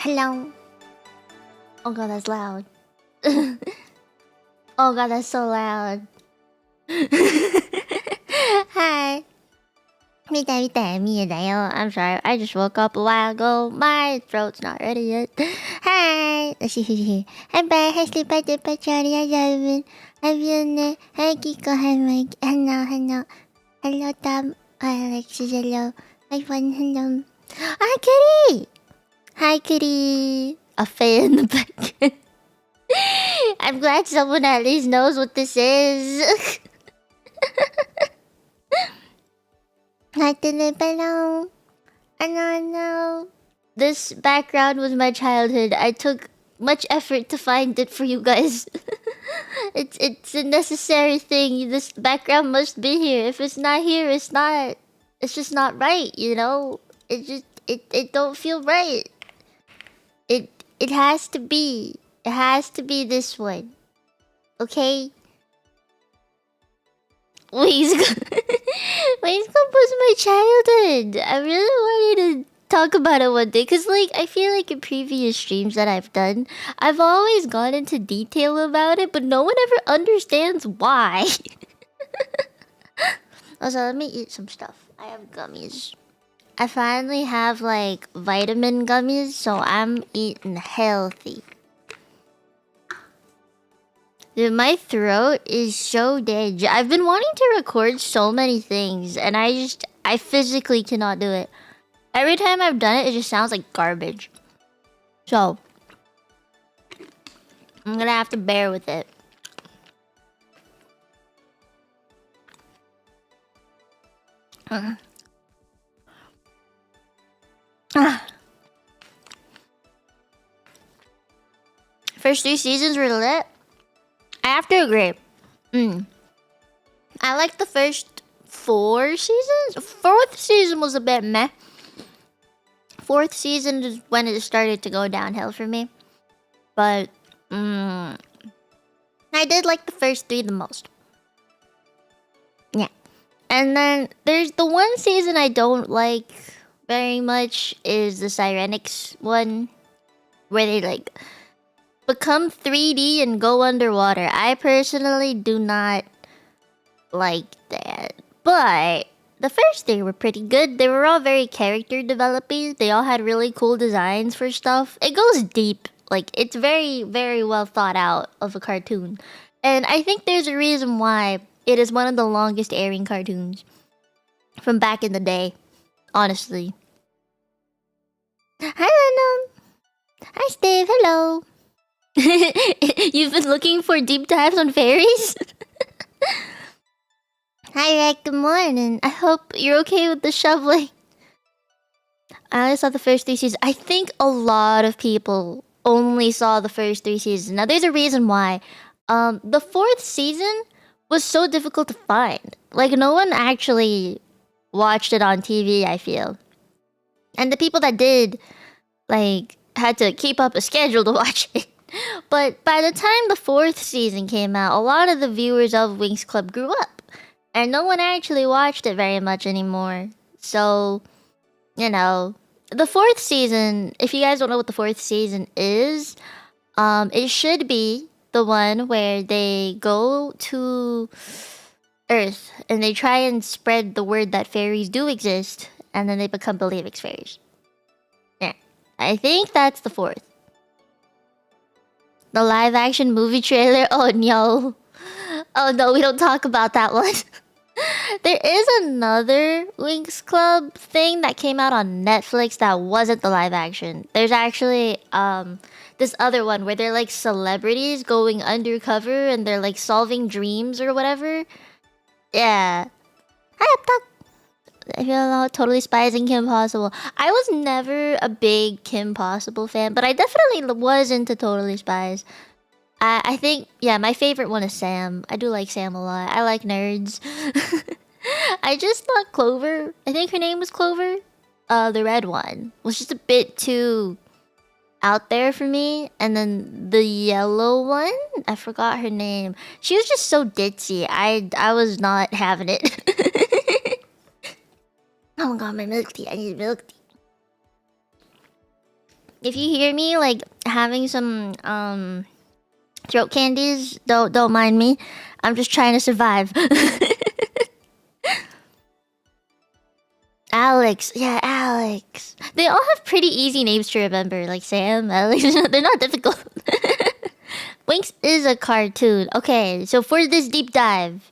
Hello. Oh god, that's loud. Oh god, that's so loud. Hi. I'm sorry, I just woke up a while ago. My throat's not ready yet. Hi. Hi, bye. Hi, sleep. Hi, dip. Hi, Charlie. Hi, Ivan. Hi, Fiona. Hi, Kiko. Hi, Mike. Hello, hello. Hello, Tom. Hi, Alexis. Hello. Hi, Fun. Hello. Hi, Kitty. Hi, Kitty. A fan in the back. I'm glad someone at least knows what this is. I didn't know. I know. This background was my childhood. I took much effort to find it for you guys. It's a necessary thing. This background must be here. If it's not here, it's not. It's just not right. You know. It don't feel right. It has to be. It has to be this one. Okay. Wings Club was my childhood. I really wanted to talk about it one day, because like I feel like in previous streams that I've done, I've always gone into detail about it, but no one ever understands why. Also, let me eat some stuff. I have gummies. I finally have like vitamin gummies, so I'm eating healthy. Dude, my throat is so dead. I've been wanting to record so many things, and I physically cannot do it. Every time I've done it, it just sounds like garbage. So, I'm gonna have to bear with it. First 3 seasons were lit. I have to agree. I like the first 4 seasons. 4th season was a bit meh. 4th season is when it started to go downhill for me. But I did like the first 3 the most. Yeah. And then there's the one season I don't like very much is the Sirenics one, where they like become 3D and go underwater. I personally do not like that. But the first 3 were pretty good. They were all very character developing. They all had really cool designs for stuff. It goes deep. Like, it's very, very well thought out of a cartoon. And I think there's a reason why it is one of the longest airing cartoons from back in the day. Honestly. Hi, Lennon. Hi, Steve. Hello. You've been looking for deep dives on fairies? Hi, Rick. Good morning. I hope you're okay with the shoveling. I only saw the first 3 seasons. I think a lot of people only saw the first 3 seasons. Now, there's a reason why. The 4th season was so difficult to find. Like, no one actually watched it on TV, I feel. And the people that did, like, had to keep up a schedule to watch it. But by the time the 4th season came out, a lot of the viewers of WINX Club grew up. And no one actually watched it very much anymore. So, you know, the 4th season, if you guys don't know what the 4th season is, it should be the one where they go to Earth and they try and spread the word that fairies do exist, and then they become Believix fairies. Yeah, I think that's the 4th. The live action movie trailer? Oh no. Oh no, we don't talk about that one. There is another WINX Club thing that came out on Netflix that wasn't the live action. There's actually this other one where they're like celebrities going undercover and they're like solving dreams or whatever. Yeah. Hi, Uptalk. I feel totally Spies and Kim Possible. I was never a big Kim Possible fan, but I definitely was into Totally Spies. I think, yeah, my favorite one is Sam. I do like Sam a lot. I like nerds. I just thought Clover, I think her name was Clover, the red one, was just a bit too out there for me. And then the yellow one, I forgot her name. She was just so ditzy. I was not having it. Oh my god, my milk tea. I need milk tea. if you hear me like having some throat candies, don't mind me. I'm just trying to survive. Alex, yeah, Alex. They all have pretty easy names to remember, like Sam, Alex. They're not difficult. WINX is a cartoon. Okay, so for this deep dive,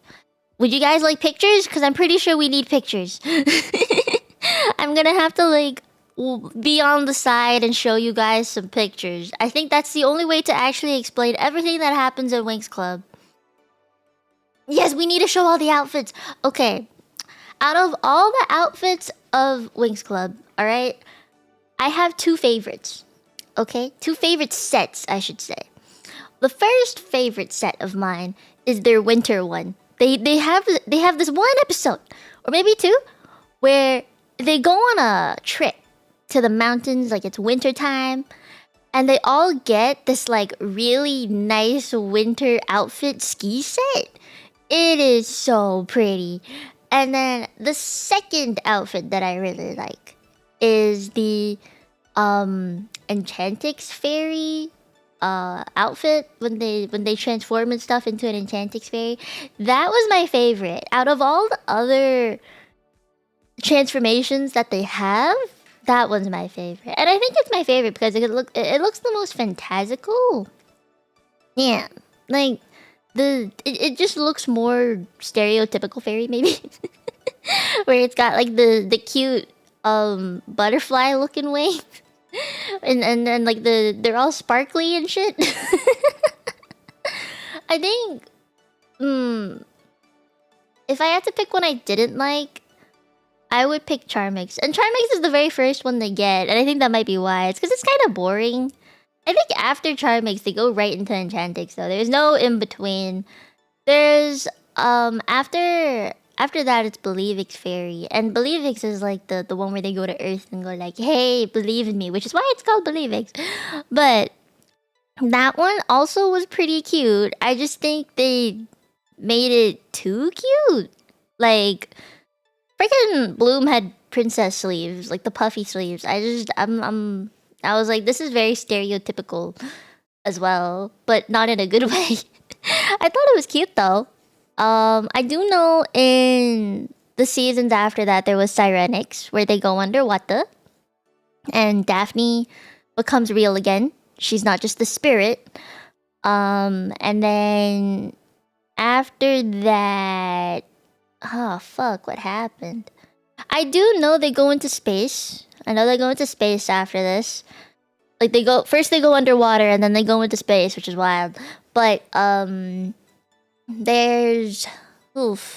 would you guys like pictures? Because I'm pretty sure we need pictures. I'm gonna have to like be on the side and show you guys some pictures. I think that's the only way to actually explain everything that happens at WINX Club. Yes, we need to show all the outfits. Okay, out of all the outfits of WINX Club, alright, I have two favorites. Okay? Two favorite sets, I should say. The first favorite set of mine is their winter one. They have this one episode, or maybe two, where they go on a trip to the mountains, like it's winter time, and they all get this like really nice winter outfit ski set. It is so pretty. And then the second outfit that I really like is the Enchantix fairy outfit when they transform and stuff into an Enchantix fairy. That was my favorite. Out of all the other transformations that they have, that one's my favorite. And I think it's my favorite because it looks the most fantastical. Yeah. Like it just looks more stereotypical fairy maybe. Where it's got like the cute butterfly looking wings. And then like they're all sparkly and shit. I think if I had to pick one I didn't like, I would pick Charmix. And Charmix is the very first one they get, and I think that might be why. It's because it's kind of boring. I think after Charmix they go right into Enchantix though. There's no in between. There's after that it's Believix Fairy. And Believix is like the one where they go to Earth and go like, hey, believe in me, which is why it's called Believix. But that one also was pretty cute. I just think they made it too cute. Like freaking Bloom had princess sleeves, like the puffy sleeves. I was like, this is very stereotypical as well, but not in a good way. I thought it was cute though. I do know in the seasons after that there was Sirenix, where they go underwater, and Daphne becomes real again. She's not just the spirit. And then after that, oh fuck, what happened? I do know they go into space. I know they go into space after this. Like they go underwater and then they go into space, which is wild. But there's during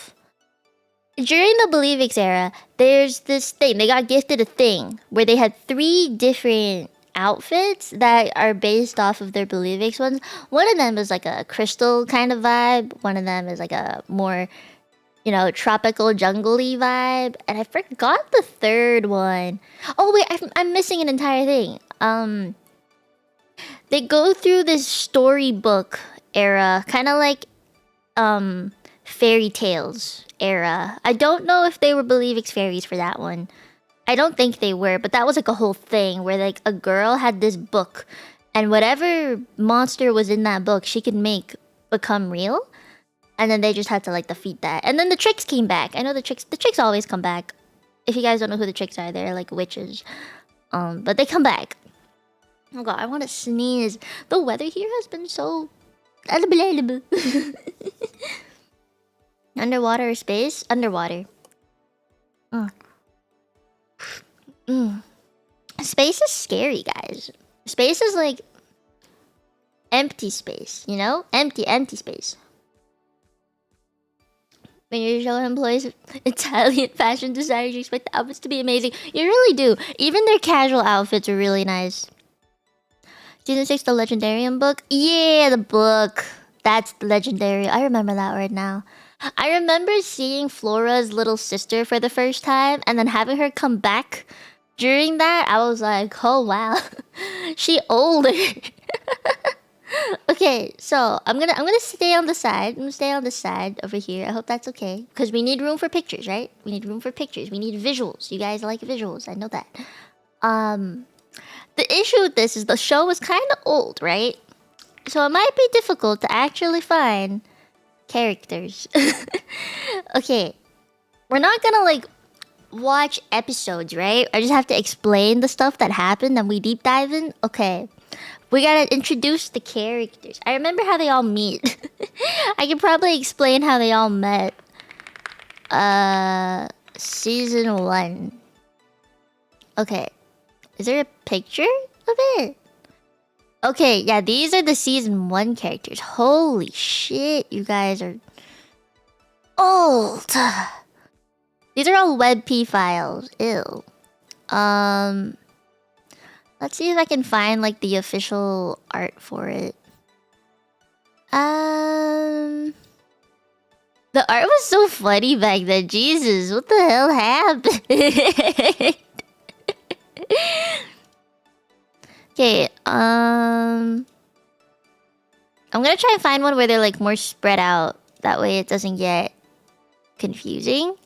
the Believix era, there's this thing. They got gifted a thing where they had 3 different outfits that are based off of their Believix ones. One of them is like a crystal kind of vibe. One of them is like a more, you know, tropical jungly vibe. And I forgot the third one. Oh wait, I'm missing an entire thing. They go through this storybook era, kind of like fairy tales era. I don't know if they were Believix fairies for that one. I don't think they were, but that was like a whole thing where like a girl had this book, and whatever monster was in that book, she could make become real, and then they just had to like defeat that. And then the tricks came back. I know the tricks always come back. If you guys don't know who the tricks are, they're like witches. But they come back. Oh god, I want to sneeze. The weather here has been so unbelievable. Underwater or space? Underwater. Space is scary, guys. Space is like empty space, you know? Empty space. When you show employees Italian fashion designers, you expect the outfits to be amazing. You really do. Even their casual outfits are really nice. Season 6, the Legendarium book? Yeah, the book. That's the Legendary. I remember that right now. I remember seeing Flora's little sister for the first time and then having her come back. During that, I was like, oh wow. She older. Okay, so I'm gonna stay on the side. I'm gonna stay on the side over here. I hope that's okay. Because we need room for pictures, right? We need room for pictures. We need visuals. You guys like visuals. I know that. The issue with this is the show was kind of old, right? So it might be difficult to actually find characters. Okay, we're not gonna like watch episodes, right? I just have to explain the stuff that happened and we deep dive in. Okay, we gotta introduce the characters. I remember how they all meet. I can probably explain how they all met. Season 1. Okay, is there a picture of it? Okay, yeah, these are the season 1 characters. Holy shit, you guys are old. These are all WebP files. Ew. Let's see if I can find like the official art for it. The art was so funny back then. Jesus, what the hell happened? Okay, I'm gonna try and find one where they're like more spread out. That way it doesn't get confusing.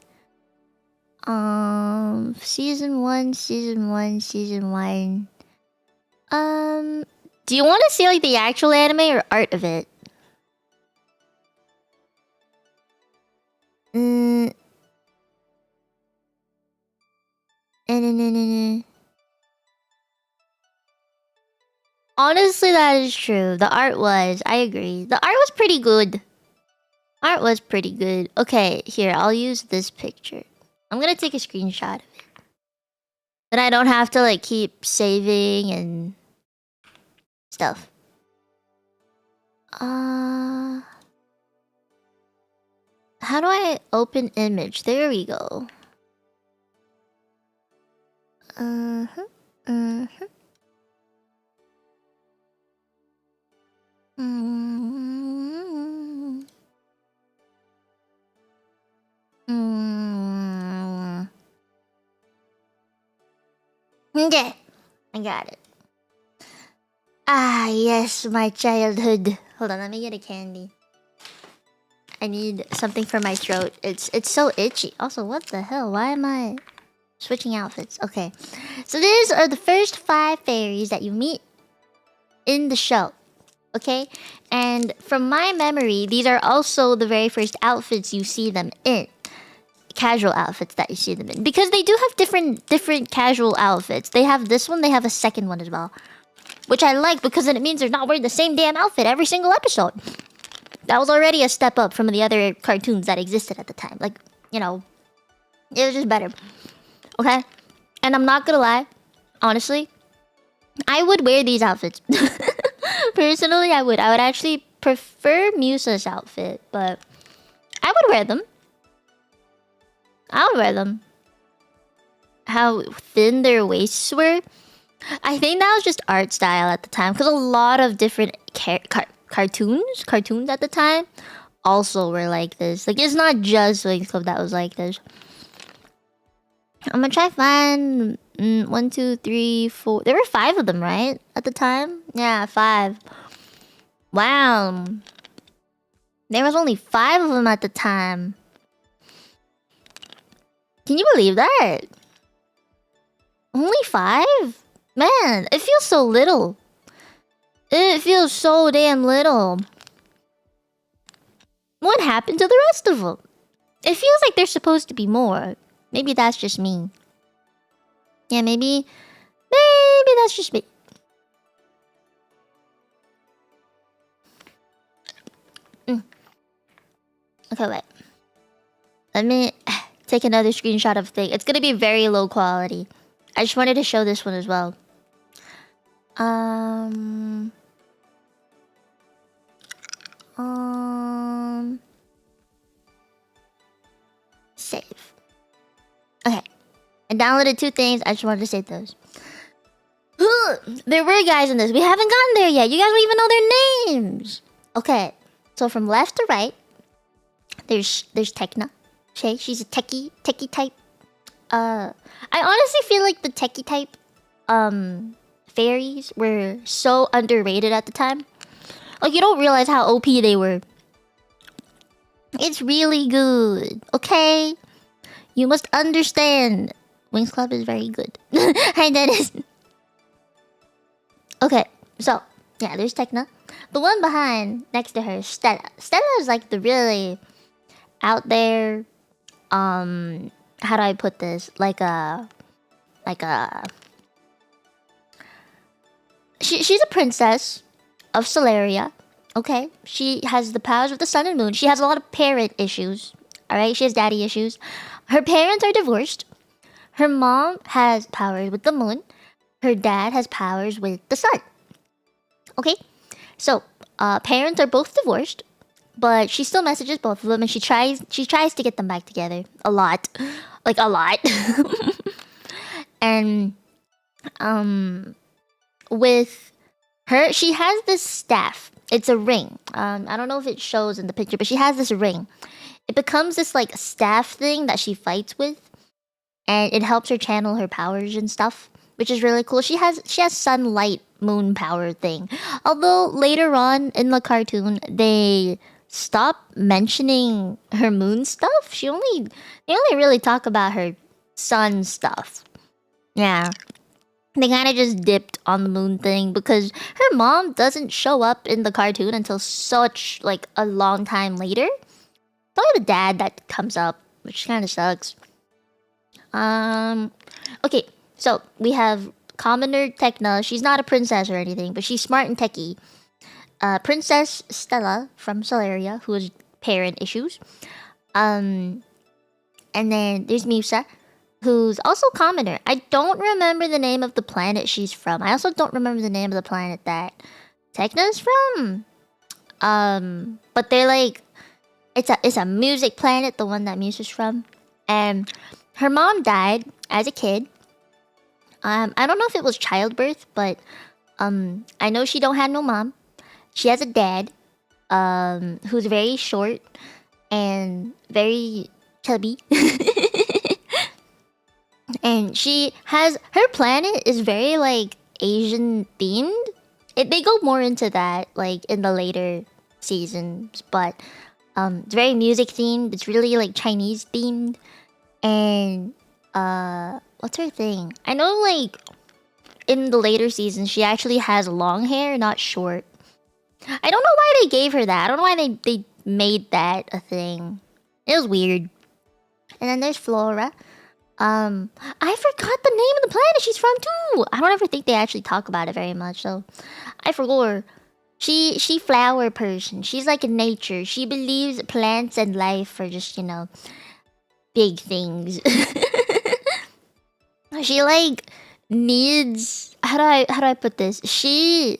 Season 1. Do you want to see like the actual anime or art of it? Honestly, that is true. The art was. I agree. The art was pretty good. Art was pretty good. Okay, here, I'll use this picture. I'm gonna take a screenshot of it. Then I don't have to like keep saving and stuff. How do I open image? There we go. Okay, I got it. Ah, yes, my childhood. Hold on, let me get a candy. I need something for my throat. It's so itchy. Also, what the hell? Why am I switching outfits? Okay, so these are the first 5 fairies that you meet in the show. Okay, and from my memory, these are also the very first outfits you see them in. Casual outfits that you see them in, because they do have different casual outfits. They have this one, they have a second one as well, which I like because then it means they're not wearing the same damn outfit every single episode. That was already a step up from the other cartoons that existed at the time. Like, you know, it was just better. Okay, and I'm not gonna lie, honestly, I would wear these outfits. Personally, I would actually prefer Musa's outfit, but I would wear them. I would wear them. How thin their waists were. I think that was just art style at the time, because a lot of different cartoons at the time also were like this. Like, it's not just WINX Club that was like this. I'm gonna try find 1, 2, 3, 4. There were 5 of them, right? At the time? Yeah, 5. Wow. There was only 5 of them at the time. Can you believe that? Only 5? Man, it feels so little. It feels so damn little. What happened to the rest of them? It feels like there's supposed to be more. Maybe that's just me. Yeah, maybe that's just me. Okay, wait. Let me take another screenshot of thing. It's gonna be very low quality. I just wanted to show this one as well. Save. Okay. I downloaded 2 things. I just wanted to save those. There were guys in this. We haven't gotten there yet. You guys don't even know their names. Okay. So from left to right, there's Tekna. She's a techie type. I honestly feel like the techie type fairies were so underrated at the time. Like, you don't realize how OP they were. It's really good, okay? You must understand. WINX Club is very good. Hi, Dennis. Okay, so yeah, there's Tekna. The one behind, next to her, Stella. Stella is like the really out there. How do I put this? Like a. She's a princess of Solaria. Okay, she has the powers of the sun and moon. She has a lot of parent issues. All right, she has daddy issues. Her parents are divorced. Her mom has powers with the moon. Her dad has powers with the sun. Okay, so parents are both divorced, but she still messages both of them, and she tries to get them back together a lot, like a lot. And with her, she has this staff. It's a ring. I don't know if it shows in the picture, but she has this ring. It becomes this like staff thing that she fights with, and it helps her channel her powers and stuff, which is really cool. She has sunlight moon power thing. Although later on in the cartoon they stop mentioning her moon stuff. They only really talk about her sun stuff. Yeah. They kind of just dipped on the moon thing because her mom doesn't show up in the cartoon until such like a long time later. It's only the dad that comes up, which kind of sucks. Okay, so we have commoner Tekna. She's not a princess or anything, but she's smart and techie. Princess Stella from Solaria, who has parent issues. And then there's Musa, who's also commoner. I don't remember the name of the planet she's from. I also don't remember the name of the planet that Tekna's from. But they're like, it's a music planet, the one that Musa's from. And her mom died as a kid. I don't know if it was childbirth, but I know she don't have no mom. She has a dad, who's very short and very chubby. And she has her planet is very like Asian themed. They go more into that like in the later seasons, but it's very music themed. It's really like Chinese themed. And what's her thing? I know like in the later seasons she actually has long hair, not short. I don't know why they gave her that. I don't know why they made that a thing. It was weird. And then there's Flora. I forgot the name of the planet she's from too. I don't ever think they actually talk about it very much, so I forgot. She flower person. She's like in nature. She believes plants and life are just, big things. She like needs how do I put this? She's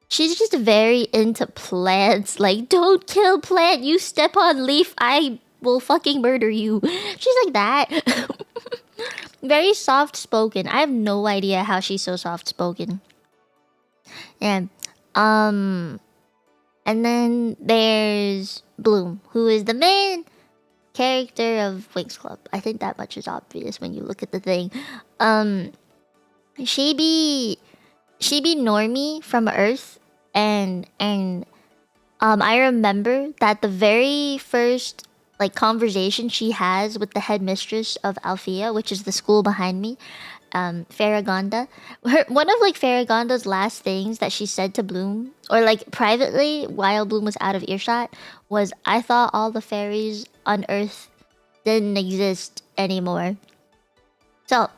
just very into plants. Like, don't kill plant. You step on leaf, I will fucking murder you. She's like that. Very soft spoken. I have no idea how she's so soft spoken. And and then there's Bloom, who is the main character of WINX Club. I think that much is obvious when you look at the thing. She be normie from Earth, and I remember that the very first like conversation she has with the headmistress of Althea, which is the school behind me, Farragonda. One of like Farragonda's last things that she said to Bloom, or like privately while Bloom was out of earshot, was, "I thought all the fairies on Earth didn't exist anymore." So,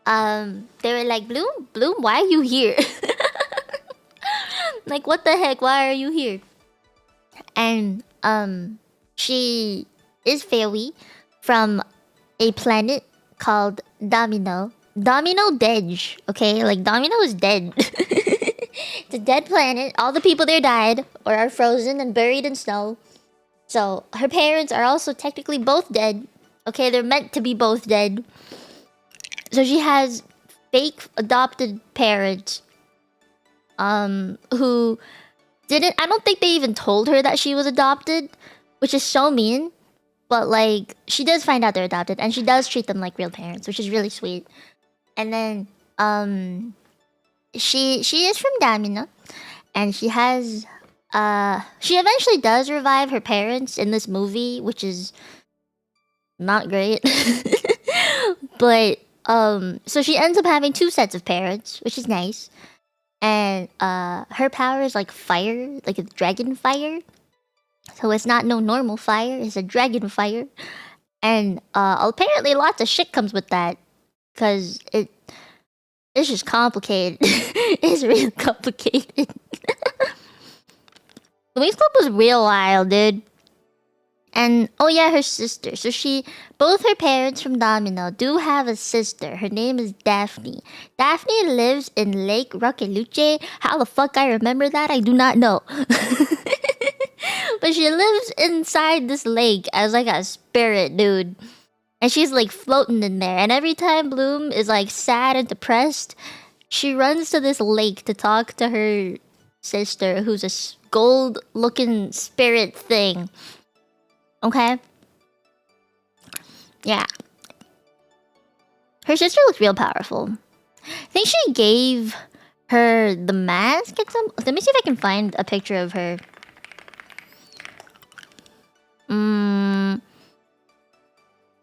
they were like, Bloom, why are you here? Like, what the heck? Why are you here? And she is fairy from a planet called Domino. Domino dead. Okay, like Domino is dead. It's a dead planet. All the people there died or are frozen and buried in snow. So her parents are also technically both dead. Okay, they're meant to be both dead. So she has fake adopted parents who didn't, I don't think they even told her that she was adopted, which is so mean. But like, she does find out they're adopted, and she does treat them like real parents, which is really sweet. And then she is from Damina, and she has she eventually does revive her parents in this movie, which is not great. But so she ends up having two sets of parents, which is nice. And her power is like fire, like a dragon fire. So it's not no normal fire, it's a dragon fire. And apparently lots of shit comes with that. Cause it's just complicated. It's really complicated. The WINX Club was real wild, dude. And oh yeah, her sister. So both her parents from Domino do have a sister. Her name is Daphne. Daphne lives in Lake Roqueluche. How the fuck I remember that? I do not know. But she lives inside this lake as like a spirit, dude. And she's like floating in there. And every time Bloom is like sad and depressed, she runs to this lake to talk to her sister, who's a gold-looking spirit thing. Okay? Yeah. Her sister looks real powerful. I think she gave her the mask at some... Let me see if I can find a picture of her.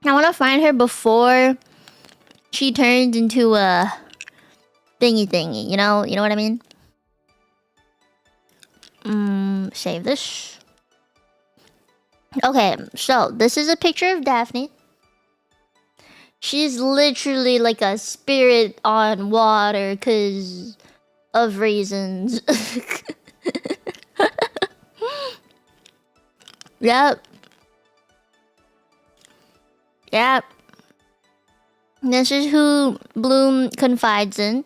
I want to find her before she turned into a thingy. You know what I mean? Save this. Okay, so this is a picture of Daphne. She's literally like a spirit on water because of reasons. Yep. This is who Bloom confides in.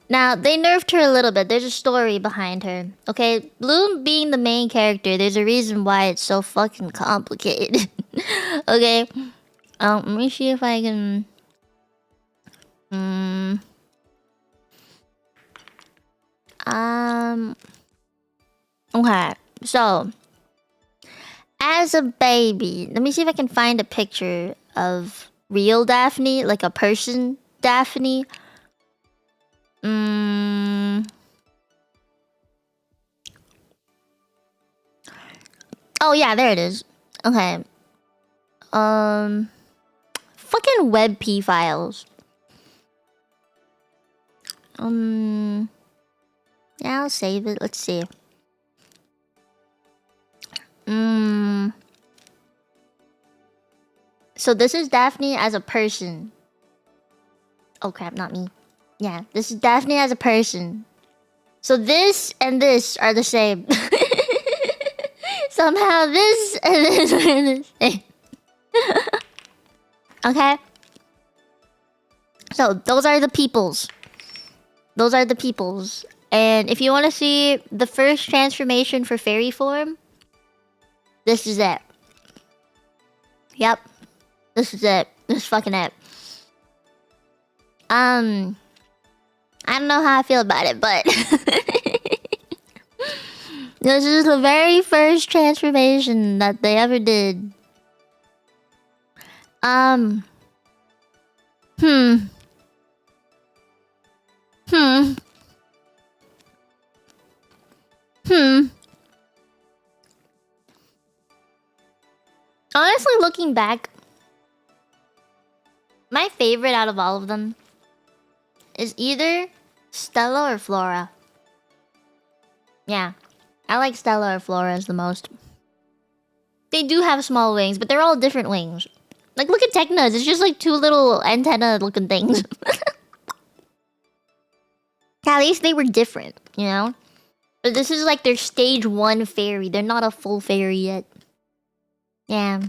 Now, they nerfed her a little bit. There's a story behind her. Okay, Bloom being the main character, there's a reason why it's so fucking complicated. Okay. Let me see if I can... Okay, so... As a baby, let me see if I can find a picture of real Daphne, like a person Daphne. Oh yeah, there it is. Okay. Fucking WebP files. Yeah, I'll save it. Let's see. So this is Daphne as a person. Oh crap, not me. Yeah, this is Daphne as a person. So this and this are the same. Somehow this and this are the same. Okay? So those are the peoples. Those are the peoples. And if you want to see the first transformation for fairy form, this is it. Yep. This is it. This is fucking it. I don't know how I feel about it, but this is the very first transformation that they ever did. Honestly, looking back, my favorite out of all of them is either Stella or Flora. Yeah, I like Stella or Flora as the most. They do have small wings, but they're all different wings. Like, look at Techna's. It's just like two little antenna-looking things. At least they were different, you know? But this is like their stage 1 fairy. They're not a full fairy yet. Yeah.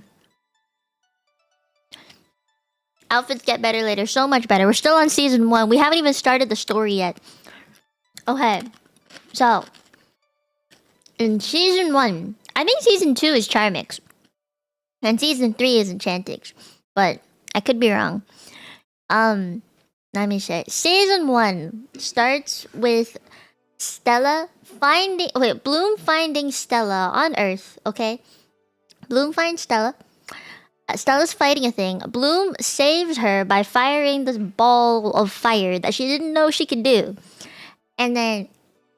Outfits get better later. So much better. We're still on season 1. We haven't even started the story yet. Okay. So. In season 1. I think season 2 is Charmix. And season 3 is Enchantix. But I could be wrong. Let me say. Season 1 starts with Stella finding... Wait, Bloom finding Stella on Earth. Okay? Bloom finds Stella. Stella's fighting a thing. Bloom saves her by firing this ball of fire that she didn't know she could do. And then,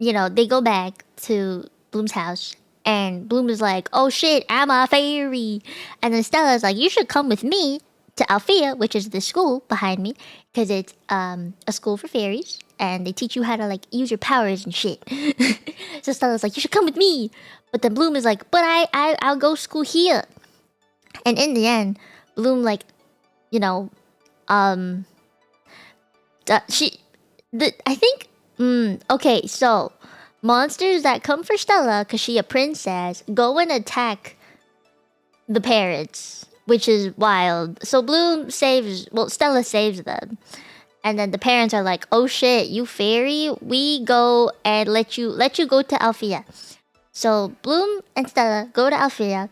you know, they go back to Bloom's house. And Bloom is like, oh shit, I'm a fairy. And then Stella's like, you should come with me to Althea, which is the school behind me, because it's a school for fairies, and they teach you how to like use your powers and shit. So Stella's like, you should come with me, but then Bloom is like, but I'll go school here. And in the end, Bloom like, you know, I think, okay, so monsters that come for Stella because she a princess go and attack the parents, which is wild. So Stella saves them. And then the parents are like, oh shit, you fairy, we go and let you go to Althea. So Bloom and Stella go to Althea,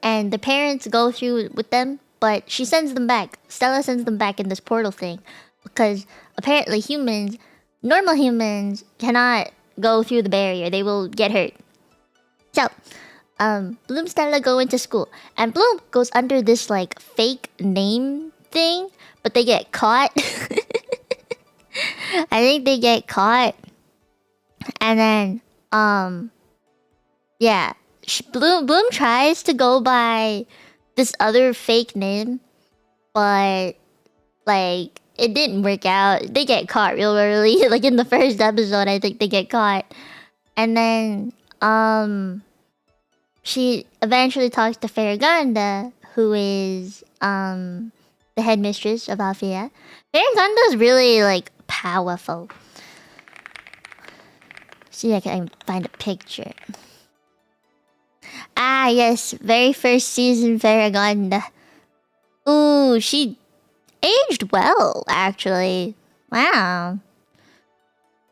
and the parents go through with them, but she sends them back. Stella sends them back in this portal thing, because apparently normal humans cannot go through the barrier. They will get hurt. So, Bloom and Stella go into school, and Bloom goes under this like fake name thing, but they get caught. I think they get caught, and then yeah, Bloom tries to go by this other fake name, but like it didn't work out. They get caught real early. Like in the first episode, I think they get caught, and then she eventually talks to Farragonda, who is the headmistress of Althea. Farragonda is really like powerful. See, I can find a picture. Ah, yes, very first season Farragonda. Ooh, she aged well, actually. Wow.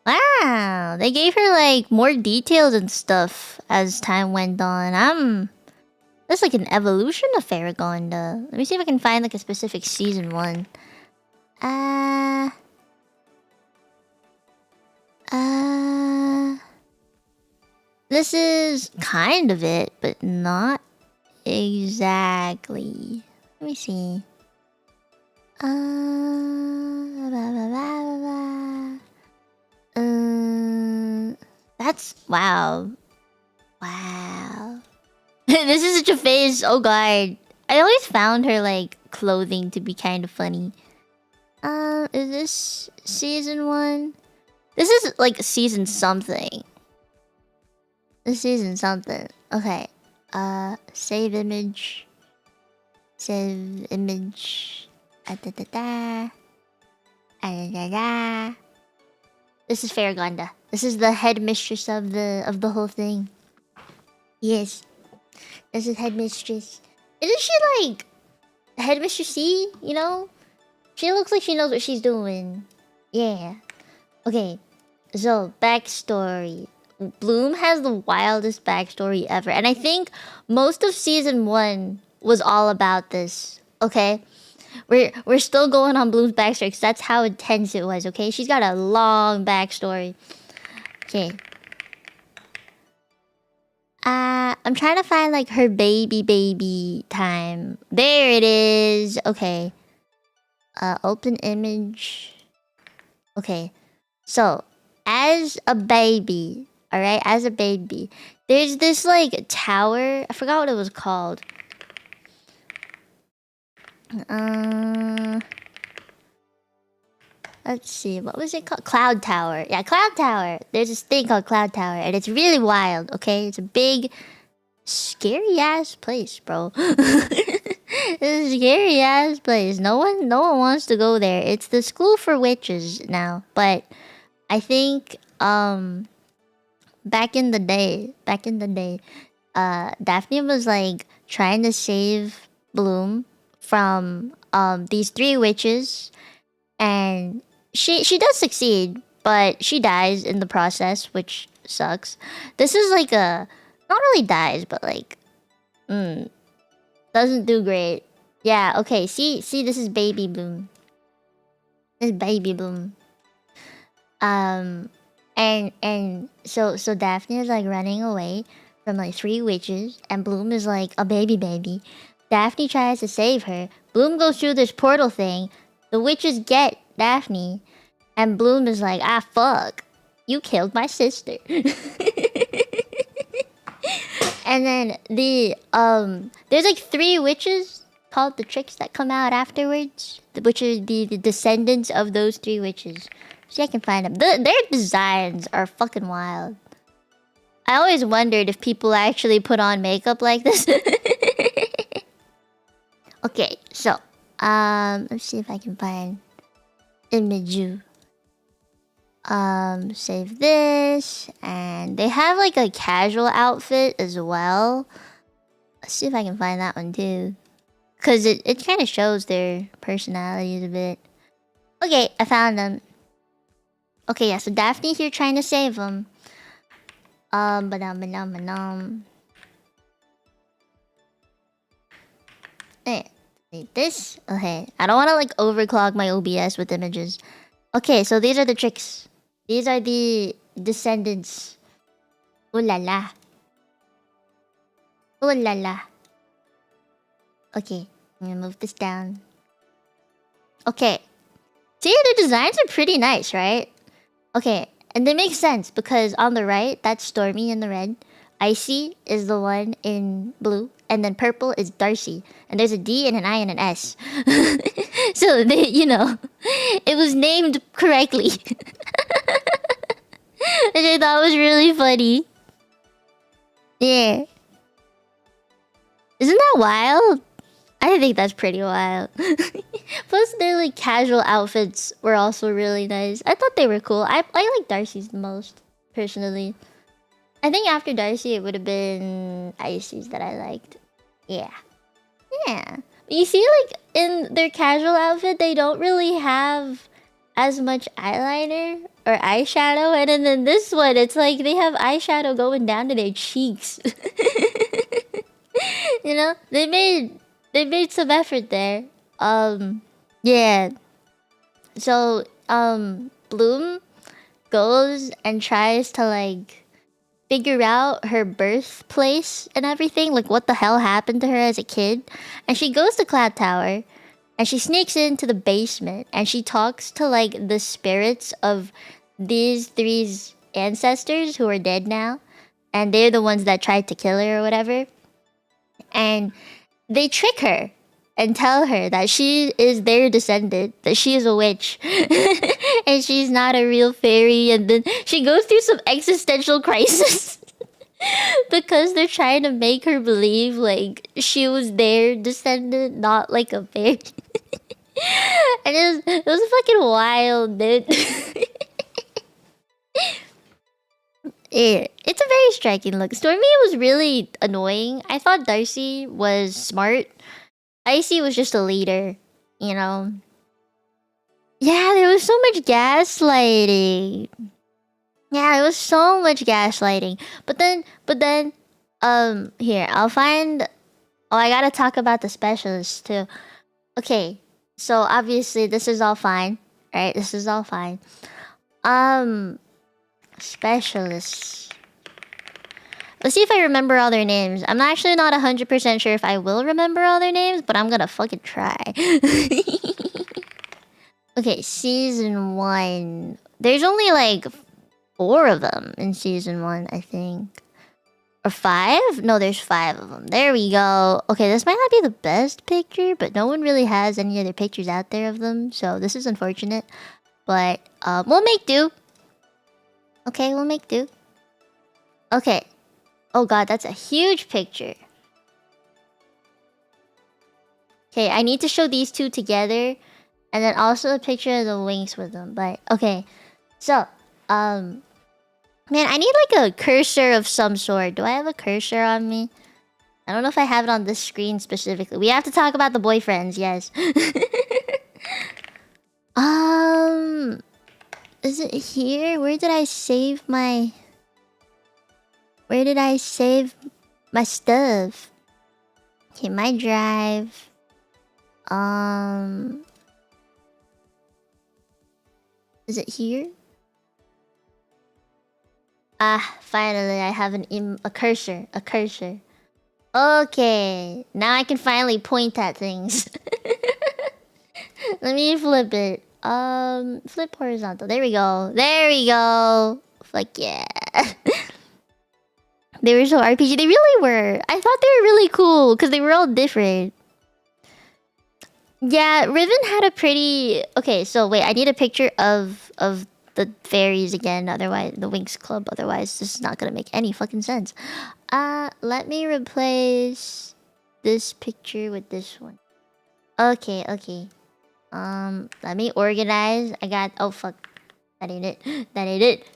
Wow, they gave her like more details and stuff as time went on. That's like an evolution of Farragonda. Let me see if I can find like a specific season one. This is kind of it, but not exactly. Let me see. That's wow. Wow. This is such a face. Oh god. I always found her like clothing to be kind of funny. Is this season 1? This is like season something. This season something. Okay. Save image. Save image. This is Farragonda. This is the headmistress of the whole thing. Yes. This is headmistress. Isn't she like headmistress C? You know? She looks like she knows what she's doing. Yeah. Okay. So, backstory. Bloom has the wildest backstory ever. And I think most of season 1 was all about this. Okay? We're still going on Bloom's backstory because that's how intense it was, okay? She's got a long backstory. Okay. I'm trying to find like her baby time. There it is. Okay. Open image. Okay. So, as a baby, alright? As a baby, there's this like tower. I forgot what it was called. Let's see, what was it called? Cloud Tower. Yeah, Cloud Tower. There's this thing called Cloud Tower, and it's really wild, okay? It's a big, scary-ass place, bro. It's a scary-ass place. No one wants to go there. It's the school for witches now, but I think, back in the day, Daphne was, like, trying to save Bloom from, these 3 witches, and she does succeed, but she dies in the process, which sucks. This is like a not really dies, but like doesn't do great. Yeah, okay. See this is baby Bloom. This is baby Bloom. And so Daphne is like running away from like 3 witches, and Bloom is like a baby. Daphne tries to save her. Bloom goes through this portal thing. The witches get Daphne, and Bloom is like, ah, fuck. You killed my sister. And then there's like 3 witches called? The tricks that come out afterwards, which are the descendants of those 3 witches. See, I can find them. Their designs are fucking wild. I always wondered if people actually put on makeup like this. Okay, so let's see if I can find image. Save this, and they have like a casual outfit as well. Let's see if I can find that one too, cause it kind of shows their personalities a bit. Okay, I found them. Okay, yeah, so Daphne here trying to save them. Need this. Okay, I don't want to like overclock my OBS with images. Okay, so these are the tricks. These are the descendants. Ooh la la. Ooh la la. Okay, I'm gonna move this down. Okay. See, the designs are pretty nice, right? Okay, and they make sense because on the right, that's Stormy in the red. Icy is the one in blue. And then purple is Darcy. And there's a D and an I and an S. So, they, you know, it was named correctly. Which I thought was really funny. Yeah. Isn't that wild? I think that's pretty wild. Plus, their like casual outfits were also really nice. I thought they were cool. I like Darcy's the most, personally. I think after Darcy, it would have been Icy's that I liked. Yeah. Yeah. You see, like, in their casual outfit, they don't really have as much eyeliner or eyeshadow. And then in this one, it's like they have eyeshadow going down to their cheeks. You know? They made some effort there. Yeah. So, Bloom goes and tries to, like, figure out her birthplace and everything, like what the hell happened to her as a kid. And she goes to Cloud Tower and she sneaks into the basement and she talks to like the spirits of these 3 ancestors who are dead now, and they're the ones that tried to kill her or whatever. And they trick her and tell her that she is their descendant, that she is a witch. And she's not a real fairy. And then she goes through some existential crisis. Because they're trying to make her believe like she was their descendant, not like a fairy. And it was fucking wild, dude. It's a very striking look. Stormy was really annoying. I thought Darcy was smart. Icy was just a leader, you know? Yeah, there was so much gaslighting. Yeah, there was so much gaslighting. But then, here, I'll find... Oh, I gotta talk about the specialists, too. Okay, so obviously this is all fine, right? This is all fine. Specialists. Let's see if I remember all their names. I'm actually not 100% sure if I will remember all their names, but I'm gonna fucking try. Okay, season 1. There's only like 4 of them in season 1, I think. Or 5? No, there's 5 of them. There we go. Okay, this might not be the best picture, but no one really has any other pictures out there of them, so this is unfortunate. But, we'll make do. Okay, we'll make do. Okay. Oh god, that's a huge picture. Okay, I need to show these 2 together. And then also a picture of the WINX with them. But, okay. So, man, I need like a cursor of some sort. Do I have a cursor on me? I don't know if I have it on this screen specifically. We have to talk about the boyfriends, yes. Is it here? Where did I save my... Where did I save my stuff? Okay, my drive. Is it here? Ah, finally, I have a cursor. A cursor. Okay, now I can finally point at things. Let me flip it. Flip horizontal. There we go. There we go. Fuck yeah. They were so RPG. They really were. I thought they were really cool because they were all different. Yeah, Riven had a pretty. Okay, so wait, I need a picture of the fairies again. Otherwise, the WINX club. Otherwise, this is not gonna make any fucking sense. Let me replace this picture with this one. Okay, okay. Let me organize. I got. Oh fuck, that ain't it. That ain't it.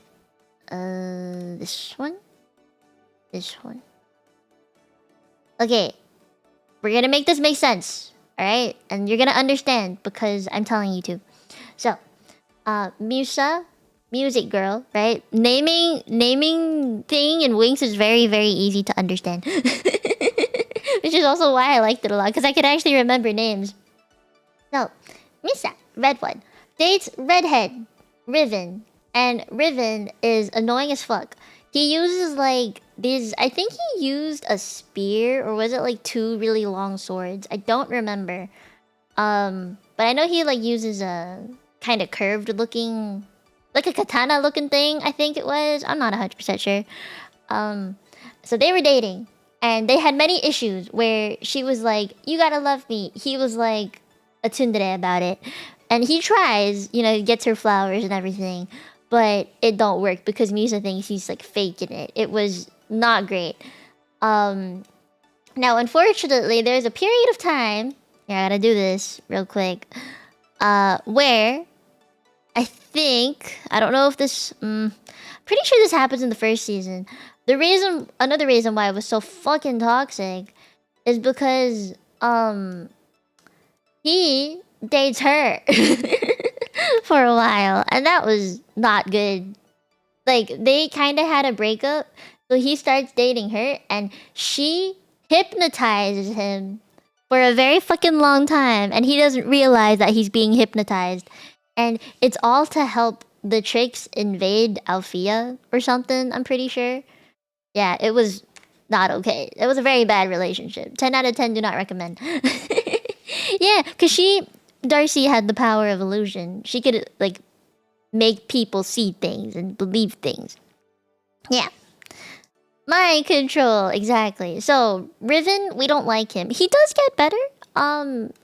This one. This one. Okay, we're gonna make this make sense. All right, and you're gonna understand because I'm telling you to. So, Musa, music girl, right? Naming thing in WINX is very easy to understand, which is also why I liked it a lot because I could actually remember names. So, Musa, red one, dates redhead, Riven, and Riven is annoying as fuck. He uses like these. I think he used a spear, or was it like two really long swords? I don't remember. But I know he like uses a kind of curved looking, like a katana looking thing. I think it was. I'm not 100% sure. So they were dating, and they had many issues where she was like, "You gotta love me." He was like a tsundere about it, and he tries, you know, gets her flowers and everything, but it don't work because Musa thinks he's like faking it. It was not great. Now unfortunately, there's a period of time. Yeah, I gotta do this real quick. Where I think I don't know if this. Pretty sure this happens in the first season. Another reason why it was so fucking toxic, is because he dates her for a while, and that was not good. Like they kind of had a breakup, so he starts dating her, and she hypnotizes him for a very fucking long time, and he doesn't realize that he's being hypnotized. And it's all to help the tricks invade Althea or something, I'm pretty sure. Yeah, it was not okay. It was a very bad relationship. 10 out of 10 do not recommend. Yeah, because Darcy had the power of illusion. She could, like, make people see things and believe things. Yeah. Mind control, exactly. So, Riven, we don't like him. He does get better.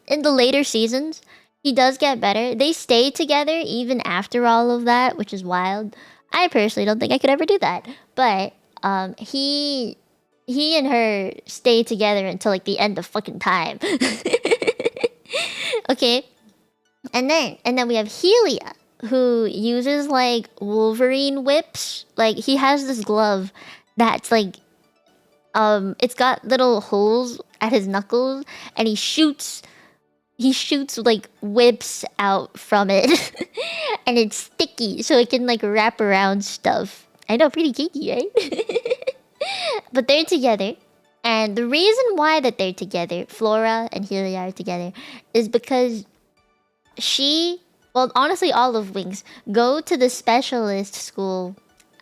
In the later seasons, he does get better. They stay together even after all of that, which is wild. I personally don't think I could ever do that. But, he and her stay together until, like, the end of fucking time. Okay. And then we have Helia, who uses, like, Wolverine whips. Like, he has this glove that's, like, it's got little holes at his knuckles, and he shoots like whips out from it. And it's sticky, so it can like wrap around stuff. I know, pretty kinky, right? But they're together, and the reason why that they're together, Flora and Helia are together, is because well, honestly, all of WINX go to the specialist school.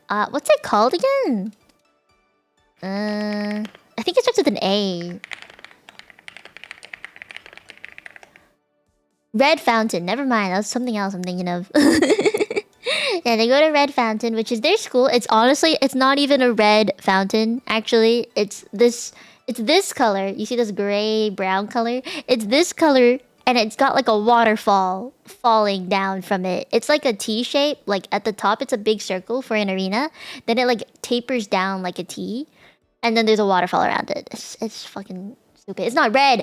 What's it called again? I think it starts with an A. Red Fountain. Never mind. That's something else I'm thinking of. Yeah, they go to Red Fountain, which is their school. It's not even a red fountain. Actually, it's this color. You see this gray brown color? It's this color, and it's got like a waterfall falling down from it. It's like a T shape. Like at the top, it's a big circle for an arena. Then it like tapers down like a T. And then there's a waterfall around it. It's fucking stupid. It's not red.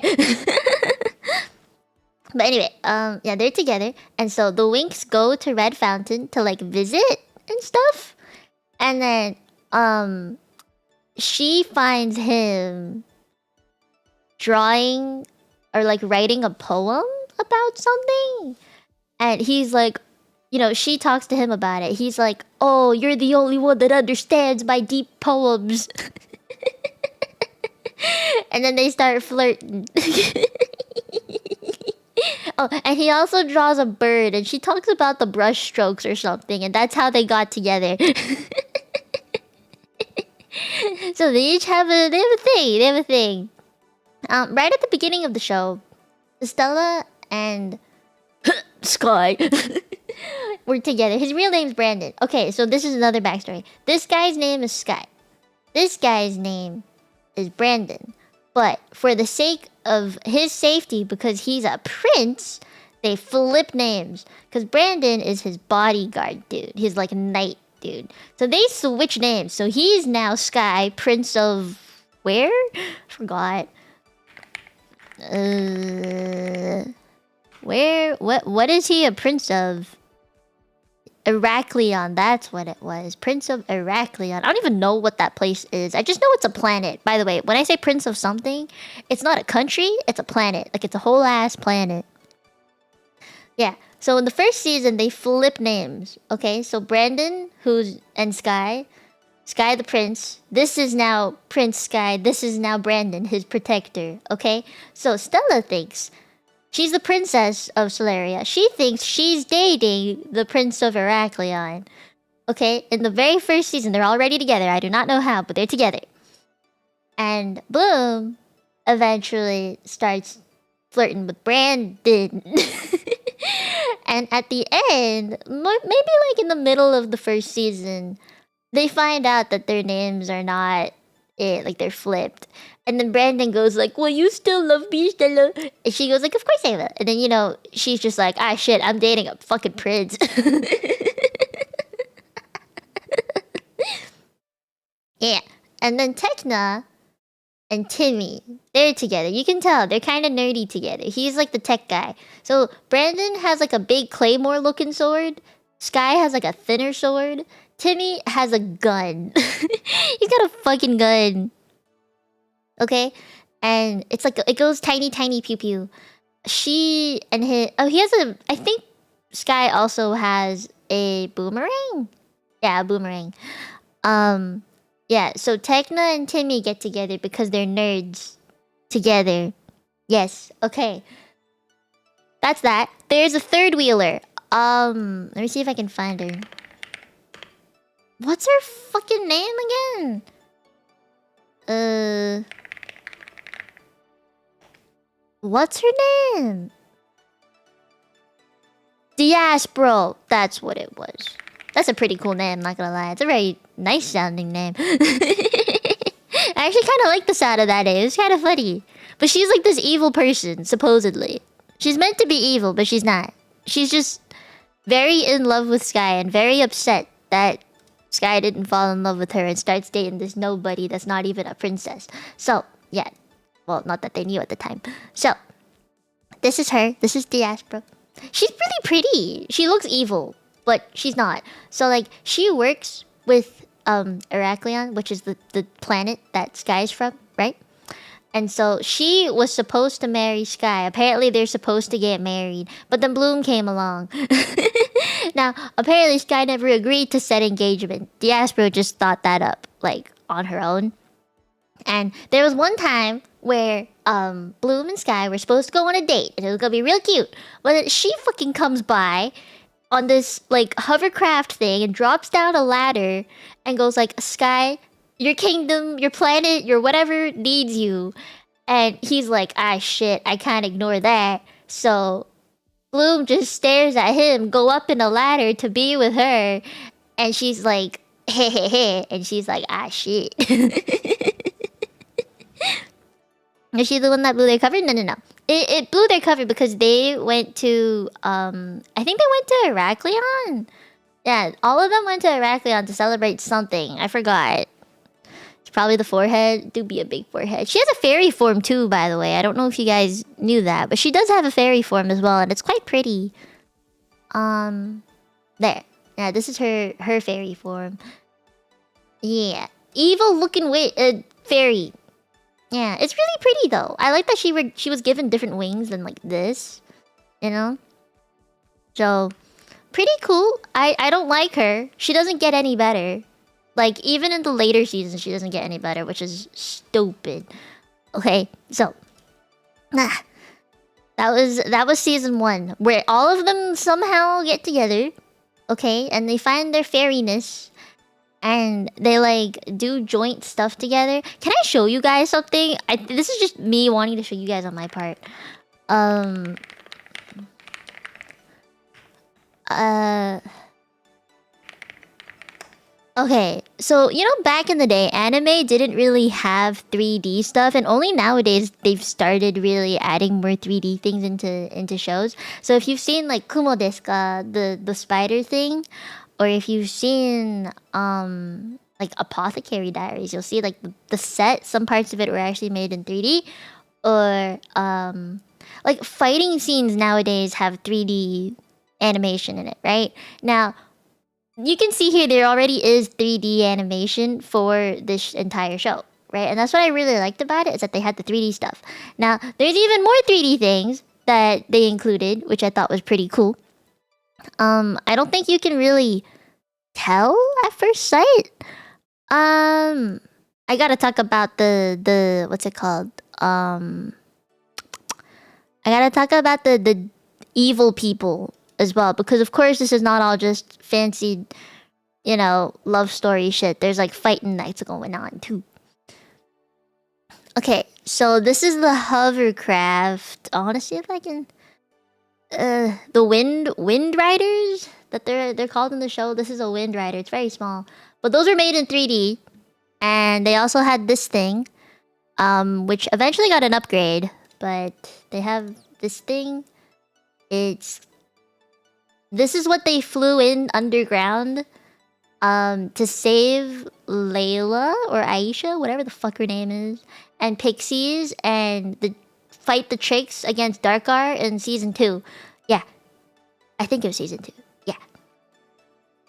But anyway, yeah, they're together. And so the WINX go to Red Fountain to like visit and stuff. And then she finds him drawing or like writing a poem about something. And he's like, you know, she talks to him about it. He's like, "Oh, you're the only one that understands my deep poems." And then they start flirting. Oh, and he also draws a bird, and she talks about the brush strokes or something, and that's how they got together. So they each have a thing. They have a thing. Right at the beginning of the show, Stella and Sky were together. His real name's Brandon. Okay, so this is another backstory. This guy's name is Sky. This guy's name is Brandon. But for the sake of his safety, because he's a prince, they flip names. Because Brandon is his bodyguard dude. He's like a knight dude. So they switch names. So he's now Sky, Prince of... where? Forgot. Where? What is he a prince of? Heraklion, that's what it was. Prince of Heraklion. I don't even know what that place is. I just know it's a planet. By the way, when I say prince of something, it's not a country, it's a planet. Like, it's a whole ass planet. Yeah. So in the first season, they flip names. Okay, so Brandon, and Sky the prince. This is now Prince Sky. This is now Brandon, his protector. Okay? So Stella thinks she's the princess of Solaria. She thinks she's dating the prince of Heraklion. Okay? In the very first season, they're already together. I do not know how, but they're together. And Bloom eventually starts flirting with Brandon. And at the end, maybe like in the middle of the first season, they find out that their names are not it, like they're flipped. And then Brandon goes like, "Well, you still love me, Stella?" And she goes like, "Of course I will." And then, you know, she's just like, "Ah, shit, I'm dating a fucking prince." Yeah. And then Tekna and Timmy, they're together. You can tell they're kind of nerdy together. He's like the tech guy. So Brandon has like a big claymore looking sword. Sky has like a thinner sword. Timmy has a gun. He's got a fucking gun. Okay? And it's like, it goes tiny, tiny pew pew. She and his... Oh, he has a... I think Sky also has a boomerang? Yeah, a boomerang. Yeah, so Tekna and Timmy get together because they're nerds. Together. Yes, okay. That's that. There's a third wheeler. Let me see if I can find her. What's her fucking name again? What's her name? Diaspro. That's what it was. That's a pretty cool name, not gonna lie. It's a very nice sounding name. I actually kind of like the sound of that name. It's kind of funny. But she's like this evil person, supposedly. She's meant to be evil, but she's not. She's just very in love with Sky and very upset that Sky didn't fall in love with her and starts dating this nobody that's not even a princess. So, yeah. Well, not that they knew at the time. So, this is her. This is Diaspora. She's really pretty. She looks evil, but she's not. So, like, she works with Heraklion, which is the planet that Sky's from, right? And so she was supposed to marry Sky. Apparently, they're supposed to get married. But then Bloom came along. Now, apparently, Sky never agreed to set engagement. Diaspora just thought that up, like, on her own. And there was one time where Bloom and Sky were supposed to go on a date. And it was gonna be real cute. But then she fucking comes by on this, like, hovercraft thing and drops down a ladder and goes like, "Sky, your kingdom, your planet, your whatever needs you." And he's like, "Ah, shit, I can't ignore that." So Bloom just stares at him, go up in a ladder to be with her. And she's like, "Hey, hey, hey." And she's like, "Ah, shit." Is she the one that blew their cover? No. It blew their cover because they went to, I think they went to Heraklion. Yeah, all of them went to Heraklion to celebrate something. I forgot. It's probably the forehead. Do be a big forehead. She has a fairy form too, by the way. I don't know if you guys knew that, but she does have a fairy form as well, and it's quite pretty. There. Yeah, this is her fairy form. Yeah, evil looking fairy. Yeah, it's really pretty though. I like that she was given different wings than like this, you know. So pretty cool. I don't like her. She doesn't get any better. Like, even in the later seasons, she doesn't get any better, which is stupid. Okay, so that was season 1, where all of them somehow get together, okay, and they find their fairiness, and they like do joint stuff together. Can I show you guys something? This is just me wanting to show you guys on my part. Okay, so you know, back in the day, anime didn't really have 3D stuff, and only nowadays they've started really adding more 3D things into shows. So if you've seen like Kumo desu ka, the spider thing, or if you've seen like Apothecary Diaries, you'll see like the set. Some parts of it were actually made in 3D, or like fighting scenes nowadays have 3D animation in it, right? Now you can see here there already is 3D animation for this entire show, right? And that's what I really liked about it, is that they had the 3D stuff. Now, there's even more 3D things that they included, which I thought was pretty cool. I don't think you can really tell at first sight. I gotta talk about the what's it called? I gotta talk about the evil people as well, because of course this is not all just fancy, you know, love story shit. There's like fighting nights going on too. Okay, so this is the hovercraft. I want to see if I can. The wind riders that they're called in the show. This is a wind rider. It's very small, but those were made in 3D, and they also had this thing, which eventually got an upgrade. But they have this thing. This is what they flew in underground to save Layla or Aisha, whatever the fuck her name is, and Pixies, and fight the tricks against Darkar in season 2. Yeah. I think it was season 2. Yeah.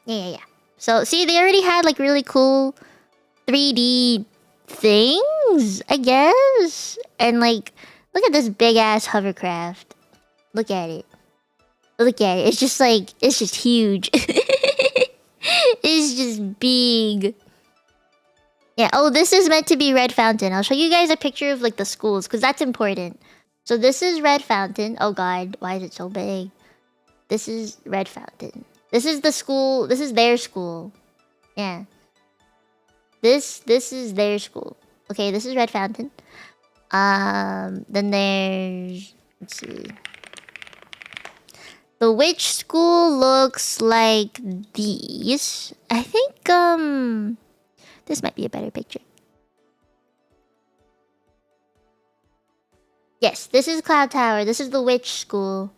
Yeah. So, see, they already had like really cool 3D things, I guess. And like, look at this big ass hovercraft. Look at it. Look at it. It's just like, it's just huge. It's just big. Yeah. Oh, this is meant to be Red Fountain. I'll show you guys a picture of like the schools, because that's important. So this is Red Fountain. Oh god, why is it so big? This is Red Fountain. This is the school. This is their school. Yeah. This is their school. Okay, this is Red Fountain. Then there's, let's see. The witch school looks like these. I think this might be a better picture. Yes, this is Cloud Tower. This is the witch school.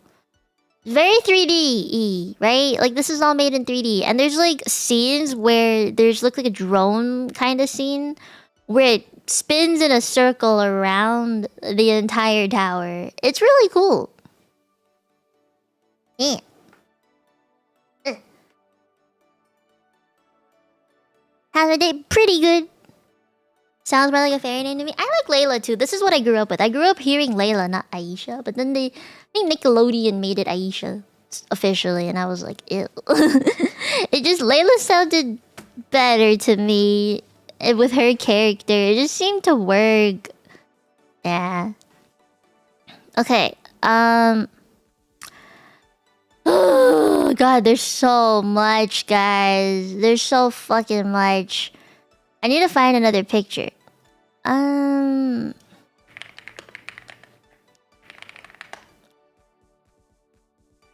Very 3D-y, right? Like this is all made in 3D. And there's like scenes where there's look like a drone kind of scene where it spins in a circle around the entire tower. It's really cool. Yeah. How's my day? Pretty good. Sounds more like a fairy name to me. I like Layla too. This is what I grew up with. I grew up hearing Layla, not Aisha. But then I think Nickelodeon made it Aisha officially, and I was like, ew. It just, Layla sounded better to me with her character. It just seemed to work. Yeah. Okay. Oh god, there's so much, guys. There's so fucking much. I need to find another picture.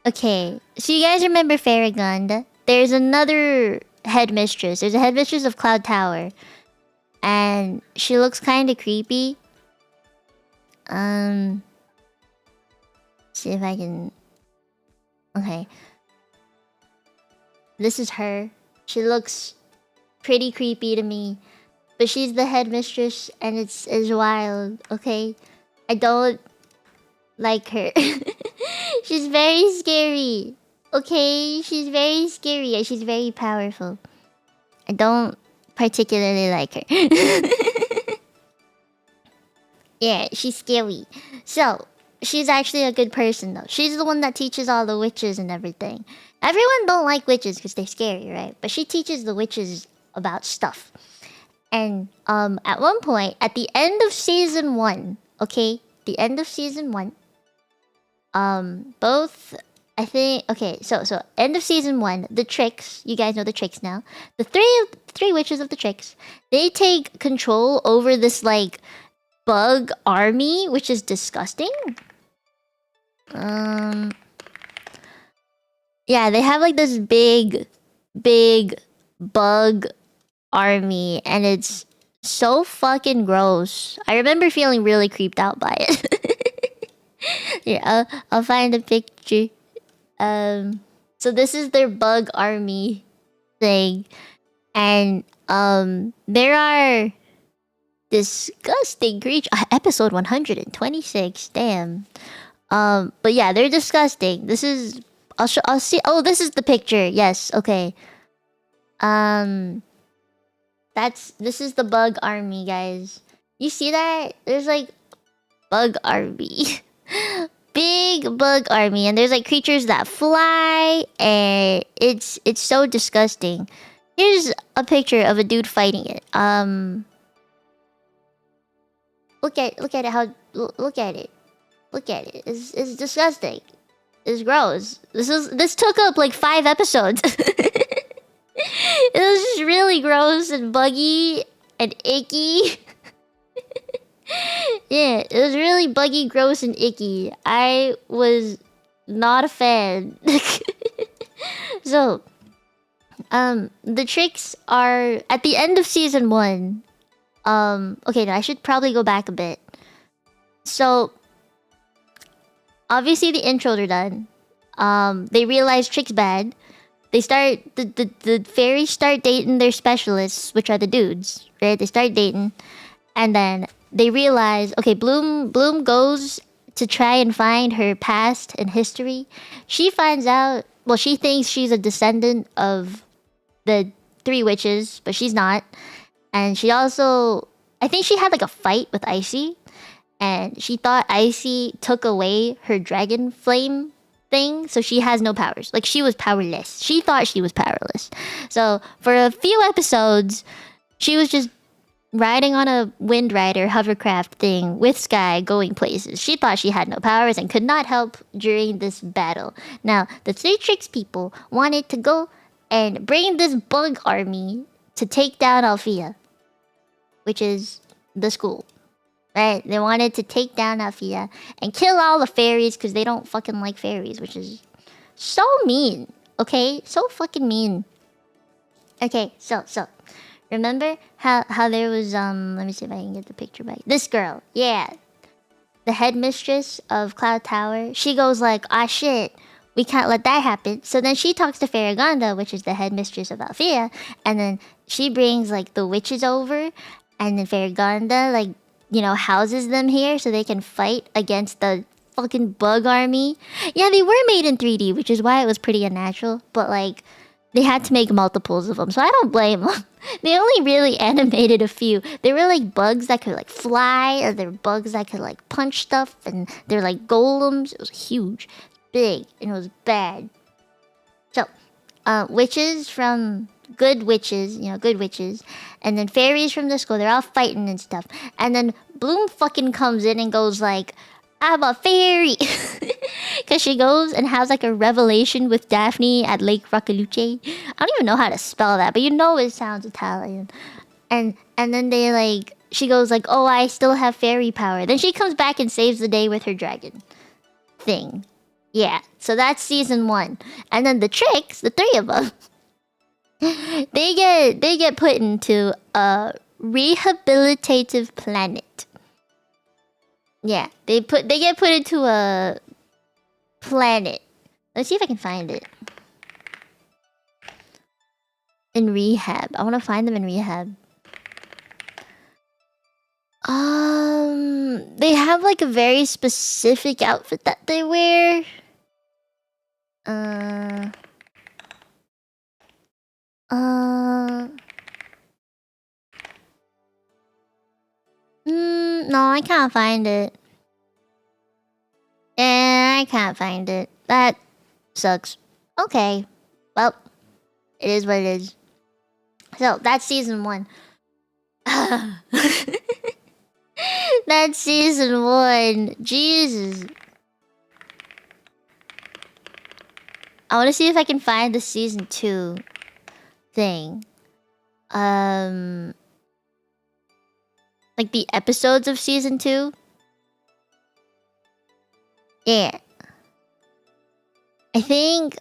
Okay, so you guys remember Farragon? There's another headmistress. There's a headmistress of Cloud Tower, and she looks kind of creepy. See if I can. Okay, this is her. She looks pretty creepy to me, but she's the headmistress, and it's wild. Okay, I don't like her. She's very scary. Okay, she's very scary and she's very powerful. I don't particularly like her. Yeah, she's scary. So, she's actually a good person though. She's the one that teaches all the witches and everything. Everyone don't like witches because they're scary, right? But she teaches the witches about stuff. And at one point, at the end of season 1, okay? The end of season 1, both, I think, okay, so end of season 1, the tricks, you guys know the tricks now. The three witches of the tricks, they take control over this like bug army, which is disgusting. Yeah, they have like this big bug army, and it's so fucking gross. I remember feeling really creeped out by it. Yeah, I'll find a picture. So this is their bug army thing, and there are disgusting creatures. Episode 126. Damn. But yeah, they're disgusting. This is. I'll see. Oh, this is the picture. Yes. Okay. This is the bug army, guys. You see that? There's like bug army. Big bug army, and there's like creatures that fly, and it's so disgusting. Here's a picture of a dude fighting it. Look at it. Look at it. Look at it. It's disgusting. It's gross. This took up like 5 episodes. It was just really gross and buggy and icky. Yeah, it was really buggy, gross, and icky. I was not a fan. So, the tricks are at the end of season 1. Okay, no, I should probably go back a bit. So, obviously the intros are done. They realize Trick's bad. They start the fairies start dating their specialists, which are the dudes, right? They start dating, and then they realize, okay, Bloom goes to try and find her past and history. She finds out, well, she thinks she's a descendant of the 3 witches, but she's not. And she also, I think she had like a fight with Icy, and she thought Icy took away her dragon flame thing, so she has no powers. Like, she was powerless. She thought she was powerless. So for a few episodes, she was just riding on a wind rider hovercraft thing with Sky, going places. She thought she had no powers and could not help during this battle. Now, the 3 Tricks people wanted to go and bring this bug army to take down Althea, which is the school. Right? They wanted to take down Althea and kill all the fairies because they don't fucking like fairies, which is so mean. Okay? So fucking mean. Okay, so remember how there was let me see if I can get the picture back. This girl, yeah. The headmistress of Cloud Tower. She goes like, ah shit, we can't let that happen. So then she talks to Farragonda, which is the headmistress of Althea, and then she brings like the witches over, and then Farragonda like, you know, houses them here so they can fight against the fucking bug army. Yeah, they were made in 3D, which is why it was pretty unnatural. But like, they had to make multiples of them, so I don't blame them. They only really animated a few. They were like bugs that could like fly, or they're bugs that could like punch stuff, and they're like golems. It was huge, big, and it was bad. So, witches from good witches, you know, good witches, and then fairies from the school, they're all fighting and stuff. And then Bloom fucking comes in and goes like, I'm a fairy! Because she goes and has like a revelation with Daphne at Lake Roccaluce. I don't even know how to spell that, but you know it sounds Italian. And then they like, she goes like, oh, I still have fairy power. Then she comes back and saves the day with her dragon thing. Yeah, so that's season 1. And then the Tricks, the 3 of them, they get put into a rehabilitative planet. Yeah, they get put into a planet. Let's see if I can find it. In rehab. I want to find them in rehab. They have like a very specific outfit that they wear. No, I can't find it. I can't find it. That sucks. Okay. Well, it is what it is. So, that's season 1. That's season 1. Jesus. I want to see if I can find the season 2 thing. Like the episodes of season 2. Yeah. I think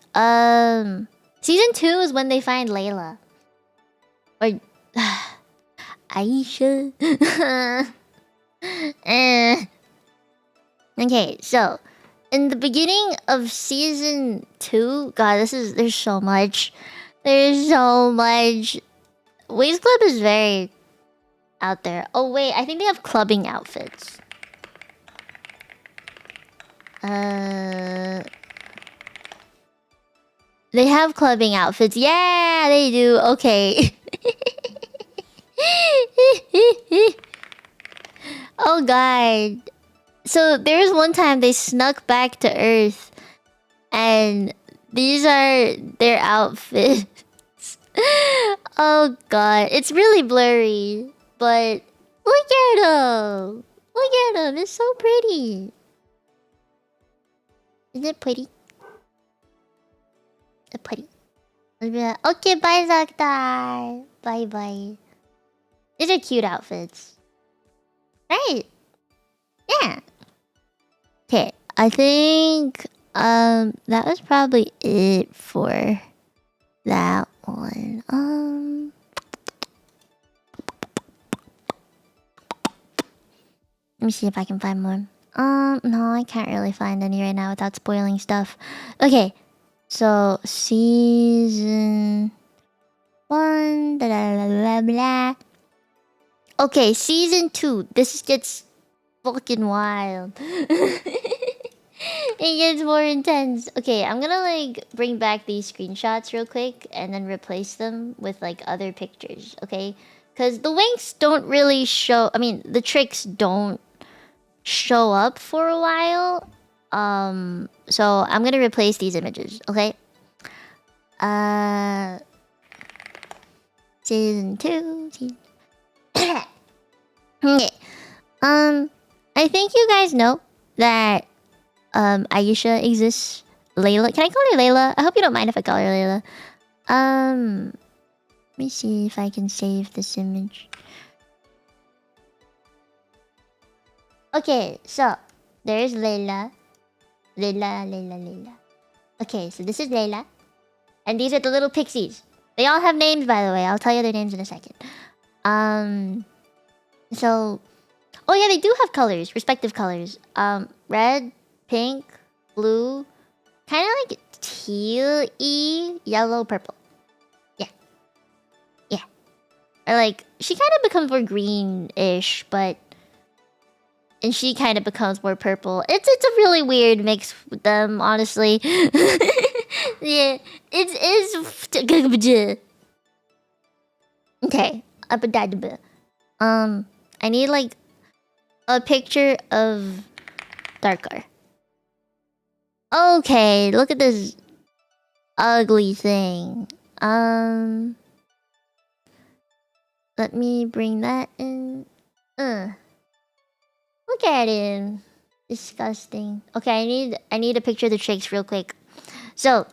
season 2 is when they find Layla. Or Aisha. Eh. Okay, so in the beginning of season 2, God, there's so much. There's so much. WINX Club is very out there. Oh wait, I think they have clubbing outfits. They have clubbing outfits. Yeah, they do. Okay. Oh god. So there was one time they snuck back to Earth, and these are their outfits. Oh god, it's really blurry, but look at them. Look at them. It's so pretty. Isn't it pretty? It's pretty. Okay, bye, Doctor. Bye, bye. These are cute outfits, right? Yeah. Okay, I think that was probably it for that one. Let me see if I can find more. No, I can't really find any right now without spoiling stuff. Okay, so season 1, blah blah blah blah. Okay, season 2. This gets fucking wild. It gets more intense. Okay, I'm gonna like bring back these screenshots real quick and then replace them with like other pictures, okay? Because the winks don't really show. I mean, the tricks don't show up for a while. So I'm gonna replace these images, okay? Season 2. Okay. I think you guys know that Aisha exists. Layla. Can I call her Layla? I hope you don't mind if I call her Layla. Let me see if I can save this image. Okay, so there's Layla. Layla. Okay, so this is Layla. And these are the little pixies. They all have names, by the way. I'll tell you their names in a second. So... Oh yeah, they do have colors. Respective colors. Red, pink, blue. Kind of like teal-y, yellow, purple. Yeah. Yeah. Or like... She kind of becomes more green-ish, but... And she kind of becomes more purple. It's a really weird mix with them, honestly. Yeah, it's okay. I need like a picture of Darkar. Okay, look at this ugly thing. Let me bring that in. Look at him. Disgusting. Okay, I need a picture of the chicks real quick. So,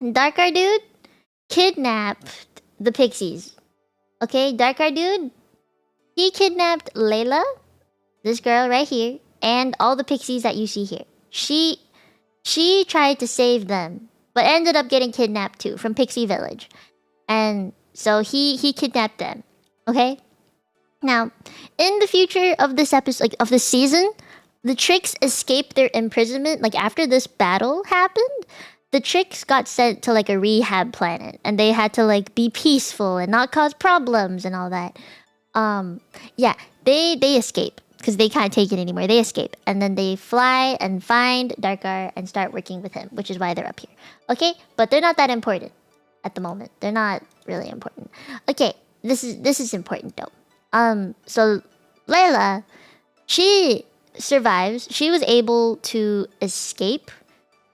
Darkar dude kidnapped the pixies. Okay, Darkar dude, he kidnapped Layla, this girl right here, and all the pixies that you see here. She tried to save them, but ended up getting kidnapped too from Pixie Village. And so he kidnapped them. Okay? Now, in the future of this episode, like of the season, the tricks escaped their imprisonment. Like after this battle happened, the tricks got sent to like a rehab planet, and they had to like be peaceful and not cause problems and all that. Yeah, they escape because they can't take it anymore. They escape, and then they fly and find Darkar and start working with him, which is why they're up here. Okay, but they're not that important at the moment. They're not really important. Okay, this is important though. So Layla, she survives. She was able to escape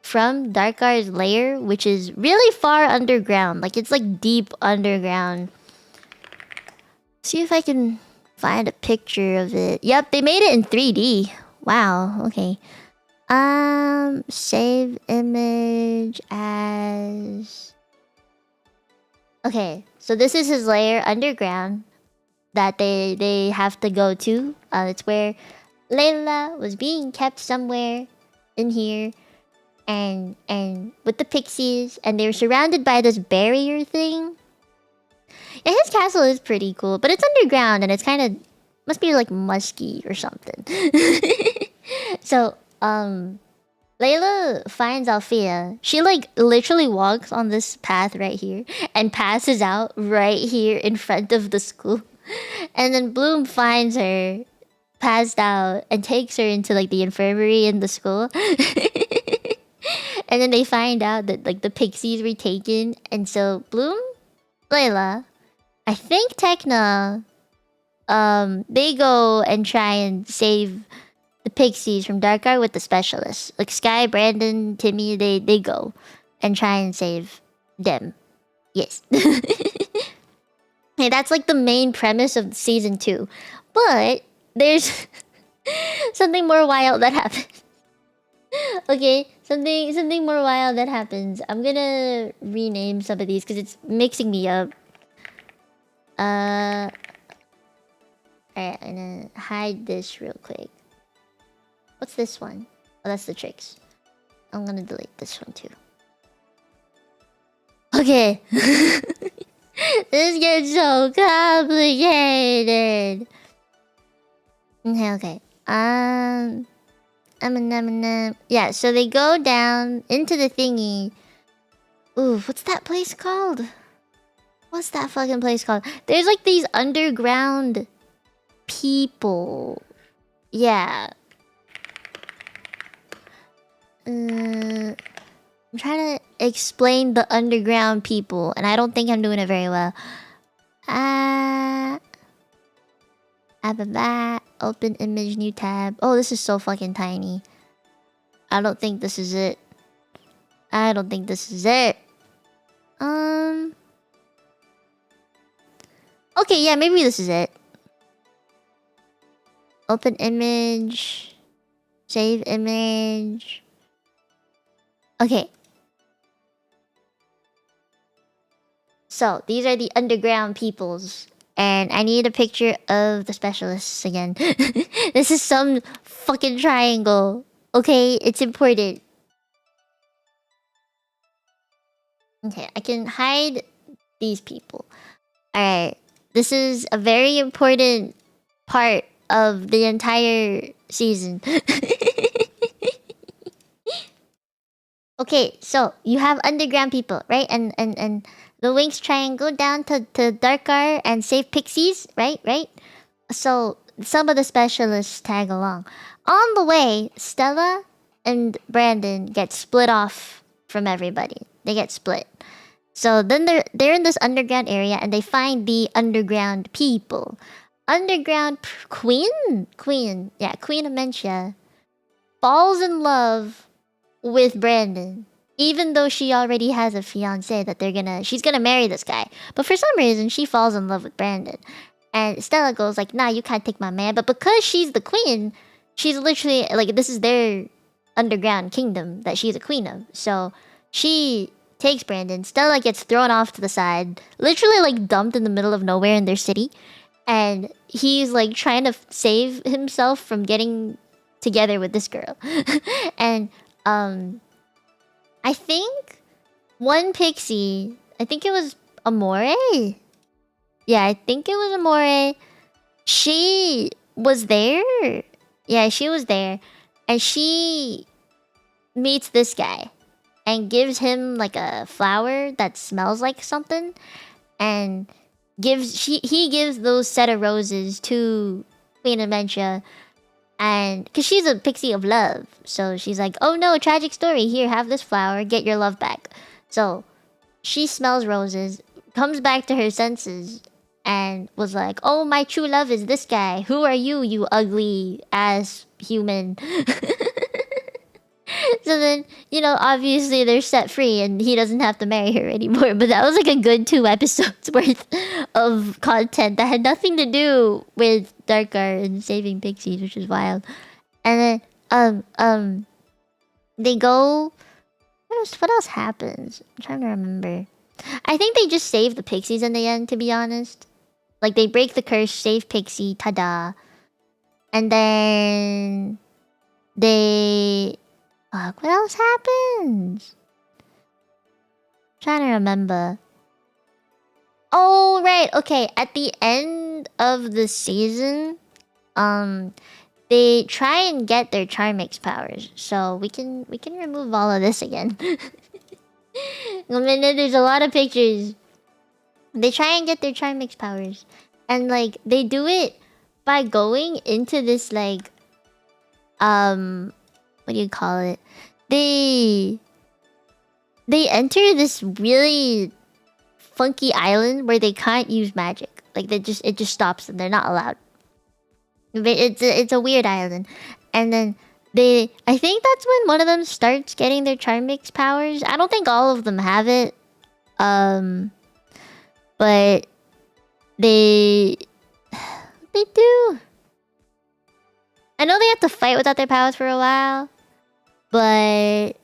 from Darkar's lair, which is really far underground. Like it's like deep underground. See if I can find a picture of it. Yep, they made it in 3D. Wow, okay. Save image as... Okay, so this is his lair underground that they have to go to. It's where Layla was being kept somewhere in here. And with the pixies, and they were surrounded by this barrier thing. Yeah, his castle is pretty cool, but it's underground and it's kind of must be like musky or something. So, Layla finds Althea. She like literally walks on this path right here and passes out right here in front of the school. And then Bloom finds her passed out and takes her into like the infirmary in the school. And then they find out that like the pixies were taken, and so Bloom, Layla, I think Tekna, they go and try and save the pixies from Darkar with the specialists. Like Sky, Brandon, Timmy, they go and try and save them. Yes. Hey, that's like the main premise of season 2. But there's something more wild that happens. Okay, something more wild that happens. I'm gonna rename some of these because it's mixing me up. Alright, I'm gonna hide this real quick. What's this one? Oh, that's the tricks. I'm gonna delete this one too. Okay. This gets so complicated. Okay. Yeah, so they go down into the thingy. Ooh, what's that place called? What's that fucking place called? There's like these underground people. Yeah. I'm trying to explain the underground people, and I don't think I'm doing it very well. Open image, new tab. Oh, this is so fucking tiny. I don't think this is it. I don't think this is it. Okay, yeah, maybe this is it. Open image. Save image. Okay. So, these are the underground peoples. And I need a picture of the specialists again. This is some fucking triangle. Okay, it's important. Okay, I can hide these people. Alright. This is a very important part of the entire season. Okay, so you have underground people, right? And the WINX try and go down to Darkar and save pixies, right? Right? So some of the specialists tag along. On the way, Stella and Brandon get split off from everybody. They get split. So then they're in this underground area and they find the underground people. Underground Queen Amentia falls in love with Brandon, even though she already has a fiance that she's gonna marry this guy. But for some reason, she falls in love with Brandon, and Stella goes like, "Nah, you can't take my man." But because she's the queen, she's literally like, this is their underground kingdom that she's a queen of. So she takes Brandon. Stella gets thrown off to the side, literally like dumped in the middle of nowhere in their city, and he's like trying to save himself from getting together with this girl. And I think one pixie, I think it was Amore. Yeah, I think it was Amore. She was there. Yeah, she was there. And she meets this guy and gives him like a flower that smells like something. And he gives those set of roses to Queen Amentia. And because she's a pixie of love, so she's like, "Oh no, tragic story. Here, have this flower. Get your love back." So she smells roses, comes back to her senses, and was like, "Oh, my true love is this guy. Who are you, you ugly ass human?" So then, obviously they're set free and he doesn't have to marry her anymore. But that was like a good 2 episodes worth of content that had nothing to do with Darkar and saving pixies, which is wild. And then, they go... What else happens? I'm trying to remember. I think they just save the pixies in the end, to be honest. Like, they break the curse, save Pixie, tada. And then... they... Fuck, what else happens? I'm trying to remember. Oh, right. Okay. At the end of the season, they try and get their Charmix powers. So we can remove all of this again. I mean, there's a lot of pictures. They try and get their Charmix powers. And like they do it by going into this like what do you call it? They enter this really funky island where they can't use magic. Like it just stops them. They're not allowed. But it's a weird island. And then I think that's when one of them starts getting their Charmix powers. I don't think all of them have it. But they do. I know they have to fight without their powers for a while, but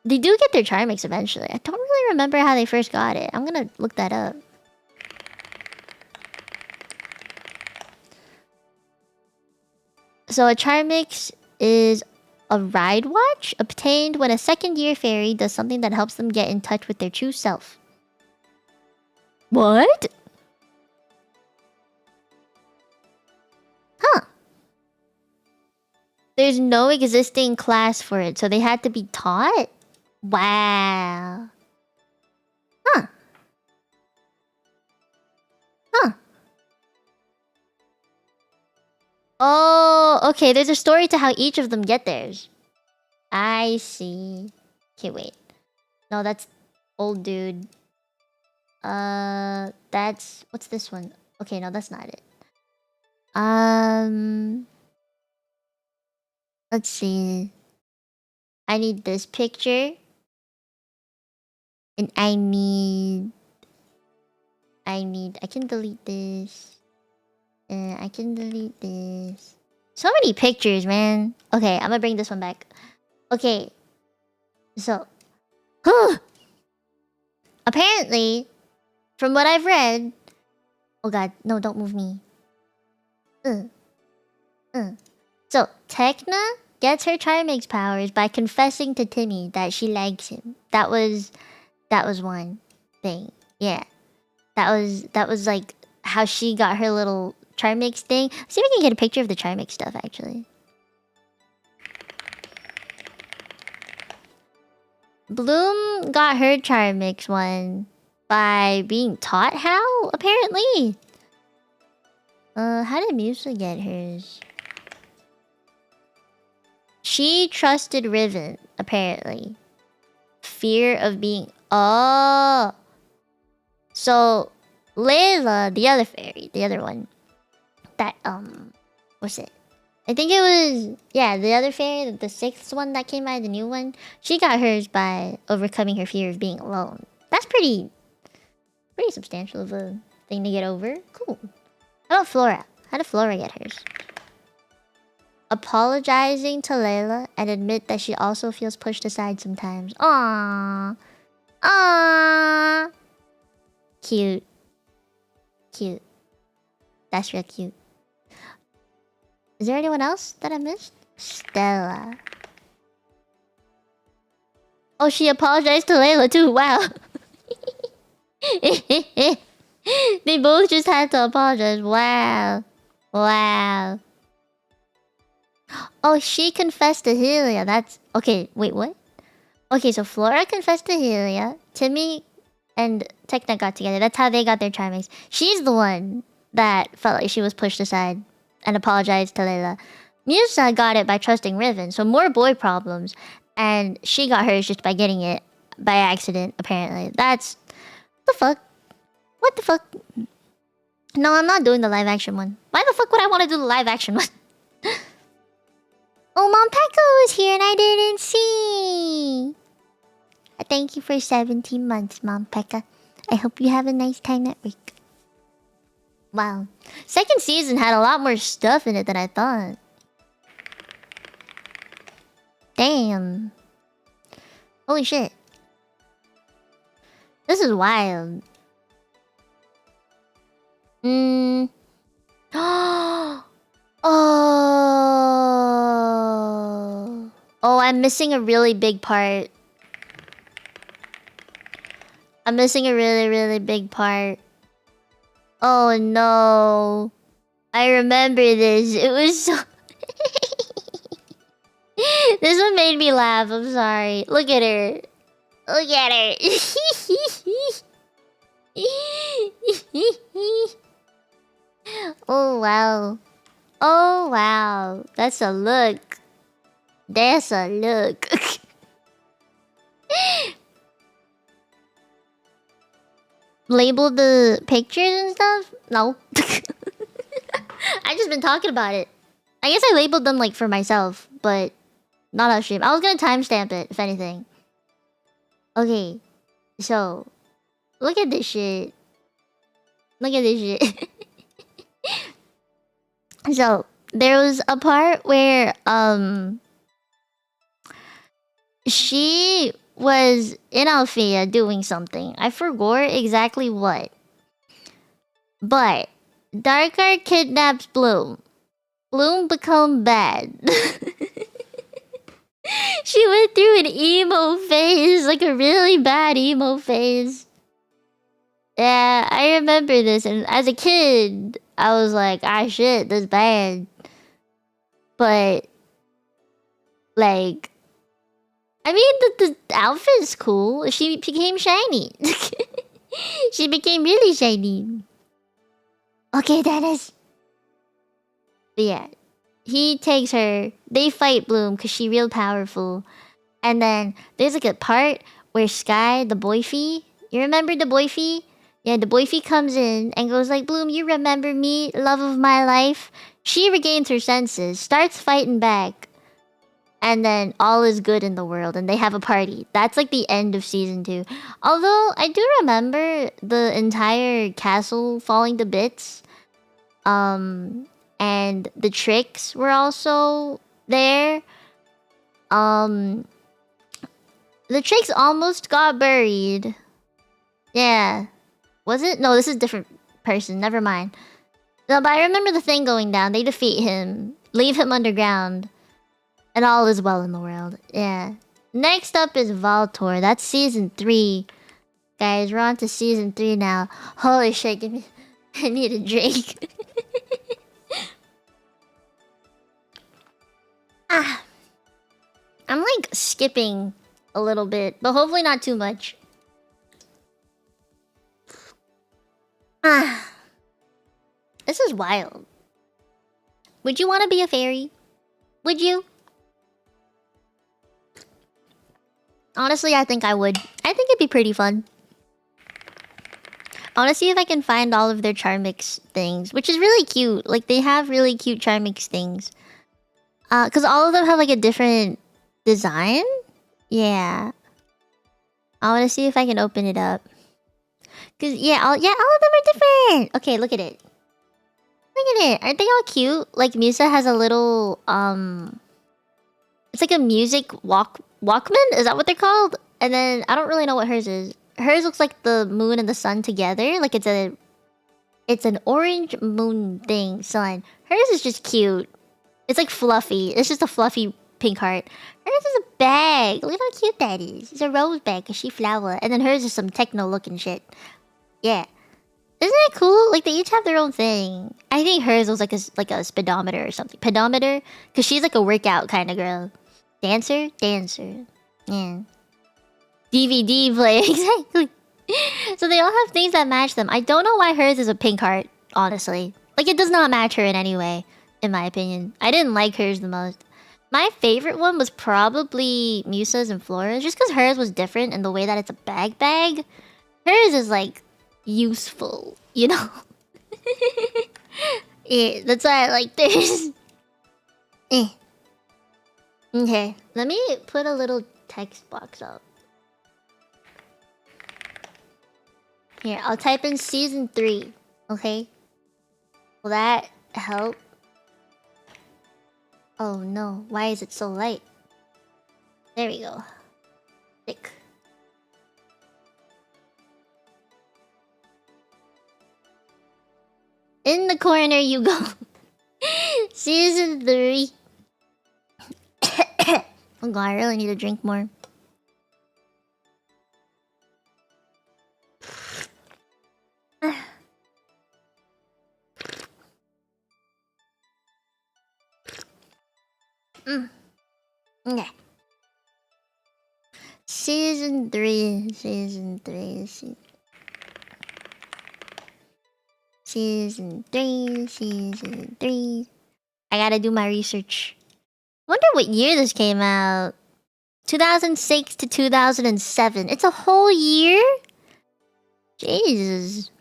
they do get their Charmix eventually. I don't really remember how they first got it. I'm gonna look that up. So a Charmix is a ride watch obtained when a second-year fairy does something that helps them get in touch with their true self. What? Huh. There's no existing class for it, so they had to be taught? Wow. Huh. Huh. Oh, okay. There's a story to how each of them get theirs. I see. Okay, wait. No, that's old dude. That's... What's this one? Okay, no, that's not it. Let's see. I need this picture. And I can delete this. And I can delete this. So many pictures, man. Okay, I'm gonna bring this one back. Okay. So. Apparently, from what I've read... Oh god, no, don't move me. So, Tekna gets her Charmix powers by confessing to Timmy that she likes him. That was one thing. Yeah. That was like how she got her little Charmix thing. See if we can get a picture of the Charmix stuff actually. Bloom got her Charmix one by being taught how, apparently. How did Musa get hers? She trusted Riven, apparently. Fear of being... Oh! So, Layla, the other fairy, the other one. That, what's it? I think it was... Yeah, the other fairy, the sixth one that came out, the new one. She got hers by overcoming her fear of being alone. That's pretty substantial of a thing to get over. Cool. How about Flora? How did Flora get hers? Apologizing to Layla and admit that she also feels pushed aside sometimes. Aww. Aww. Cute. Cute. That's real cute. Is there anyone else that I missed? Stella. Oh, she apologized to Layla too. Wow. They both just had to apologize. Wow. Wow. Oh, she confessed to Helia. That's... Okay, wait, what? Okay, so Flora confessed to Helia. Timmy and Tekna got together. That's how they got their Charmix. She's the one that felt like she was pushed aside and apologized to Layla. Musa got it by trusting Riven, so more boy problems. And she got hers just by getting it by accident, apparently. That's... What the fuck? What the fuck? No, I'm not doing the live action one. Why the fuck would I want to do the live action one? Oh, Mom Pekka was here and I didn't see. Thank you for 17 months, Mom Pekka. I hope you have a nice time at work. Wow. Second season had a lot more stuff in it than I thought. Damn. Holy shit. This is wild. Oh. Oh, I'm missing a really big part. I'm missing a really, really big part. Oh no. I remember this. It was so... This one made me laugh. I'm sorry. Look at her. Look at her. Oh wow. Oh wow. That's a look. That's a look. Label the pictures and stuff? No. I just been talking about it. I guess I labeled them like for myself, but not on stream. I was gonna timestamp it, if anything. Okay, so look at this shit. Look at this shit. So there was a part where she was in Althea doing something. I forgot exactly what. But Darkar kidnaps Bloom. Bloom become bad. She went through an emo phase, like a really bad emo phase. Yeah, I remember this, and as a kid, I was like, ah shit, that's bad. But like, I mean, the outfit is cool. She became shiny. She became really shiny. Okay, Dennis. But yeah, he takes her. They fight Bloom because she's real powerful. And then there's like a part where Sky, the boyfie, you remember the boyfie? Yeah, the boyfie comes in and goes like, Bloom, you remember me, love of my life? She regains her senses, starts fighting back. And then all is good in the world and they have a party. That's like the end of season 2. Although I do remember the entire castle falling to bits. And the tricks were also there. The tricks almost got buried. Yeah. Was it? No, this is a different person. Never mind. No, but I remember the thing going down. They defeat him. Leave him underground. And all is well in the world. Yeah. Next up is Valtor. That's season 3. Guys, we're on to season 3 now. Holy shit, give me... I need a drink. I'm like skipping a little bit, but hopefully not too much. This is wild. Would you want to be a fairy? Would you? Honestly, I think I would. I think it'd be pretty fun. I want to see if I can find all of their Charmix things, which is really cute. Like, they have really cute Charmix things. Because all of them have, like, a different design? Yeah. I want to see if I can open it up. Because, yeah, all of them are different! Okay, look at it. Look at it. Aren't they all cute? Like, Musa has a little, it's like a music Walkman? Is that what they're called? And then, I don't really know what hers is. Hers looks like the moon and the sun together. Like, it's an orange moon thing, sun. Hers is just cute. It's like fluffy. It's just a fluffy pink heart. Hers is a bag. Look how cute that is. It's a rose bag because she flower. And then hers is some techno looking shit. Yeah. Isn't it cool? Like, they each have their own thing. I think hers was like a speedometer or something. Pedometer? Because she's like a workout kind of girl. Dancer? Dancer. Yeah. DVD player. Exactly. So they all have things that match them. I don't know why hers is a pink heart, honestly. Like, it does not match her in any way, in my opinion. I didn't like hers the most. My favorite one was probably Musa's and Flora's, just because hers was different in the way that it's a bag. Hers is, like, useful, you know? Yeah, that's why I like theirs. Okay, let me put a little text box up. Here, I'll type in season 3, okay? Will that help? Oh no, why is it so light? There we go. Thick. In the corner you go. Season 3. Oh god, I really need to drink more. Season 3. I gotta do my research. Wonder what year this came out. 2006 to 2007. It's a whole year? Jesus.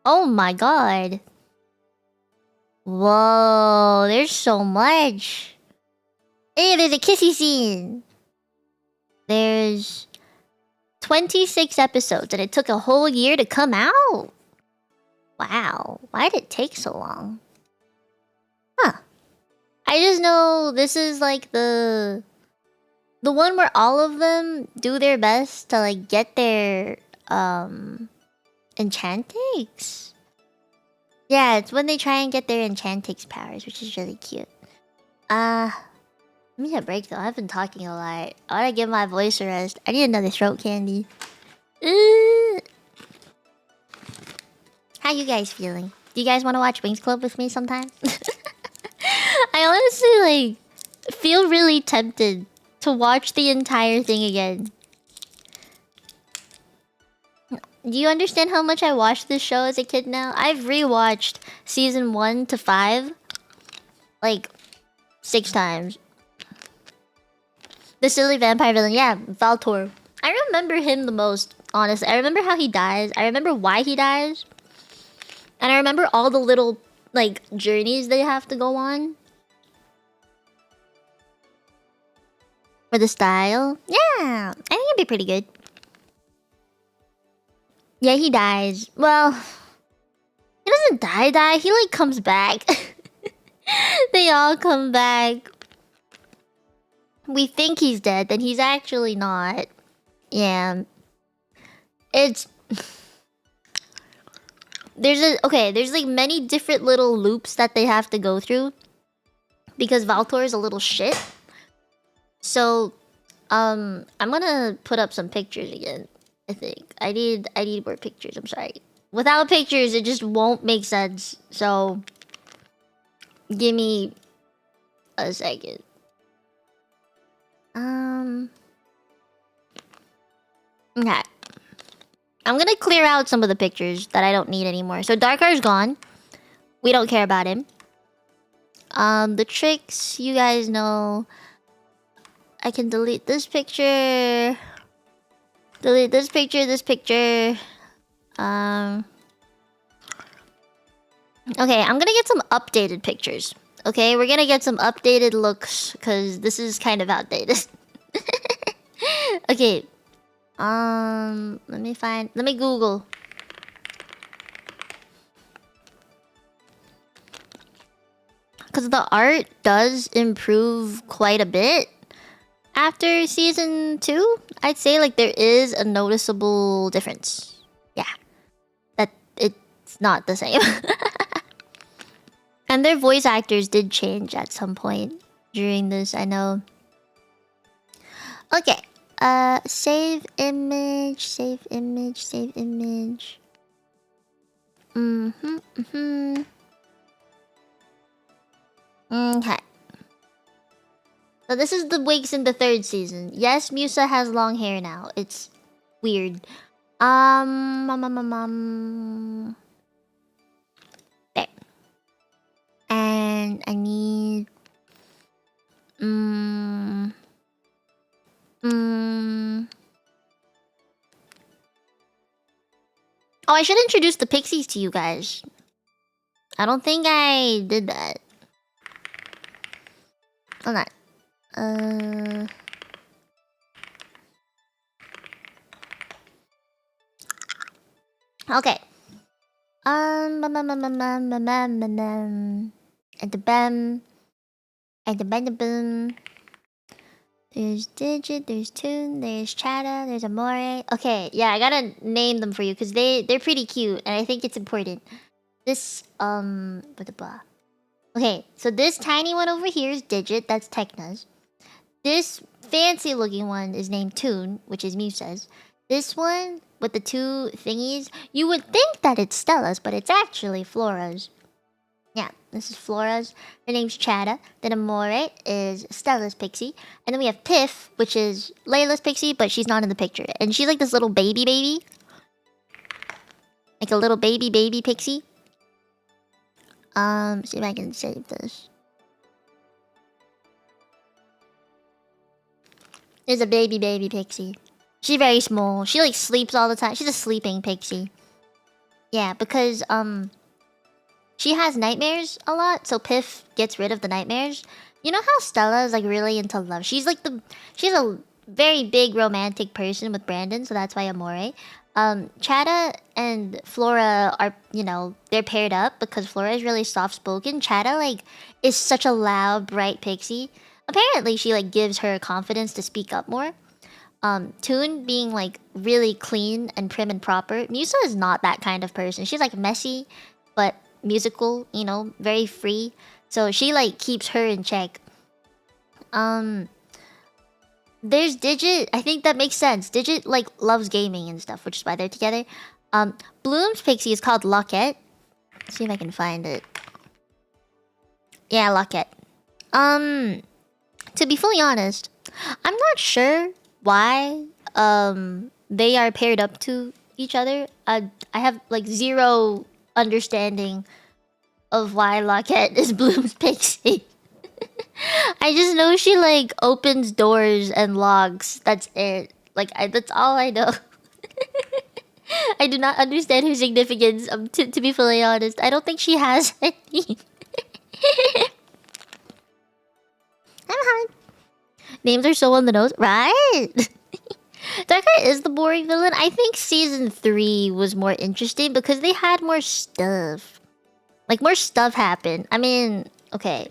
Oh my god. Whoa, there's so much. Hey, there's a kissy scene. There's 26 episodes and it took a whole year to come out? Wow, why did it take so long? Huh. I just know this is like the one where all of them do their best to like get their enchantix. Yeah, it's when they try and get their enchantix powers, which is really cute. Let me get a break though. I've been talking a lot. I wanna give my voice a rest. I need another throat candy. How you guys feeling? Do you guys want to watch WINX Club with me sometime? I honestly like feel really tempted to watch the entire thing again. Do you understand how much I watched this show as a kid now? I've rewatched season 1 to 5 like 6 times. The silly vampire villain, yeah, Valtor. I remember him the most, honestly. I remember how he dies. I remember why he dies. And I remember all the little, like, journeys they have to go on. For the style. Yeah, I think it'd be pretty good. Yeah, he dies. Well, he doesn't die. He, like, comes back. They all come back. We think he's dead, then he's actually not. Yeah. It's... There's like many different little loops that they have to go through. Because Valtor is a little shit. So, I'm gonna put up some pictures again, I think. I need more pictures, I'm sorry. Without pictures, it just won't make sense. So, give me a second. Okay. I'm gonna clear out some of the pictures that I don't need anymore. So Darkar's gone. We don't care about him. The tricks, you guys know. I can delete this picture. Delete this picture, this picture. Okay, I'm gonna get some updated pictures. Okay, we're gonna get some updated looks because this is kind of outdated. Okay. Let me Google. Because the art does improve quite a bit after season 2. I'd say like there is a noticeable difference. Yeah. That it's not the same. And their voice actors did change at some point during this, I know. Okay. Save image, save image, save image. Okay. So this is the wigs in the 3rd season. Yes, Musa has long hair now. It's weird. There. And I need... Oh, I should introduce the pixies to you guys. I don't think I did that. Hold on. Okay. And the bam. And the bam. There's Digit, there's Toon, there's Chata, there's Amore. Okay, yeah, I gotta name them for you because they're pretty cute and I think it's important. This blah blah blah. Okay, so this tiny one over here is Digit, that's Tekna's. This fancy looking one is named Toon, which is Musa's. This one with the 2 thingies, you would think that it's Stella's, but it's actually Flora's. Yeah, This is Flora's. Her name's Chada. Then Amore is Stella's pixie. And then we have Piff, which is Layla's pixie, but she's not in the picture. And she's like this little baby. Like a little baby pixie. See if I can save this. There's a baby pixie. She's very small. She like sleeps all the time. She's a sleeping pixie. Yeah, because she has nightmares a lot, so Piff gets rid of the nightmares. You know how Stella is like really into love? She's a very big romantic person with Brandon, so that's why Amore. Chada and Flora are, you know, they're paired up because Flora is really soft spoken. Chada like is such a loud, bright pixie. Apparently she like gives her confidence to speak up more. Toon being like really clean and prim and proper. Musa is not that kind of person. She's like messy, but musical, you know, very free. So she like keeps her in check. There's Digit. I think that makes sense. Digit like loves gaming and stuff, which is why they're together. Bloom's pixie is called Locket. Let's see if I can find it. Yeah, Locket. To be fully honest, I'm not sure why they are paired up to each other. I have like zero understanding of why Locket is Bloom's pixie. I just know she like opens doors and locks. That's it. Like that's all I know. I do not understand her significance. To be fully honest, I don't think she has any. Names are so on the nose, right? Darkrai is the boring villain. I think season 3 was more interesting because they had more stuff. Like more stuff happened. I mean, okay.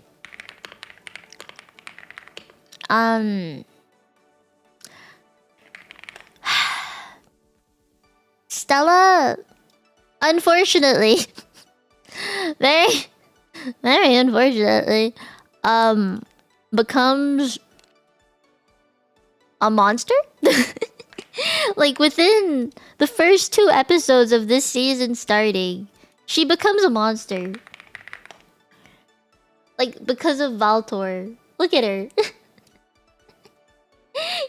Stella, unfortunately, very unfortunately, becomes a monster. Like within the first 2 episodes of this season starting, she becomes a monster. Like because of Valtor. Look at her.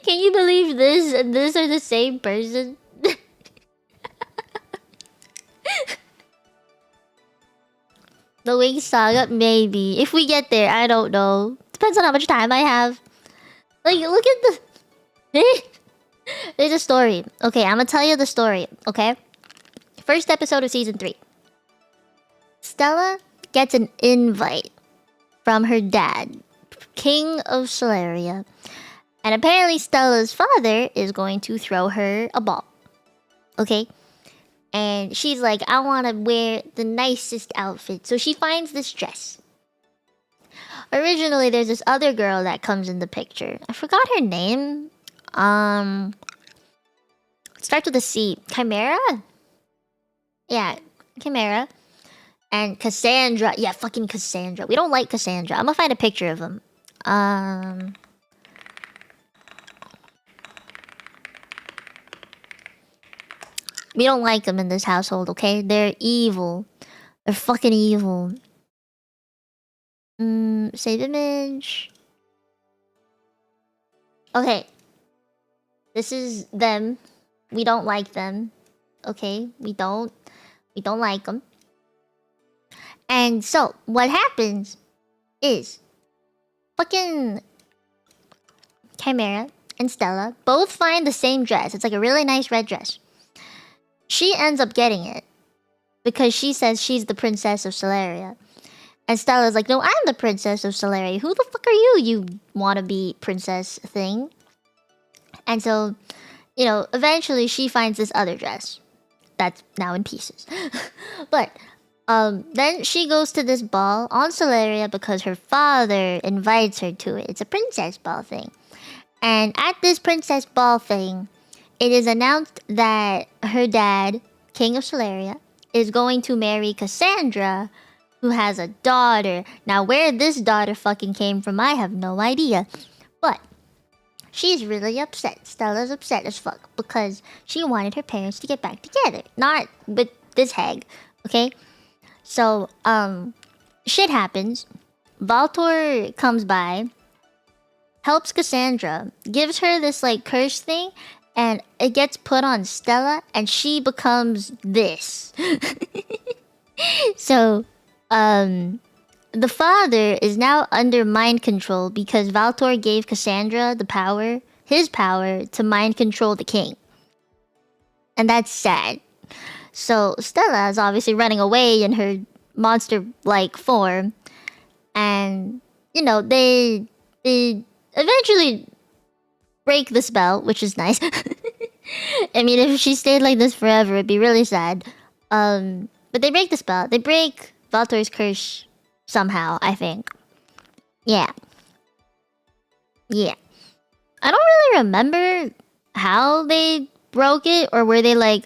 Can you believe this and this are the same person? The WINX saga? Maybe. If we get there, I don't know. Depends on how much time I have. Like, look at the... There's a story. Okay, I'm gonna tell you the story, okay? First episode of season 3. Stella gets an invite from her dad, King of Solaria. And apparently Stella's father is going to throw her a ball. Okay? And she's like, I want to wear the nicest outfit. So she finds this dress. Originally, there's this other girl that comes in the picture. I forgot her name. It starts with a C. Chimera? Yeah, Chimera. And Cassandra. Yeah, fucking Cassandra. We don't like Cassandra. I'm gonna find a picture of them. We don't like them in this household, okay? They're evil. They're fucking evil. Save image. Okay. This is them. We don't like them. Okay? We don't like them. And so, what happens is... fucking... Chimera and Stella both find the same dress. It's like a really nice red dress. She ends up getting it because she says she's the princess of Solaria. And Stella's like, no, I'm the princess of Solaria. Who the fuck are you, you wannabe princess thing? And so, you know, eventually she finds this other dress that's now in pieces. But then she goes to this ball on Solaria because her father invites her to it. It's a princess ball thing. And at this princess ball thing, it is announced that her dad, King of Solaria, is going to marry Cassandra, who has a daughter. Now, where this daughter fucking came from, I have no idea. But she's really upset. Stella's upset as fuck because she wanted her parents to get back together. Not with this hag, okay? So, shit happens. Valtor comes by, helps Cassandra, gives her this like curse thing, and it gets put on Stella, and she becomes this. So, the father is now under mind control because Valtor gave Cassandra the power, his power, to mind control the king. And that's sad. So Stella is obviously running away in her monster-like form. And, you know, they eventually break the spell, which is nice. I mean, if she stayed like this forever, it'd be really sad. But they break the spell. They break Valtor's curse somehow, I think. Yeah. Yeah. I don't really remember how they broke it, or were they like,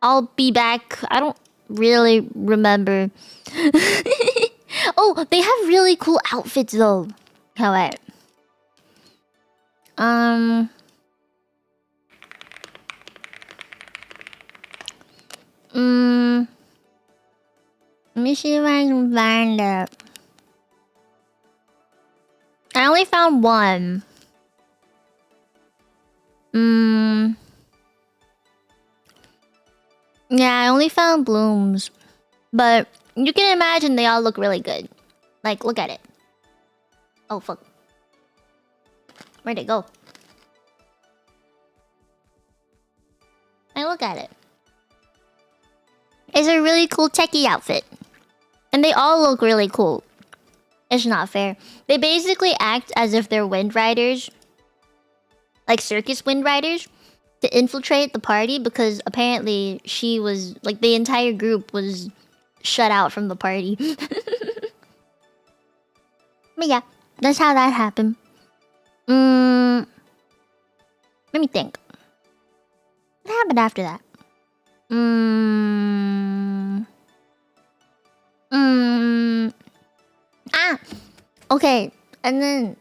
I'll be back. I don't really remember. Oh, they have really cool outfits though. However. Let me see if I can find it. I only found one. Yeah, I only found blooms. But you can imagine they all look really good. Like, look at it. Oh, fuck. Where'd it go? I look at it. It's a really cool techie outfit. And they all look really cool. It's not fair. They basically act as if they're wind riders. Like circus wind riders. To infiltrate the party because apparently she was... Like the entire group was shut out from the party. But yeah, that's how that happened. Let me think. What happened after that? Okay. And then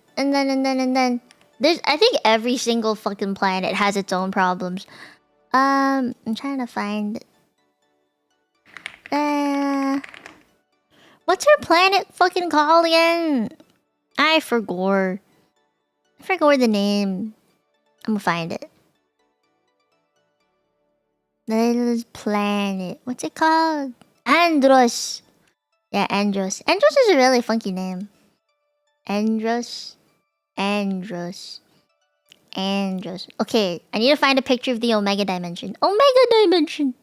there's, I think every single fucking planet has its own problems. I'm trying to find what's her planet fucking called again? I forgot the name. I'm gonna find it. Layla's planet. What's it called? Andros. Yeah, Andros. Andros is a really funky name. Andros. Okay, I need to find a picture of the Omega Dimension. Omega Dimension!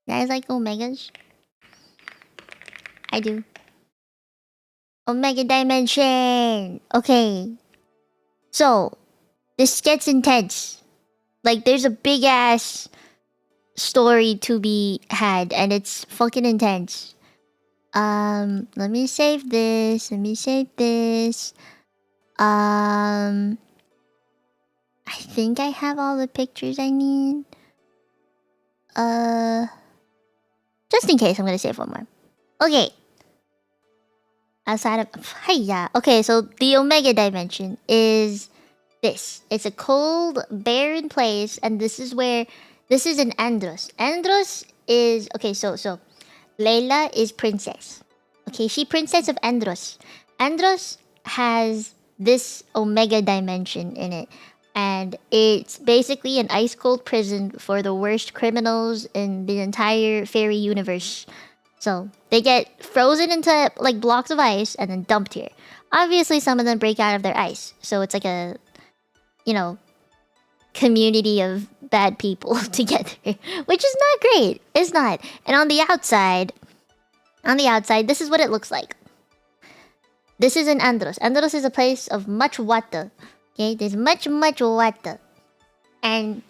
You guys like Omegas? I do. Omega Dimension! Okay. So, this gets intense. Like, there's a big ass story to be had, and it's fucking intense. Let me save this. I think I have all the pictures I need. Just in case, I'm gonna save one more. Okay. Outside of... Hiya. Okay, so the Omega Dimension is this. It's a cold, barren place, and this is where... This is an Andros. Andros is... Okay, so... Layla is princess. Okay, she princess of Andros. Andros has this Omega Dimension in it. And it's basically an ice-cold prison for the worst criminals in the entire fairy universe. So, they get frozen into, like, blocks of ice and then dumped here. Obviously, some of them break out of their ice. So, it's like a, you know, community of bad people together. Which is not great. It's not. And on the outside, this is what it looks like. This is an Andros. Andros is a place of much water. Okay, there's much water. And,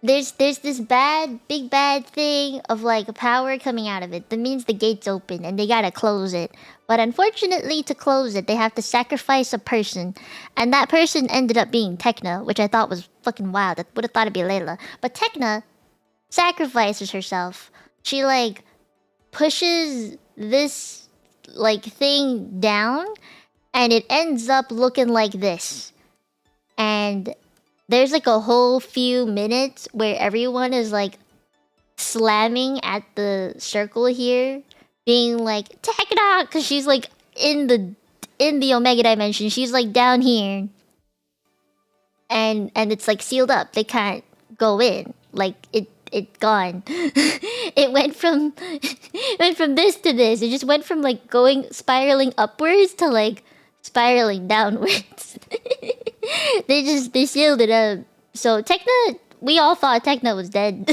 there's this big bad thing of, like, power coming out of it. That means the gate's open and they gotta close it. But unfortunately, to close it, they have to sacrifice a person. And that person ended up being Tekna, which I thought was fucking wild. I would have thought it'd be Layla. But Tekna sacrifices herself. She, like, pushes this, like, thing down. And it ends up looking like this. And there's like a whole few minutes where everyone is like slamming at the circle here. being like Tekna, because she's like in the Omega dimension. She's like down here, and it's like sealed up. They can't go in. Like it gone. It went from this to this. It just went from like going spiraling upwards to like spiraling downwards. They sealed it up. So Tekna, we all thought Tekna was dead.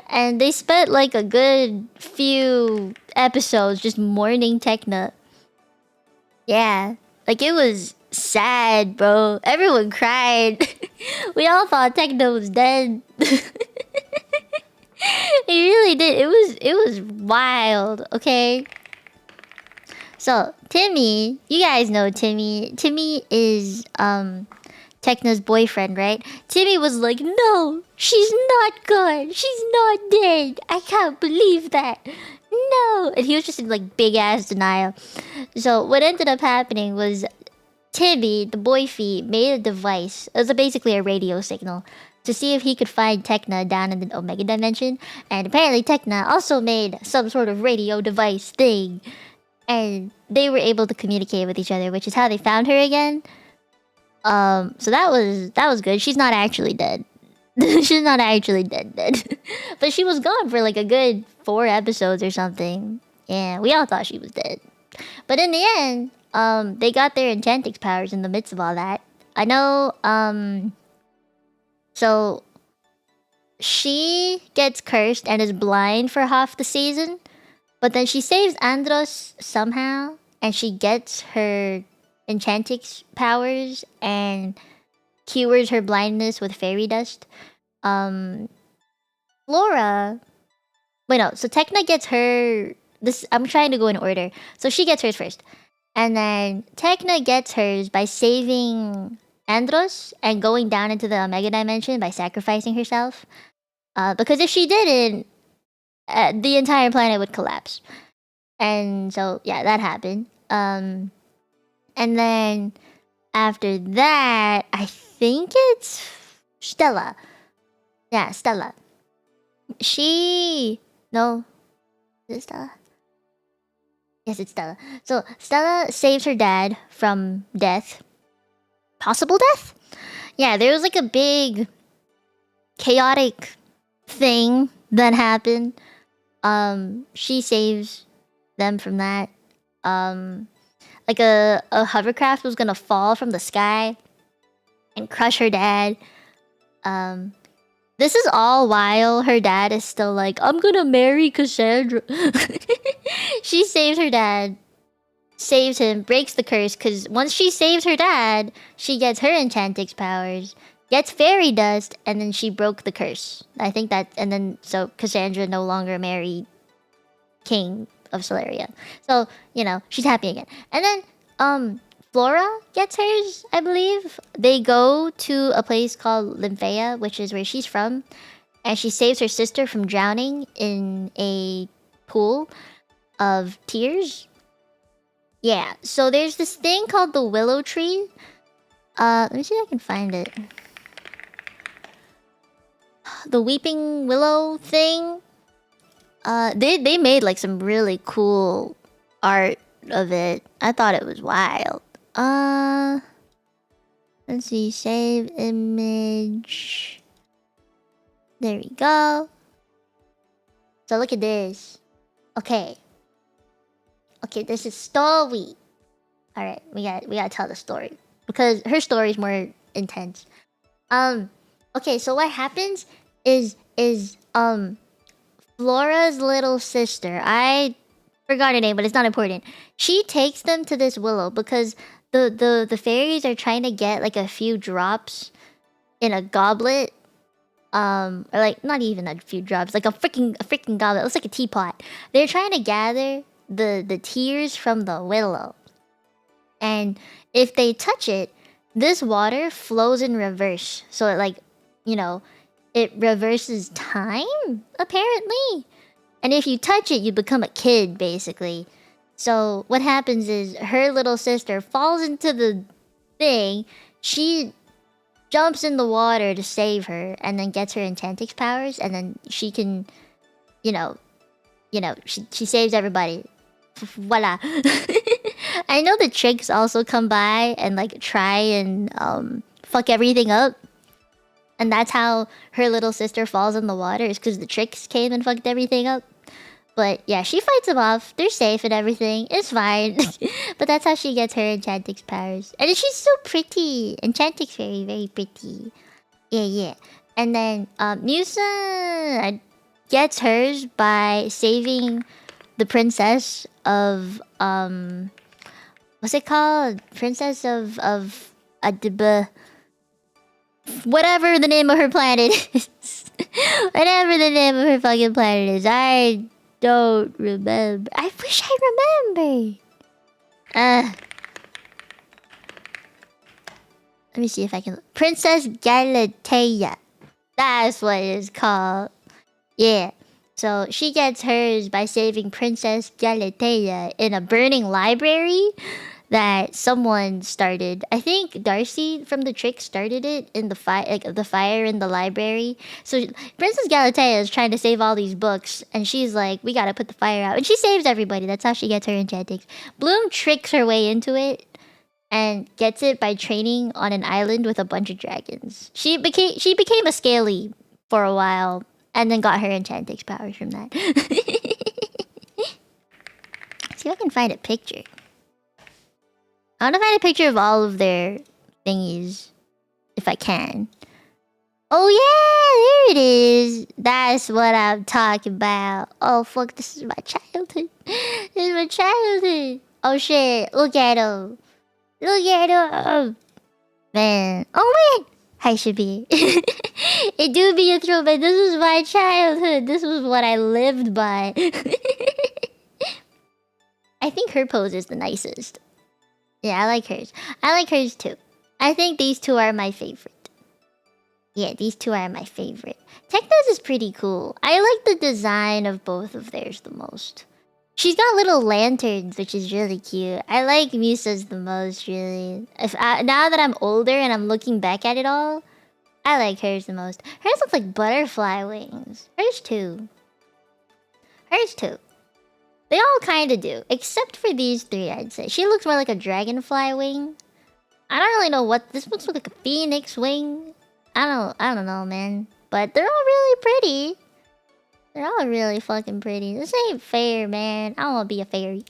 And they spent like a good few episodes just mourning Tekna. Yeah. Like it was sad, bro. Everyone cried. We all thought Tekna was dead. He really did. It was wild, okay? So, Timmy, you guys know Timmy. Timmy is Tekna's boyfriend, right? Timmy was like, "No, she's not gone. She's not dead. I can't believe that. No." And he was just in like big ass denial. So, what ended up happening was Timmy, the boyfie, made a device. It was basically a radio signal to see if he could find Tekna down in the Omega dimension. And apparently Tekna also made some sort of radio device thing. And they were able to communicate with each other, which is how they found her again. So that was good. She's not actually dead. She's not actually dead. But she was gone for like a good 4 episodes or something. Yeah, we all thought she was dead. But in the end, they got their Enchantix powers in the midst of all that. I know, so she gets cursed and is blind for half the season. But then she saves Andros somehow, and she gets her Enchantix powers and cures her blindness with fairy dust. Flora... Wait, no. So Tekna gets her... This I'm trying to go in order. So she gets hers first. And then Tekna gets hers by saving Andros and going down into the Omega Dimension by sacrificing herself. Because if she didn't, the entire planet would collapse. And so, yeah, that happened. And then after that, I think it's Stella. Yeah, Stella. No. Is it Stella? Yes, it's Stella. So, Stella saves her dad from death. Possible death? Yeah, there was like a big chaotic thing that happened. She saves them from that. Like a hovercraft was gonna fall from the sky and crush her dad. This is all while her dad is still like, "I'm gonna marry Cassandra." She saves her dad, saves him, breaks the curse, because once she saves her dad, she gets her Enchantix powers, gets fairy dust, and then she broke the curse. I think that, and then, so Cassandra no longer married King of Solaria. So, you know, she's happy again. And then, Flora gets hers, I believe. They go to a place called Lymphea, which is where she's from, and she saves her sister from drowning in a pool of tears. Yeah, so there's this thing called the willow tree. Let me see if I can find it. The weeping willow thing. They made like some really cool art of it. I thought it was wild. Let's see, save image. There we go. So look at this. Okay, this is story. All right, we gotta tell the story because her story is more intense. Okay, so what happens is Flora's little sister. I forgot her name, but it's not important. She takes them to this willow because the fairies are trying to get like a few drops in a goblet. Or like not even a few drops, like a freaking goblet. It looks like a teapot. They're trying to gather the tears from the willow. And if they touch it, this water flows in reverse. So it like, you know, it reverses time, apparently. And if you touch it, you become a kid, basically. So what happens is her little sister falls into the thing. She jumps in the water to save her and then gets her Enchantix powers. And then she can, you know, you know, she saves everybody. Voila. I know the tricks also come by and like try and fuck everything up. And that's how her little sister falls in the water, is because the tricks came and fucked everything up. But yeah, she fights them off. They're safe and everything. It's fine. But that's how she gets her Enchantix powers. And she's so pretty. Enchantix very, very pretty. Yeah, yeah. And then Musa gets hers by saving the princess of what's it called? Princess of Adiba. Whatever the name of her planet is. Whatever the name of her fucking planet is. I don't remember. I wish I remember. Let me see if I can. Princess Galatea. That's what it's called. Yeah. So she gets hers by saving Princess Galatea in a burning library that someone started. I think Darcy from the trick started it in the fire in the library. So Princess Galatea is trying to save all these books, and she's like, "We gotta put the fire out," and she saves everybody. That's how she gets her Enchantix. Bloom tricks her way into it and gets it by training on an island with a bunch of dragons. She became a scaly for a while, and then got her Enchantix powers from that. See if I can find a picture. I want to find a picture of all of their thingies, if I can. Oh yeah, there it is. That's what I'm talking about. Oh fuck, this is my childhood. This is my childhood. Oh shit, look at him. Look at him. Man. Oh man. Hi, should be. It do be a throwback. This is my childhood. This was what I lived by. I think her pose is the nicest. Yeah, I like hers. I like hers too. I think these two are my favorite. Yeah, these two are my favorite. Techno's is pretty cool. I like the design of both of theirs the most. She's got little lanterns, which is really cute. I like Musa's the most, really. Now that I'm older and I'm looking back at it all, I like hers the most. Hers looks like butterfly wings. Hers too. Hers too. They all kind of do, except for these three, I'd say. She looks more like a dragonfly wing. I don't really know what this looks like. A phoenix wing. I don't know, man. But they're all really pretty. They're all really fucking pretty. This ain't fair, man. I don't want to be a fairy.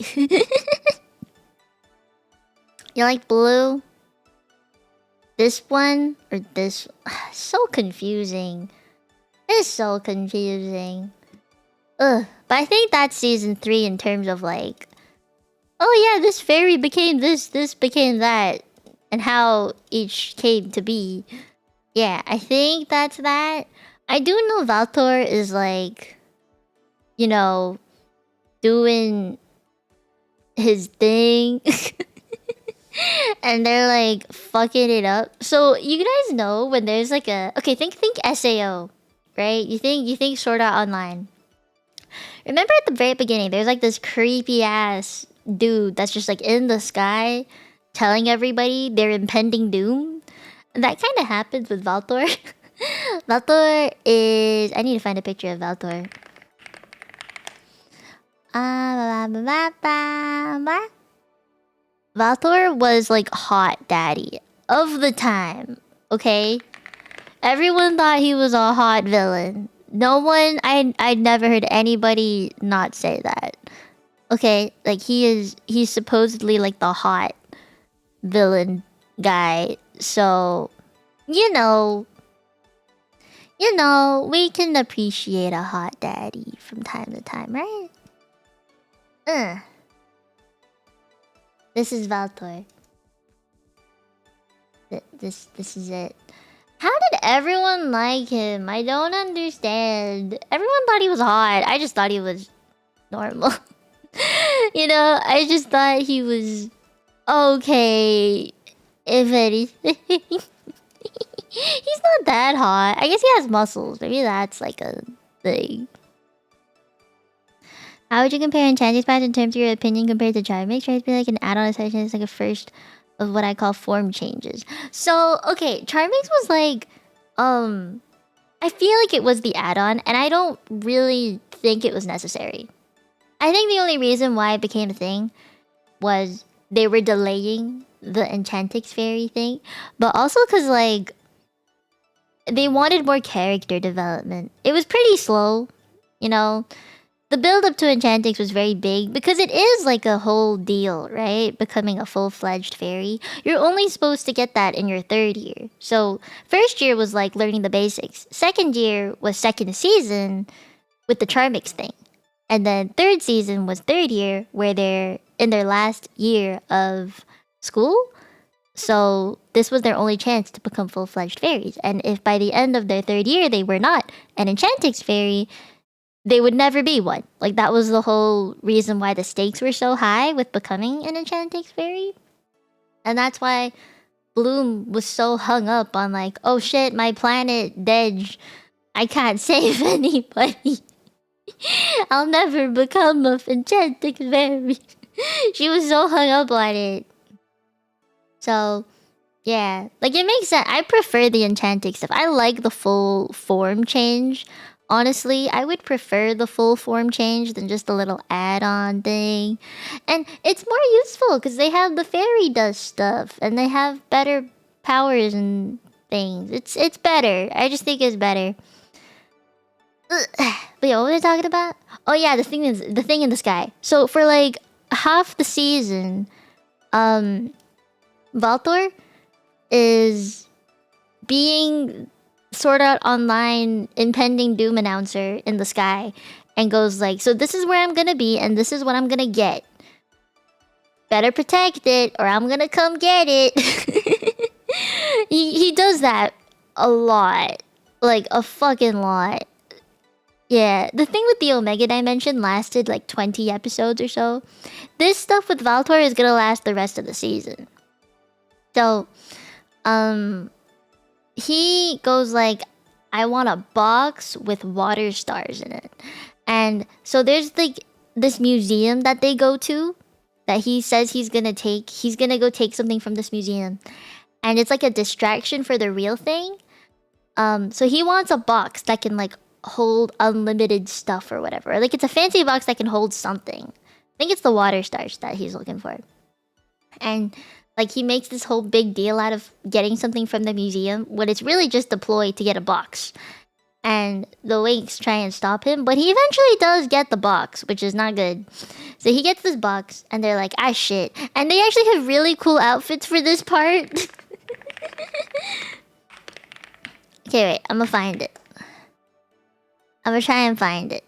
You like blue? This one or this? So confusing. It's so confusing. Ugh. But I think that's season 3 in terms of like, oh yeah, this fairy became this became that, and how each came to be. Yeah, I think that's that. I do know Valtor is like, you know, doing his thing. And they're like fucking it up. So you guys know when there's like a think SAO, right? You think Sword Art Online. Remember at the very beginning, there's like this creepy ass dude that's just like in the sky telling everybody their impending doom? And that kind of happens with Valtor. Valtor is... I need to find a picture of Valtor. Valtor was like hot daddy of the time, okay? Everyone thought he was a hot villain. No one... I'd never heard anybody not say that. Okay, like he's supposedly like the hot villain guy. So, you know, we can appreciate a hot daddy from time to time, right? This is Valtor. This is it. How did everyone like him? I don't understand. Everyone thought he was hot. I just thought he was normal. You know, I just thought he was okay, if anything. He's not that hot. I guess he has muscles. Maybe that's like a thing. How would you compare Enchantress Patch in terms of your opinion compared to Charmix? Try to be like an add-on section. It's like a first of what I call form changes. So, okay, Charmix was like, I feel like it was the add-on, and I don't really think it was necessary. I think the only reason why it became a thing was they were delaying the Enchantix fairy thing, but also because like they wanted more character development. It was pretty slow, you know. The build up to Enchantix was very big because it is like a whole deal, right? Becoming a full-fledged fairy. You're only supposed to get that in your 3rd year. So, first year was like learning the basics. Second year was second season with the Charmix thing. And then third season was 3rd year where they're in their last year of school. So, this was their only chance to become full-fledged fairies. And if by the end of their 3rd year they were not an Enchantix fairy, they would never be one. Like, that was the whole reason why the stakes were so high with becoming an Enchantix fairy. And that's why Bloom was so hung up on like, oh shit, my planet dead. I can't save anybody. I'll never become a Enchantix fairy. She was so hung up on it. So, yeah. Like, it makes sense. I prefer the Enchantix stuff. I like the full form change. Honestly, I would prefer the full form change than just a little add-on thing. And it's more useful because they have the fairy dust stuff and they have better powers and things. It's better. I just think it's better. But yeah, what was I talking about? Oh yeah, the thing in the sky. So for like half the season, Valtor is being Sword Art Online impending doom announcer in the sky and goes like, so this is where I'm gonna be and this is what I'm gonna get. Better protect it or I'm gonna come get it. he does that a lot. Like a fucking lot. Yeah, the thing with the Omega Dimension lasted like 20 episodes or so. This stuff with Valtor is gonna last the rest of the season. So, he goes like, I want a box with water stars in it. And so there's like this museum that they go to that he says he's gonna take. He's gonna go take something from this museum. And it's like a distraction for the real thing. So he wants a box that can like hold unlimited stuff or whatever. Like it's a fancy box that can hold something. I think it's the water stars that he's looking for. And like he makes this whole big deal out of getting something from the museum when it's really just a ploy to get a box. And the WINX try and stop him, but he eventually does get the box, which is not good. So he gets this box, and they're like, ah shit. And they actually have really cool outfits for this part. Okay, wait, I'm gonna find it. I'm gonna try and find it.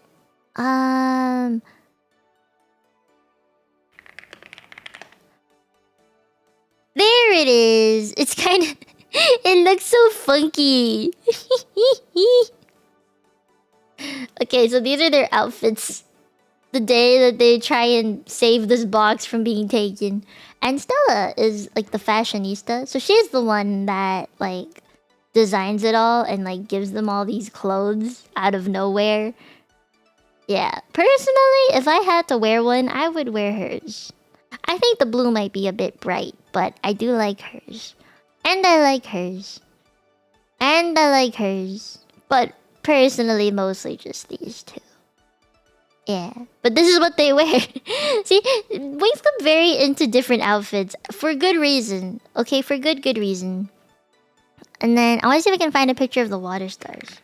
There it is. It's kind of... It looks so funky. Okay, so these are their outfits. The day that they try and save this box from being taken. And Stella is like the fashionista. So she's the one that like designs it all and like gives them all these clothes out of nowhere. Yeah, personally, if I had to wear one, I would wear hers. I think the blue might be a bit bright, but I do like hers. And I like hers. And I like hers. But personally, mostly just these two. Yeah, but this is what they wear. See, WINX got very into different outfits for good reason. Okay, for good reason. And then I want to see if I can find a picture of the water stars.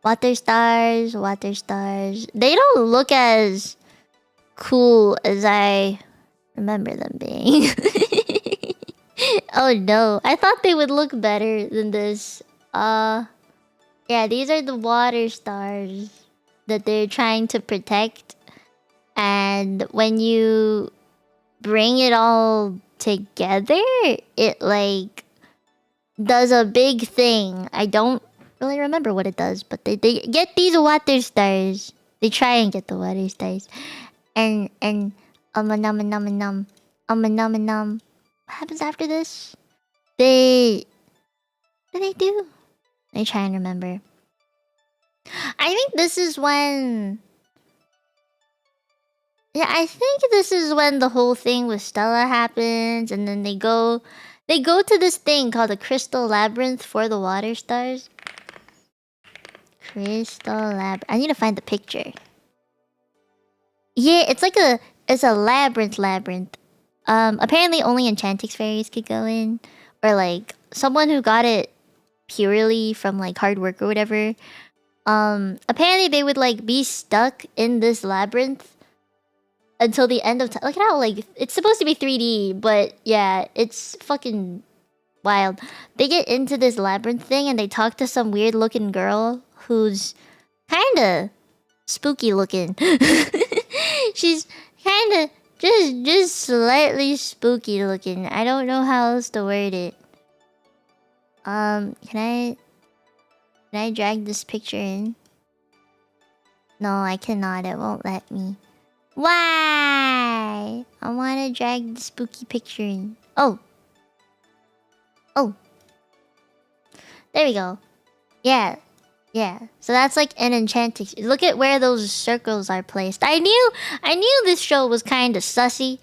Water stars, water stars. They don't look as cool as I remember them being. Oh no, I thought they would look better than this. Yeah, these are the water stars that they're trying to protect. And when you bring it all together, it like does a big thing. I don't really remember what it does, but they get these water stars. They try and get the water stars. And num. What happens after this? What do they do? Let me try and remember. I think this is when... Yeah, I think this is when the whole thing with Stella happens, and then they go to this thing called the Crystal Labyrinth for the water stars. Crystal Labyrinth. I need to find the picture. Yeah, it's a labyrinth. Apparently only Enchantix fairies could go in, or like someone who got it purely from like hard work or whatever. Apparently they would like be stuck in this labyrinth until the end of time. Look at how like it's supposed to be 3D, but yeah, it's fucking wild. They get into this labyrinth thing and they talk to some weird looking girl who's kinda spooky looking. She's kinda just slightly spooky looking. I don't know how else to word it. Can I drag this picture in? No, I cannot. It won't let me. Why? I wanna drag the spooky picture in. Oh. Oh. There we go. Yeah. Yeah. So that's like an enchanting. Look at where those circles are placed. I knew this show was kind of sussy.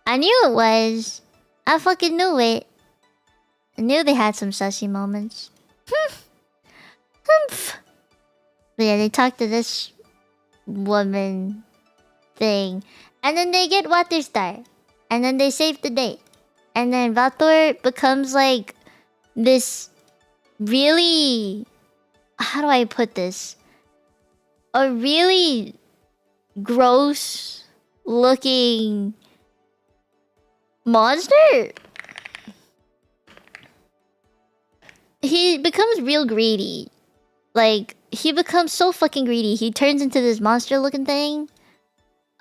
I knew it was. I fucking knew it. I knew they had some sussy moments. Humph. But yeah, they talk to this woman thing. And then they get Water Star. And then they save the day. And then Valtor becomes like this really... How do I put this? A really gross looking monster. He becomes real greedy. Like, he becomes so fucking greedy. He turns into this monster looking thing.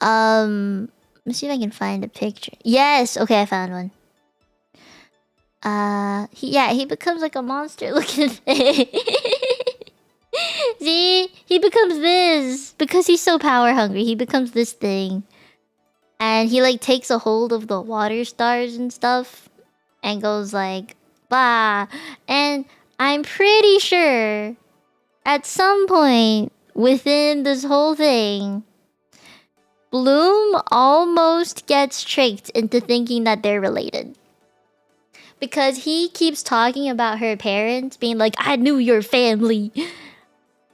Let's see if I can find a picture. Yes, okay, I found one. He becomes like a monster looking thing. See? He becomes this. Because he's so power hungry, he becomes this thing. And he like takes a hold of the water stars and stuff. And goes like, bah. And I'm pretty sure at some point within this whole thing, Bloom almost gets tricked into thinking that they're related. Because he keeps talking about her parents being like, I knew your family.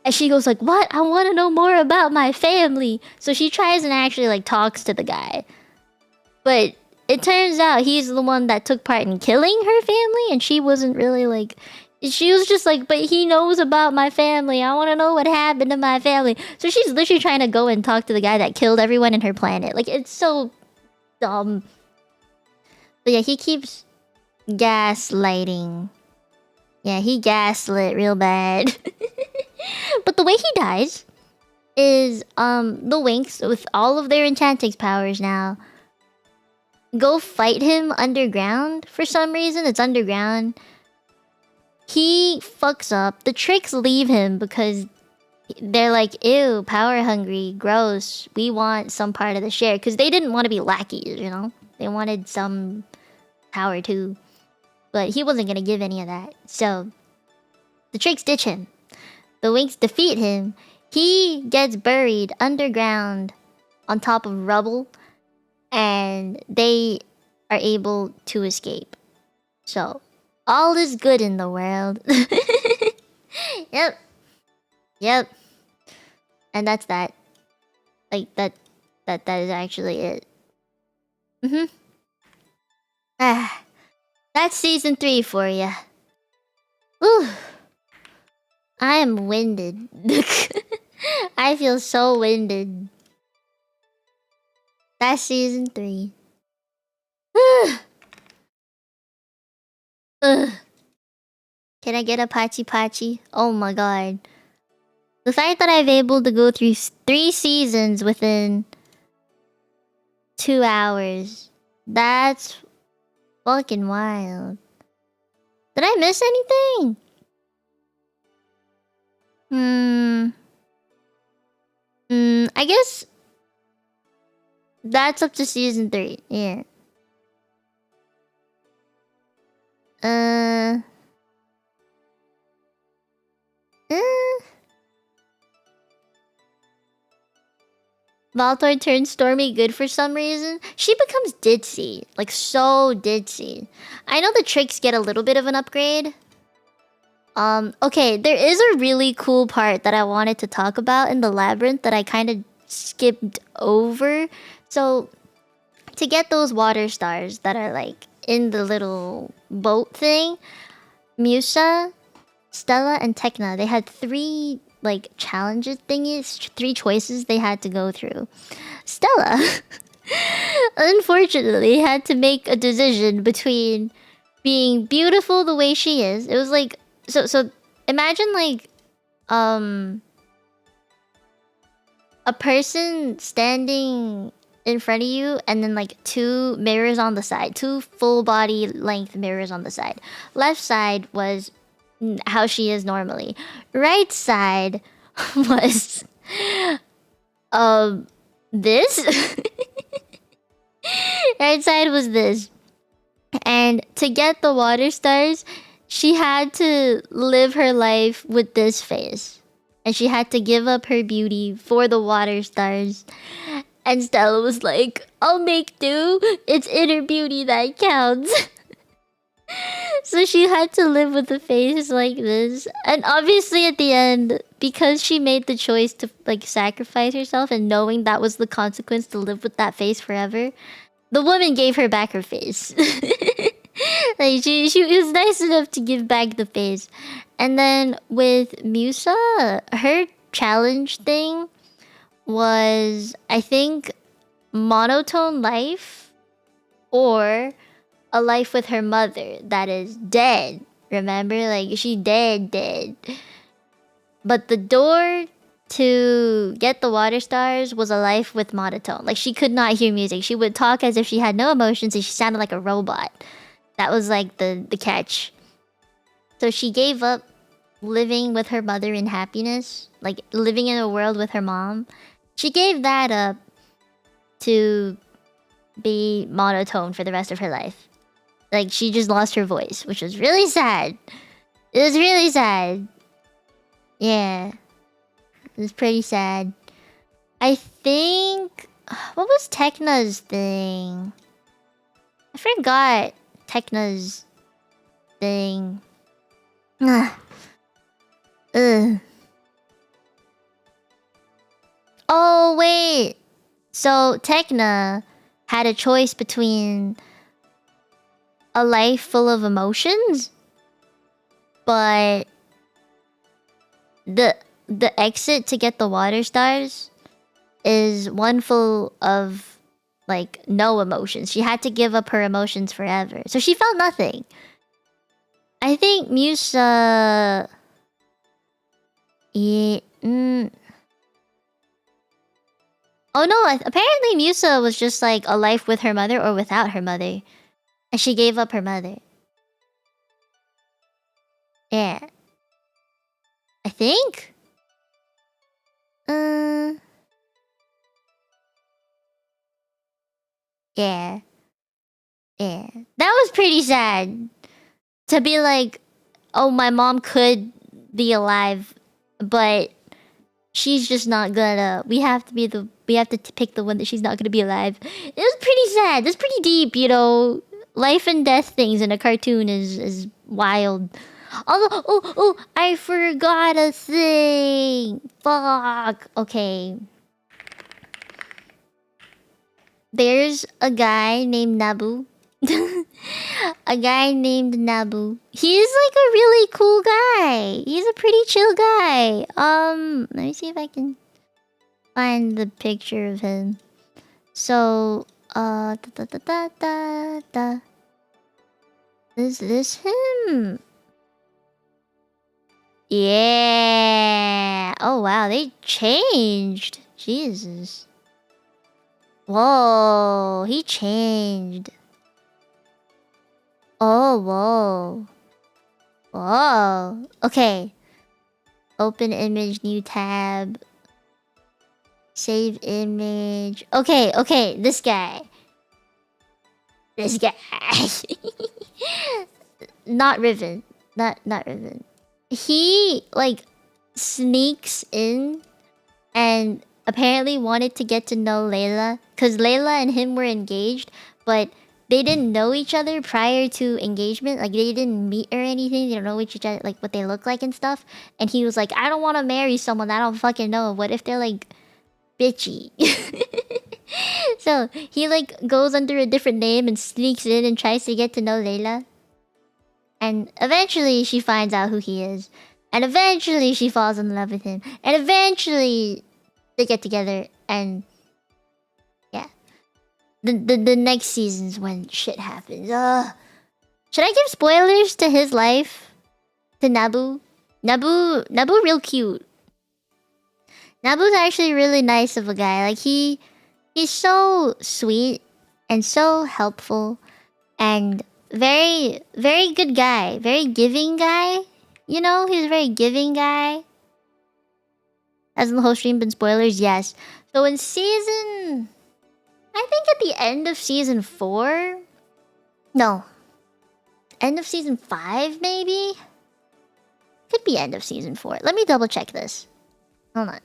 And she goes like, what? I want to know more about my family. So she tries and actually like talks to the guy. But it turns out he's the one that took part in killing her family. And she wasn't really like... She was just like, but he knows about my family. I want to know what happened to my family. So she's literally trying to go and talk to the guy that killed everyone in her planet. Like, it's so dumb. But yeah, he keeps gaslighting. Yeah, he gaslit real bad. But the way he dies is the WINX with all of their Enchantix powers now go fight him underground for some reason. It's underground. He fucks up. The tricks leave him because they're like, ew, power hungry, gross. We want some part of the share. Because they didn't want to be lackeys, you know? They wanted some power too. But he wasn't going to give any of that. So the tricks ditch him. The WINX defeat him. He gets buried underground on top of rubble. And they are able to escape. So... all is good in the world. Yep. Yep. And that's that. Like, that is actually it. Ah. That's season 3 for ya. Ooh. I am winded. I feel so winded. That's season 3. Can I get a Pachi Pachi? Oh my god. The fact that I've able to go through 3 seasons within 2 hours. That's fucking wild. Did I miss anything? I guess that's up to season 3. Yeah. Valtor turns Stormy good for some reason. She becomes ditzy. Like, so ditzy. I know the tricks get a little bit of an upgrade. Okay, there is a really cool part that I wanted to talk about in the Labyrinth that I kind of skipped over. So to get those water stars that are like in the little boat thing, Musa, Stella, and Tekna, they had 3 like challenges thingies, 3 choices they had to go through. Stella unfortunately had to make a decision between being beautiful the way she is. It was like so imagine like a person standing in front of you and then like 2 mirrors on the side, 2 full body length mirrors on the side. Left side was how she is normally. Right side was this. Right side was this. And to get the water stars, she had to live her life with this face. And she had to give up her beauty for the water stars. And Stella was like, I'll make do. It's inner beauty that counts. So she had to live with a face like this. And obviously at the end, because she made the choice to like sacrifice herself and knowing that was the consequence to live with that face forever, the woman gave her back her face. Like she was nice enough to give back the face. And then with Musa, her challenge thing was, I think, monotone life or a life with her mother that is dead. Remember? Like she dead. But the door to get the water stars was a life with monotone. Like she could not hear music. She would talk as if she had no emotions and she sounded like a robot. That was like the catch. So she gave up living with her mother in happiness, like living in a world with her mom. She gave that up to be monotone for the rest of her life. Like she just lost her voice, which was really sad. It was really sad. Yeah. It was pretty sad. I think... What was Tekna's thing? I forgot Tekna's thing. Ugh. Oh, wait. So, Tekna had a choice between a life full of emotions, but the exit to get the water stars is one full of like no emotions. She had to give up her emotions forever, so she felt nothing. I think Musa... Yeah, Oh no, apparently Musa was just like a life with her mother or without her mother. And she gave up her mother. Yeah. I think? Yeah. Yeah. That was pretty sad. To be like, oh, my mom could be alive, but she's just not gonna. We have to pick the one that she's not gonna be alive. It was pretty sad. That's pretty deep, you know. Life and death things in a cartoon is wild. Oh, I forgot a thing. Fuck. Okay. There's a guy named Nabu. A guy named Nabu. He's like a really cool guy. He's a pretty chill guy. Let me see if I can find the picture of him. So, Is this him? Yeah. Oh wow, they changed. Jesus. Whoa, he changed. Oh, whoa. Whoa. Okay. Open image, new tab. Save image. Okay, this guy. This guy. Not Riven. Not Riven. He, like, sneaks in and apparently wanted to get to know Layla. Because Layla and him were engaged, but they didn't know each other prior to engagement. Like, they didn't meet or anything. They don't know each other, like, what they look like and stuff. And he was like, I don't want to marry someone I don't fucking know. What if they're, like, bitchy. So he like goes under a different name and sneaks in and tries to get to know Layla. And eventually she finds out who he is. And eventually she falls in love with him. And eventually they get together and yeah. The next season's when shit happens. Should I give spoilers to his life? To Nabu? Nabu real cute. Nabu's actually really nice of a guy. Like he's so sweet and so helpful and very good guy. Very giving guy. You know, he's a very giving guy. Hasn't the whole stream been spoilers? Yes. So in season... I think at the end of season 4? No. End of season 5, maybe? Could be end of season 4. Let me double check this. Hold on.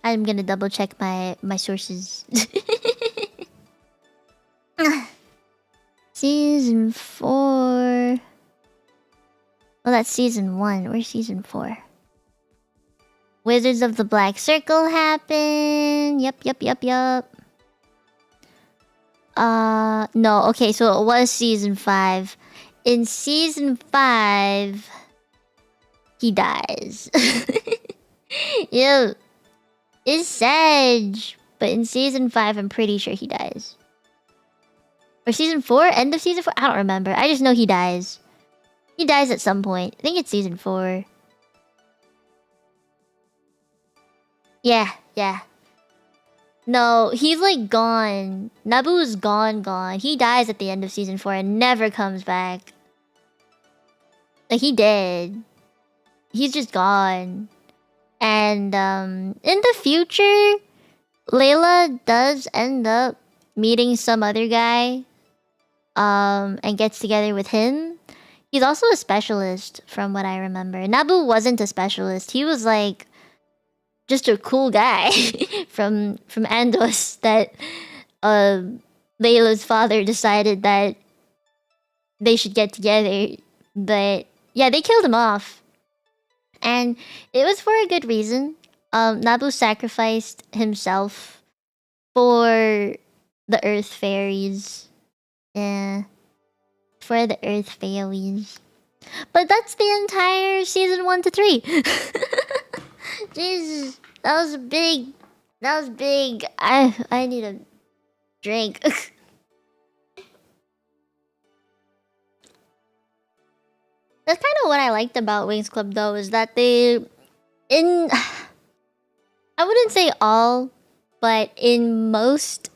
I'm gonna double check my sources. Season 4... Well, that's season 1. Where's season 4? Wizards of the Black Circle happen. Yup. No, okay, so it was season 5. In season 5, he dies. Ew. It's sad. But in season 5, I'm pretty sure he dies. Or season 4? End of season 4? I don't remember. I just know he dies. He dies at some point. I think it's season 4. Yeah. No, he's like gone. Nabu's gone. He dies at the end of season 4 and never comes back. Like, he dead. He's just gone. And, in the future, Layla does end up meeting some other guy. And gets together with him. He's also a specialist, from what I remember. Nabu wasn't a specialist. He was like... just a cool guy from Andos that Layla's father decided that they should get together. But yeah, they killed him off. And it was for a good reason. Nabu sacrificed himself for the Earth Fairies. Yeah. For the Earth Fairies. But that's the entire season 1 to 3. Jesus, that was big. I need a drink. That's kind of what I liked about WINX Club, though, is that I wouldn't say all, but in most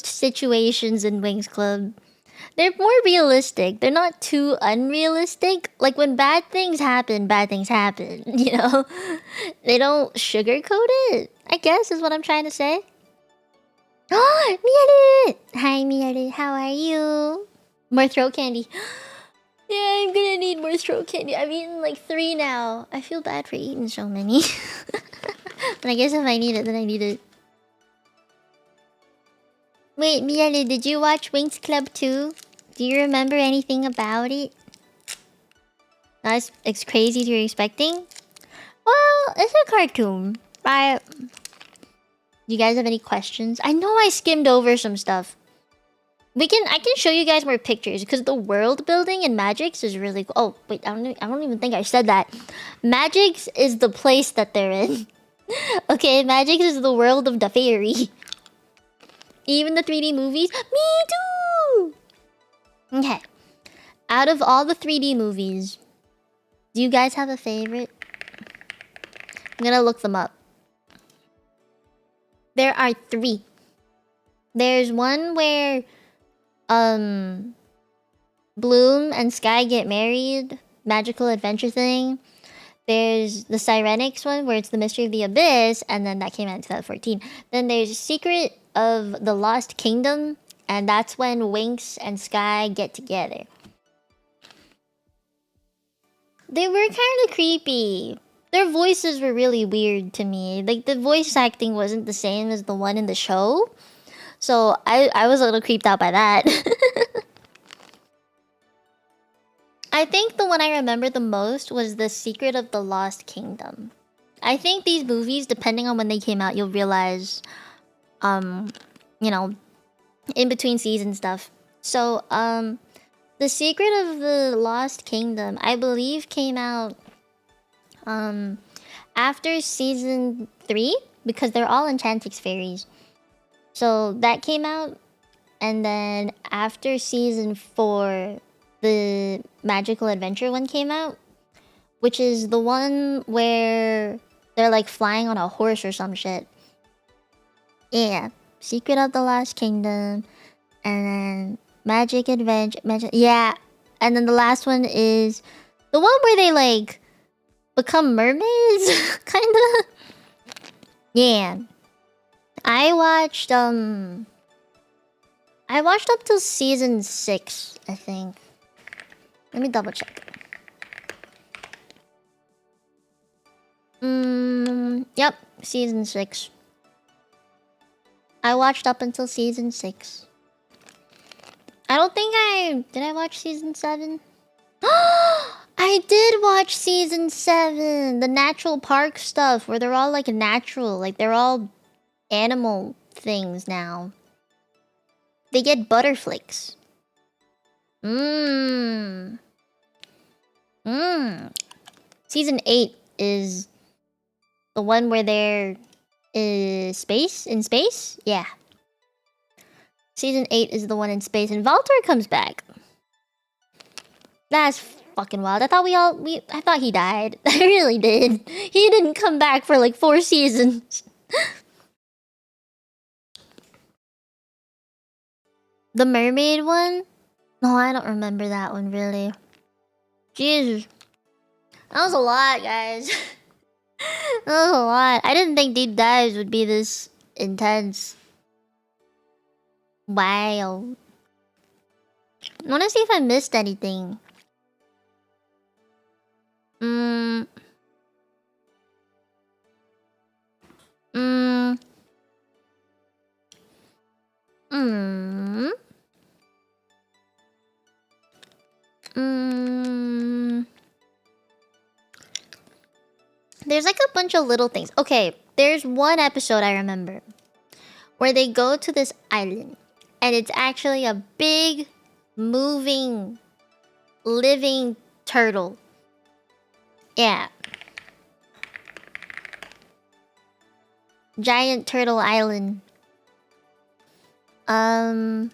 situations in WINX Club, they're more realistic. They're not too unrealistic. Like, when bad things happen, you know? They don't sugarcoat it, I guess, is what I'm trying to say. Oh, Miyaru! Hi, Miyaru. How are you? More throat candy. Yeah, I'm gonna need more throat candy. I've eaten like 3 now. I feel bad for eating so many. But I guess if I need it, then I need it. Wait, Miyaru, did you watch WINX Club 2? Do you remember anything about it? Not as crazy as you're expecting? Well, it's a cartoon. Right? Do you guys have any questions? I know I skimmed over some stuff. I can show you guys more pictures because the world building in Magix is really cool. Oh, wait, I don't even think I said that. Magix is the place that they're in. Okay, Magix is the world of the fairy. Even the 3D movies? Me too! Okay. Out of all the 3D movies, do you guys have a favorite? I'm gonna look them up. There are 3. There's one where Bloom and Sky get married. Magical adventure thing. There's the Sirenics one where it's the Mystery of the Abyss, and then that came out in 2014. Then there's Secret of the Lost Kingdom, and that's when WINX and Sky get together. They were kind of creepy. Their voices were really weird to me. Like, the voice acting wasn't the same as the one in the show. So I was a little creeped out by that. I think the one I remember the most was the Secret of the Lost Kingdom. I think these movies, depending on when they came out, you'll realize, you know, in between season stuff. So, The Secret of the Lost Kingdom, I believe, came out, after season 3, because they're all Enchantix fairies. So that came out, and then after season 4, the Magical Adventure one came out, which is the one where they're like flying on a horse or some shit. Yeah, Secret of the Lost Kingdom, and then Magic Adventure, yeah, and then the last one is the one where they like become mermaids, kinda. Yeah, I watched up till season 6, I think. Let me double check. Yep, season 6. I watched up until season 6. I don't think did I watch season 7? I did watch season 7! The natural park stuff, where they're all like natural, like they're all animal things now. They get butterflicks. Season 8 is the one where they're in space? Yeah. Season 8 is the one in space, and Valtor comes back. That's fucking wild. I thought I thought he died. I really did. He didn't come back for like 4 seasons. The mermaid one? No, I don't remember that one really. Jesus. That was a lot, guys. That was a lot. I didn't think deep dives would be this intense. Wow. I wanna see if I missed anything. There's like a bunch of little things. Okay, there's one episode I remember where they go to this island, and it's actually a big, moving, living turtle. Yeah. Giant Turtle Island. Let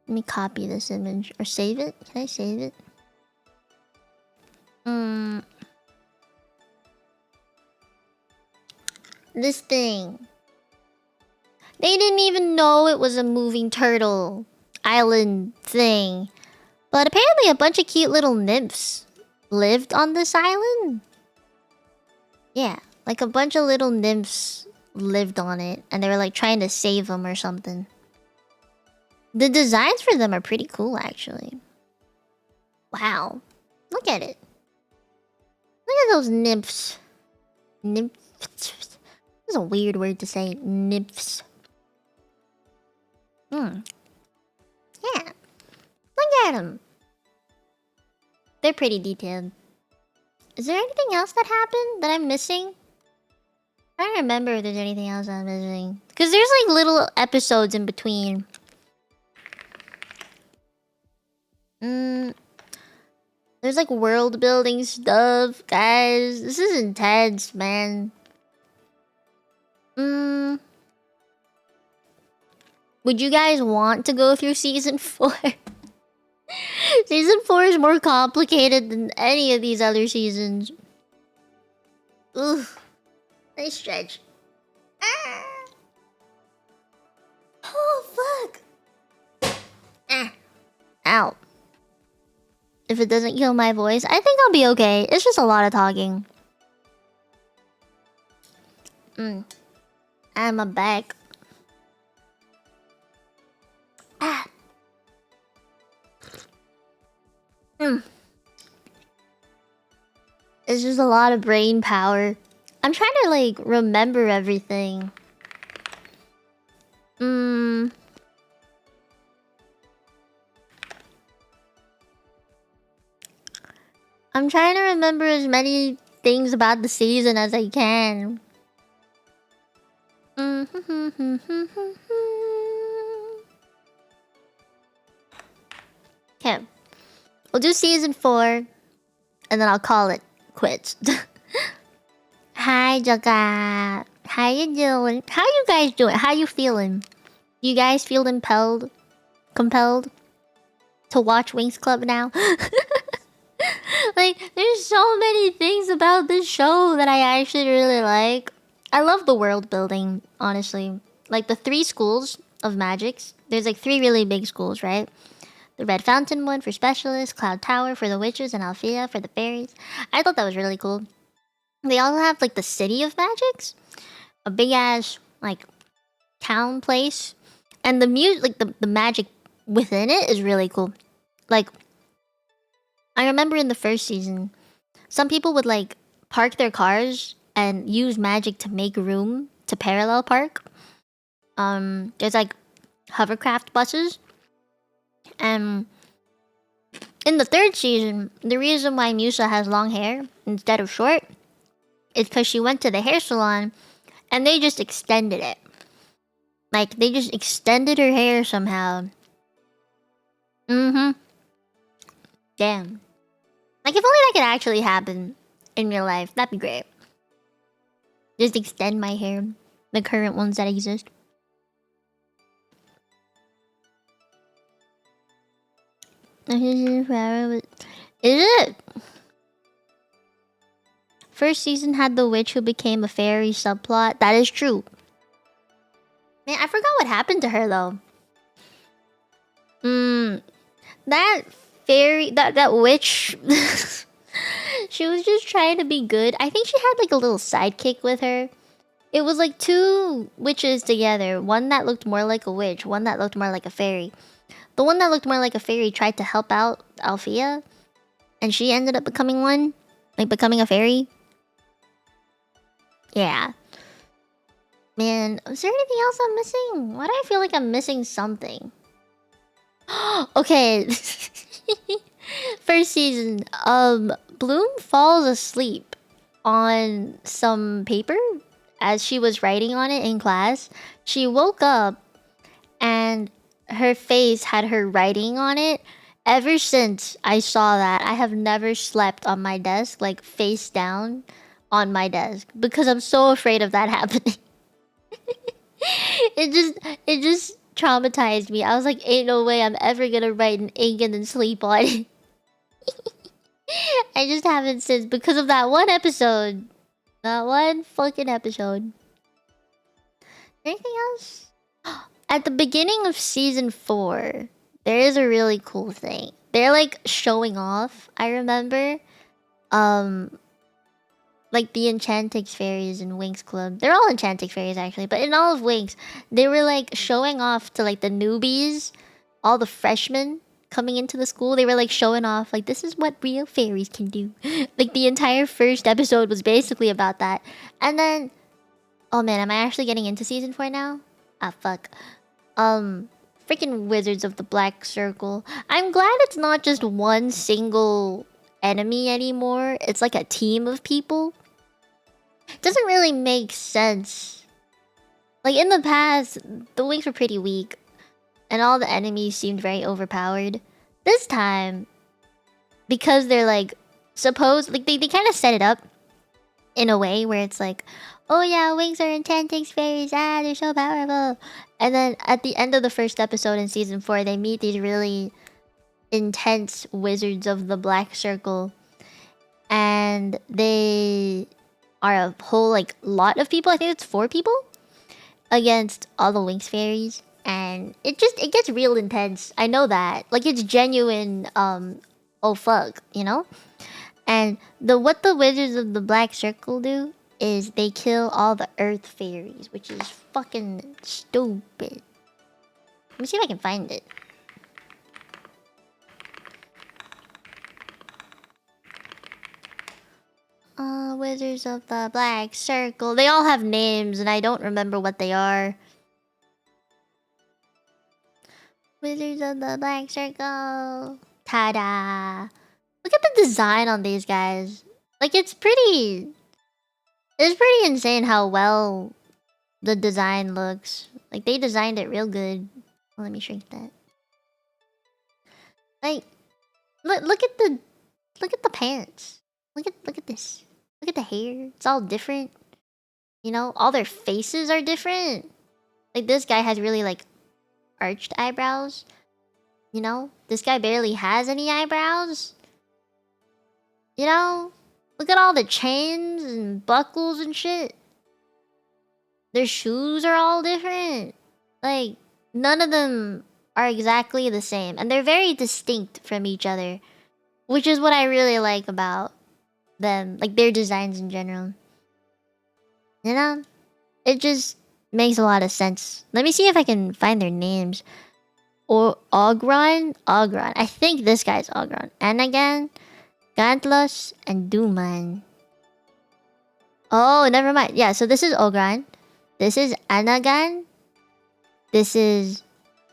me copy this image or save it. Can I save it? This thing. They didn't even know it was a moving turtle island thing. But apparently a bunch of cute little nymphs lived on this island. Yeah, like a bunch of little nymphs lived on it, and they were like trying to save them or something. The designs for them are pretty cool, actually. Wow. Look at it. Look at those nymphs. Nymphs. That's a weird word to say. Nymphs. Yeah. Look at them. They're pretty detailed. Is there anything else that happened that I'm missing? I don't remember if there's anything else I'm missing. Because there's like little episodes in between. There's like world building stuff, guys. This is intense, man. Would you guys want to go through season 4? Season 4 is more complicated than any of these other seasons. Ooh. Nice stretch. Ah. Oh, fuck. Ow. If it doesn't kill my voice, I think I'll be okay. It's just a lot of talking. I'm back. It's just a lot of brain power. I'm trying to like remember everything. I'm trying to remember as many things about the season as I can. Okay. We'll do season 4, and then I'll call it quits. Hi, Jaga. How you doing? How you guys doing? How you feeling? You guys feel compelled to watch WINX Club now? Like, there's so many things about this show that I actually really like. I love the world building, honestly. Like, the 3 schools of magics. There's like 3 really big schools, right? The Red Fountain one for specialists, Cloud Tower for the witches, and Althea for the fairies. I thought that was really cool. They also have like the City of Magics, a big ass like town place, and the like the magic within it is really cool. Like, I remember in the first season, some people would like park their cars and use magic to make room to parallel park. There's like hovercraft buses. And in the 3rd season, the reason why Musa has long hair instead of short is because she went to the hair salon and they just extended it. Like, they just extended her hair somehow. Damn. Like, if only that could actually happen in real life, that'd be great. Just extend my hair. The current ones that exist. Is it? First season had the witch who became a fairy subplot. That is true. Man, I forgot what happened to her though. That fairy, that witch, she was just trying to be good. I think she had like a little sidekick with her. It was like 2 witches together. One that looked more like a witch, one that looked more like a fairy. The one that looked more like a fairy tried to help out Althea, and she ended up becoming one. Like, becoming a fairy. Yeah. Man, is there anything else I'm missing? Why do I feel like I'm missing something? Okay. First season, Bloom falls asleep on some paper as she was writing on it in class. She woke up and her face had her writing on it. Ever since I saw that, I have never slept on my desk, like face down on my desk, because I'm so afraid of that happening. It just traumatized me. I was like, ain't no way I'm ever gonna write an ink and then sleep on it. I just haven't since, because of that one episode. That one fucking episode. Anything else? At the beginning of season 4, there is a really cool thing. They're like showing off, I remember. Like the Enchantix fairies in WINX Club. They're all Enchantix fairies actually, but in all of WINX, they were like showing off to like the newbies, all the freshmen coming into the school. They were like showing off, like, this is what real fairies can do. Like, the entire first episode was basically about that. And then, oh man, am I actually getting into season 4 now? Ah, fuck. Freaking Wizards of the Black Circle. I'm glad it's not just one single enemy anymore. It's like a team of people. Doesn't really make sense. Like, in the past, the WINX were pretty weak, and all the enemies seemed very overpowered. This time, because they're like, like, they kind of set it up in a way where it's like, oh yeah, WINX are Enchantix fairies, they're so powerful. And then at the end of the first episode in season 4, they meet these really intense Wizards of the Black Circle. And they are a whole, like, lot of people. I think it's 4 people against all the WINX fairies. And it gets real intense. I know that. Like, it's genuine, oh fuck, you know? And what the Wizards of the Black Circle do is they kill all the Earth fairies, which is fucking stupid. Let me see if I can find it. Wizards of the Black Circle. They all have names, and I don't remember what they are. Wizards of the Black Circle. Ta-da! Look at the design on these guys. Like, it's pretty insane how well the design looks. Like, they designed it real good. Let me shrink that. Like, look at the pants. Look at this. Look at the hair. It's all different. You know, all their faces are different. Like, this guy has really, like, arched eyebrows. You know? This guy barely has any eyebrows. You know? Look at all the chains and buckles and shit. Their shoes are all different. Like, none of them are exactly the same. And they're very distinct from each other. Which is what I really like about them. Like, their designs in general. You know? It just makes a lot of sense. Let me see if I can find their names. Or Ogron? Ogron. I think this guy's Ogron. Anagan, Gantlos, and Duman. Oh, never mind. Yeah, so this is Ogron. This is Anagan. This is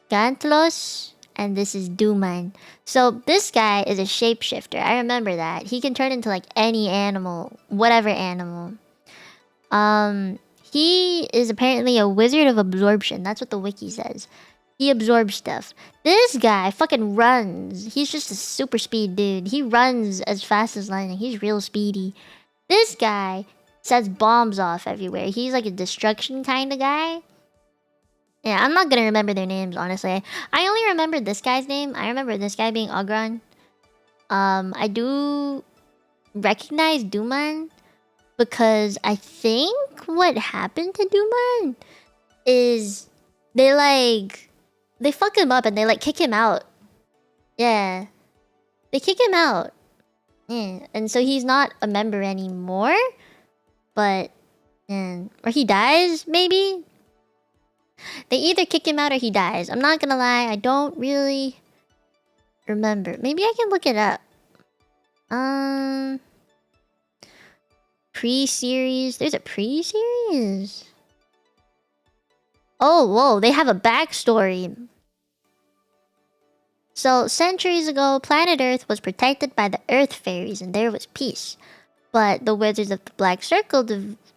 Gantlos. And this is Duman. So this guy is a shapeshifter. I remember that. He can turn into like any animal. Whatever animal. He is apparently a wizard of absorption. That's what the wiki says. He absorbs stuff. This guy fucking runs. He's just a super speed dude. He runs as fast as lightning. He's real speedy. This guy sets bombs off everywhere. He's like a destruction kind of guy. Yeah, I'm not gonna remember their names, honestly. I only remember this guy's name. I remember this guy being Ogron. I do recognize Duman because I think what happened to Duman is they fuck him up and they like kick him out. Yeah. They kick him out. Yeah. And so he's not a member anymore. But or he dies, maybe? They either kick him out or he dies. I'm not gonna lie, I don't really remember. Maybe I can look it up. Pre-series. There's a pre-series. Oh, whoa, they have a backstory. So, centuries ago, planet Earth was protected by the Earth Fairies and there was peace. But the Wizards of the Black Circle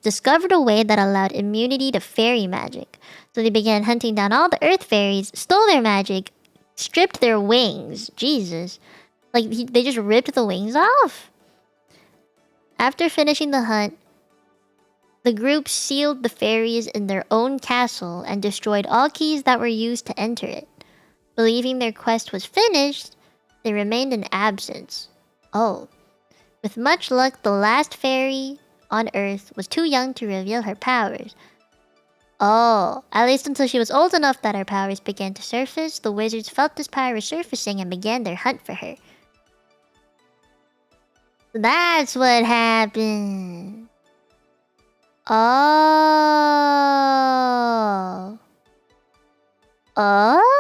discovered a way that allowed immunity to fairy magic. So they began hunting down all the Earth Fairies, stole their magic, stripped their wings. Jesus. Like, they just ripped the wings off. After finishing the hunt, the group sealed the fairies in their own castle and destroyed all keys that were used to enter it. Believing their quest was finished, they remained in absence. Oh. With much luck, the last fairy on Earth was too young to reveal her powers. Oh, at least until she was old enough that her powers began to surface, the wizards felt this power resurfacing and began their hunt for her. That's what happened. Oh. Oh.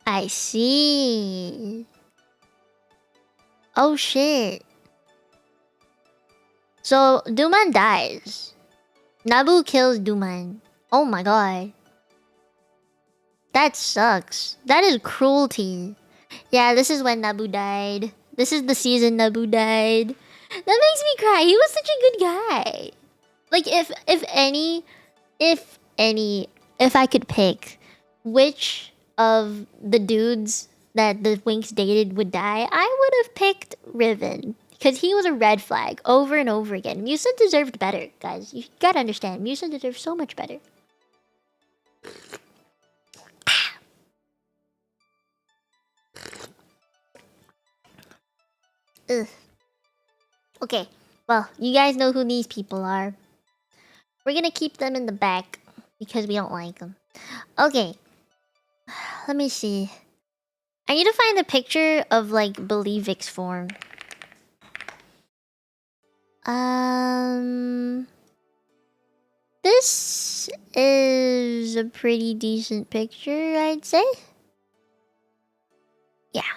I see. Oh shit. So, Duman dies. Nabu kills Duman. Oh my god. That sucks. That is cruelty. Yeah, this is when Nabu died. This is the season Nabu died. That makes me cry. He was such a good guy. Like, if I could pick which of the dudes that the WINX dated would die, I would have picked Riven. Because he was a red flag over and over again. Musa deserved better, guys. You gotta understand. Musa deserves so much better. Ugh. Okay, well, you guys know who these people are. We're gonna keep them in the back because we don't like them. Okay. Let me see. I need to find a picture of, like, babieee's form. This is a pretty decent picture, I'd say. Yeah.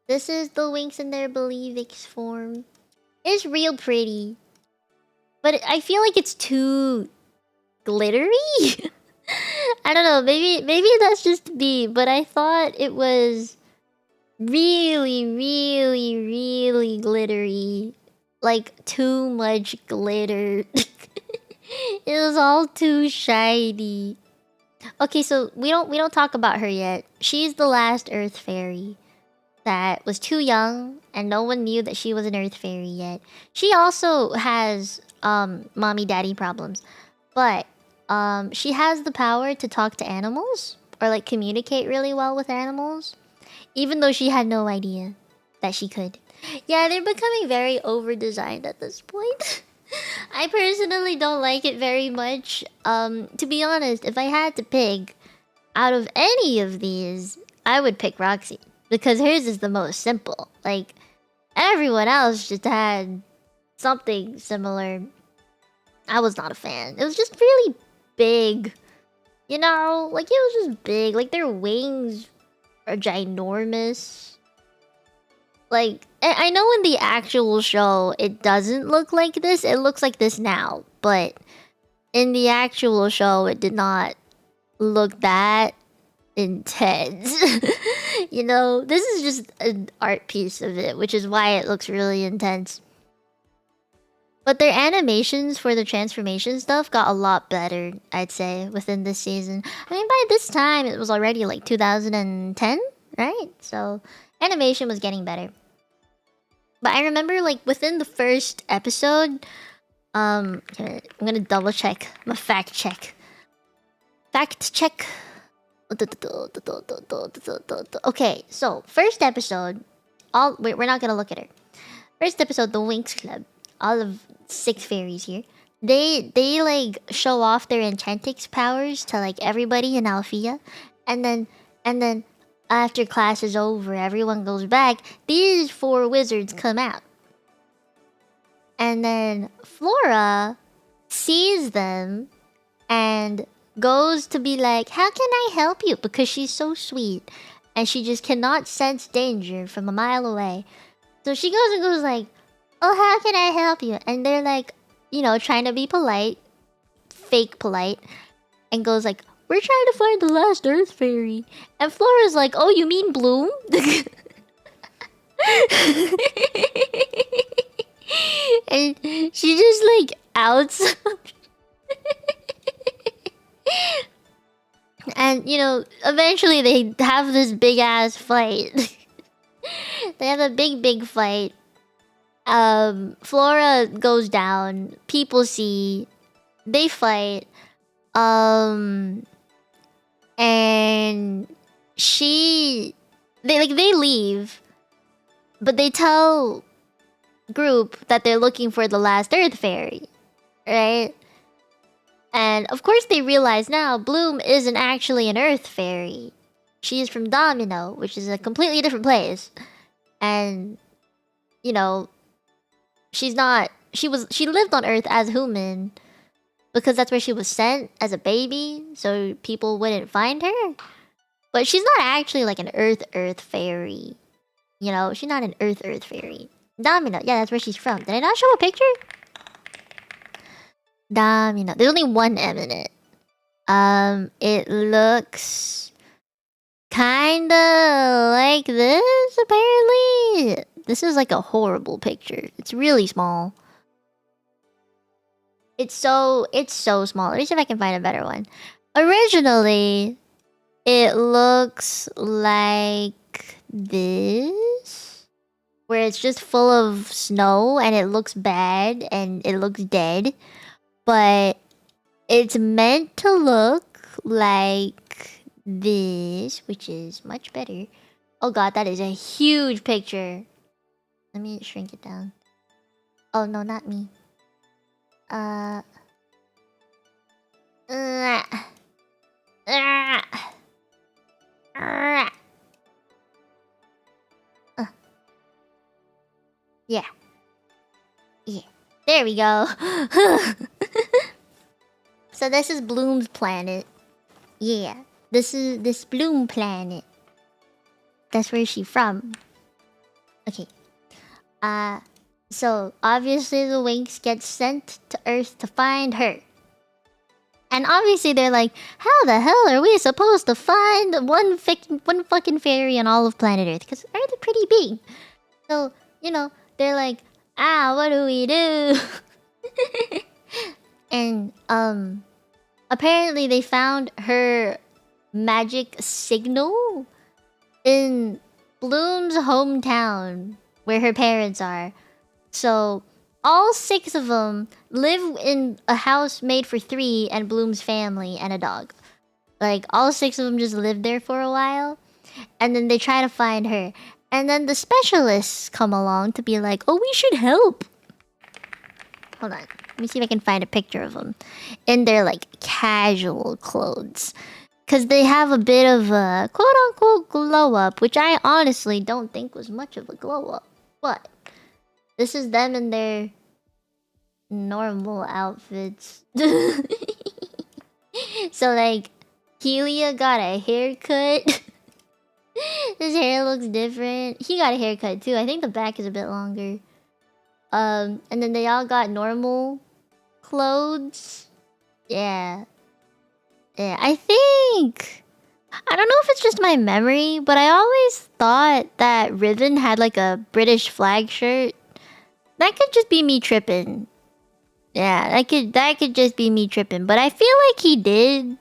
This is the WINX in their babieee's form. It's real pretty. But I feel like it's too glittery. I don't know, maybe that's just me, but I thought it was Really, really, really glittery. Like too much glitter. It was all too shiny. Okay, so we don't talk about her yet. She's the last Earth Fairy that was too young and no one knew that she was an Earth Fairy yet. She also has mommy daddy problems. But she has the power to talk to animals or like communicate really well with animals, even though she had no idea that she could. Yeah, they're becoming very over designed at this point. I personally don't like it very much. To be honest, if I had to pick out of any of these, I would pick Roxy because hers is the most simple. Like everyone else just had something similar. I was not a fan. It was just really big. You know, like it was just big. Like their wings are ginormous. Like I know in the actual show it doesn't look like this. It looks like this now, but in the actual show it did not look that intense. You know, this is just an art piece of it, which is why it looks really intense. But their animations for the transformation stuff got a lot better, I'd say, within this season. I mean, by this time, it was already like 2010, right? So, animation was getting better. But I remember, like, within the first episode, okay, I'm gonna double check. I'm a fact check. Fact check. Okay, so, first episode, wait, we're not gonna look at her. First episode, the WINX Club. All of 6 fairies here. They like show off their Enchantix powers to like everybody in Althea, and then after class is over, everyone goes back. These 4 wizards come out, and then Flora sees them and goes to be like, "How can I help you?" Because she's so sweet, and she just cannot sense danger from a mile away. So she goes and goes like, "Oh, how can I help you?" And they're like, you know, trying to be polite, fake polite, and goes like, "We're trying to find the last Earth Fairy." And Flora's like, "Oh, you mean Bloom?" And she just like outs. And you know, eventually they have this big ass fight. They have a big fight. Flora goes down, people see, they fight, and they leave, but they tell group that they're looking for the last Earth Fairy, right? And of course they realize now Bloom isn't actually an Earth Fairy. She is from Domino, which is a completely different place. And you know, she's not. She lived on Earth as human because that's where she was sent as a baby, so people wouldn't find her. But she's not actually like an Earth Fairy. You know, she's not an Earth Fairy. Domino, yeah, that's where she's from. Did I not show a picture? Domino. There's only one M in it. It looks kinda like this, apparently. This is like a horrible picture. It's really small. It's so small. Let me see if I can find a better one. Originally, it looks like this, where it's just full of snow and it looks bad and it looks dead. But it's meant to look like this, which is much better. Oh god, that is a huge picture. Let me shrink it down. Oh no, not me. Yeah. Yeah. There we go. So this is Bloom's planet. Yeah. This Bloom planet. That's where she's from. Okay. So obviously the WINX gets sent to Earth to find her. And obviously they're like, how the hell are we supposed to find one fucking fairy on all of planet Earth? Because Earth is pretty big. So, you know, they're like, what do we do? And apparently they found her magic signal in Bloom's hometown, where her parents are. So all 6 of them live in a house made for 3 and Bloom's family and a dog. Like, all 6 of them just live there for a while. And then they try to find her. And then the specialists come along to be like, oh, we should help. Hold on. Let me see if I can find a picture of them. In their, like, casual clothes. Because they have a bit of a quote-unquote glow-up, which I honestly don't think was much of a glow-up. But this is them in their normal outfits. So, like, Helia got a haircut. His hair looks different. He got a haircut too. I think the back is a bit longer. And then they all got normal clothes. Yeah. Yeah, I think... I don't know if it's just my memory, but I always thought that Riven had like a British flag shirt. That could just be me tripping. Yeah, that could just be me tripping. But I feel like he did.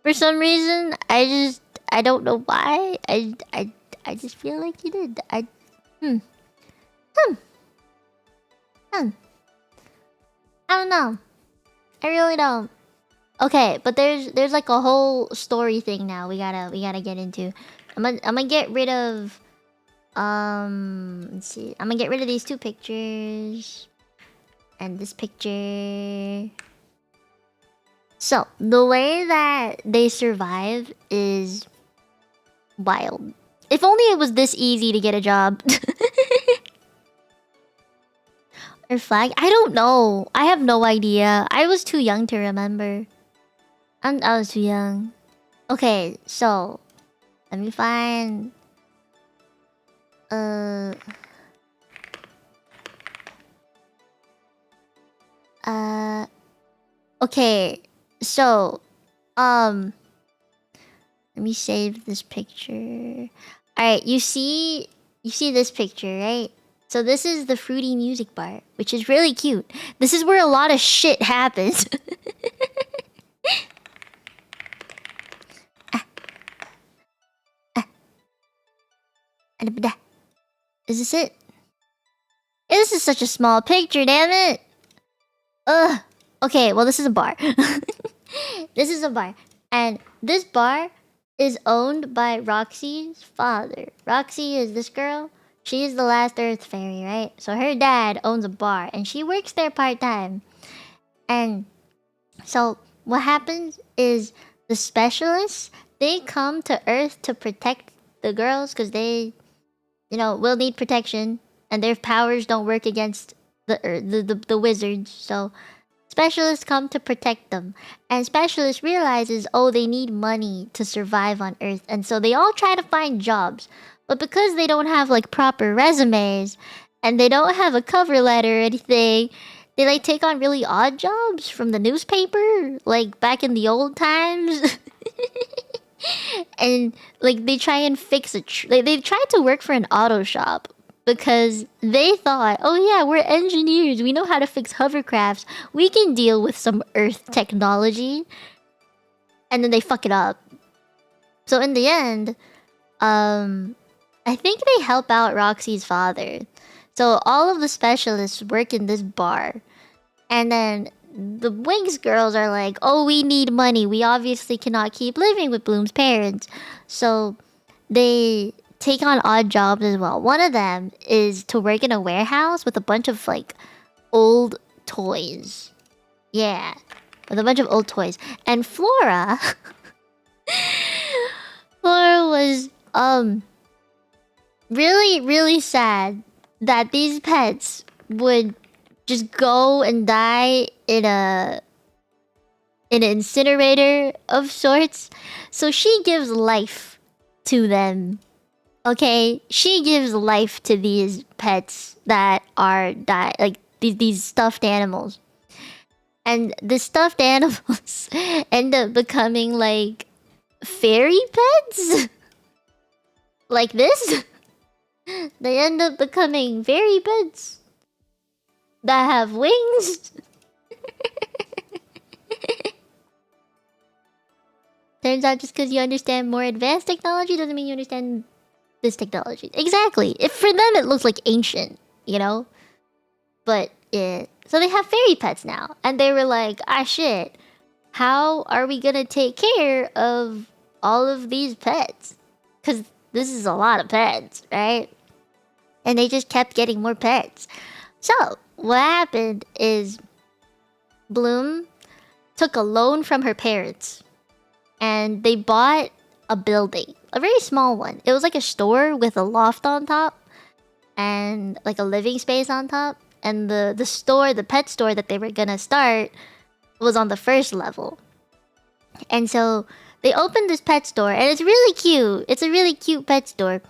For some reason. I don't know why. I just feel like he did. I don't know. I really don't. Okay, but there's like a whole story thing now we gotta get into. I'm gonna get rid of let's see. I'm gonna get rid of these 2 pictures and this picture. So the way that they survive is wild. If only it was this easy to get a job. Or flag? I don't know. I have no idea. I was too young to remember. I was too young. Okay, so let me find okay, so let me save this picture. Alright, you see this picture, right? So this is the fruity music bar, which is really cute. This is where a lot of shit happens. Is this it? This is such a small picture, damn it! Ugh. Okay, well, this is a bar. This is a bar. And this bar is owned by Roxy's father. Roxy is this girl. She is the last Earth Fairy, right? So her dad owns a bar, and she works there part-time. And so what happens is the specialists, they come to Earth to protect the girls because they, you know, will need protection, and their powers don't work against the wizards. So specialists come to protect them, and specialists realizes, oh, they need money to survive on Earth, and so they all try to find jobs. But because they don't have like proper resumes, and they don't have a cover letter or anything, they like take on really odd jobs from the newspaper, like back in the old times. And like they try and fix they tried to work for an auto shop because they thought, oh yeah, we're engineers, we know how to fix hovercrafts, we can deal with some Earth technology. And then they fuck it up. So in the end, I think they help out Roxy's father. So all of the specialists work in this bar, and then the WINX girls are like, oh, we need money. We obviously cannot keep living with Bloom's parents. So they take on odd jobs as well. One of them is to work in a warehouse with a bunch of like old toys. Yeah, with a bunch of old toys. And Flora Flora was really sad that these pets would just go and die in an incinerator of sorts. So she gives life to them. Okay, she gives life to these pets that are like these stuffed animals. And the stuffed animals end up becoming like fairy pets. Like this. They end up becoming fairy pets that have wings. Turns out just because you understand more advanced technology doesn't mean you understand this technology. Exactly. If for them it looks like ancient, you know? But yeah. So they have fairy pets now. And they were like, ah shit. How are we gonna take care of all of these pets? Because this is a lot of pets, right? And they just kept getting more pets. So what happened is Bloom took a loan from her parents. And they bought a building. A very small one. It was like a store with a loft on top. And like a living space on top. And the store, the pet store that they were gonna start was on the first level. And so they opened this pet store, and it's really cute. It's a really cute pet store.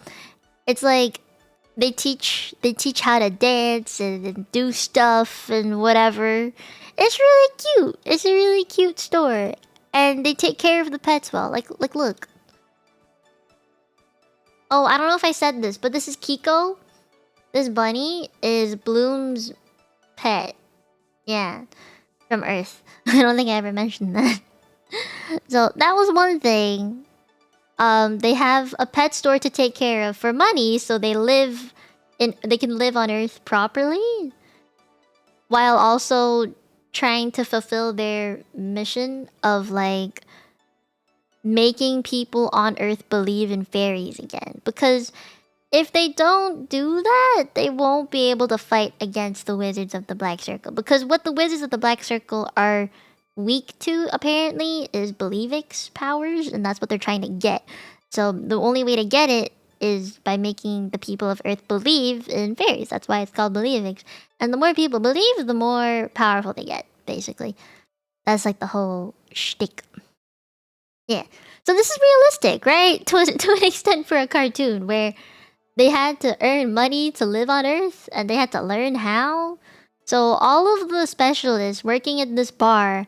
It's like they teach how to dance and do stuff and whatever. It's really cute. It's a really cute store, and they take care of the pets well. Like look. Oh, I don't know if I said this, but this is Kiko. This bunny is Bloom's pet. Yeah, from Earth. I don't think I ever mentioned that. So that was one thing. They have a pet store to take care of for money, so they can live on Earth properly, while also trying to fulfill their mission of like making people on Earth believe in fairies again. Because if they don't do that, they won't be able to fight against the Wizards of the Black Circle. Because what the Wizards of the Black Circle are weak to, apparently, is WINX powers. And that's what they're trying to get. So the only way to get it is by making the people of Earth believe in fairies. That's why it's called WINX. And the more people believe, the more powerful they get, basically. That's like the whole shtick. Yeah. So this is realistic, right? To an extent for a cartoon where they had to earn money to live on Earth, and they had to learn how. So all of the specialists working at this bar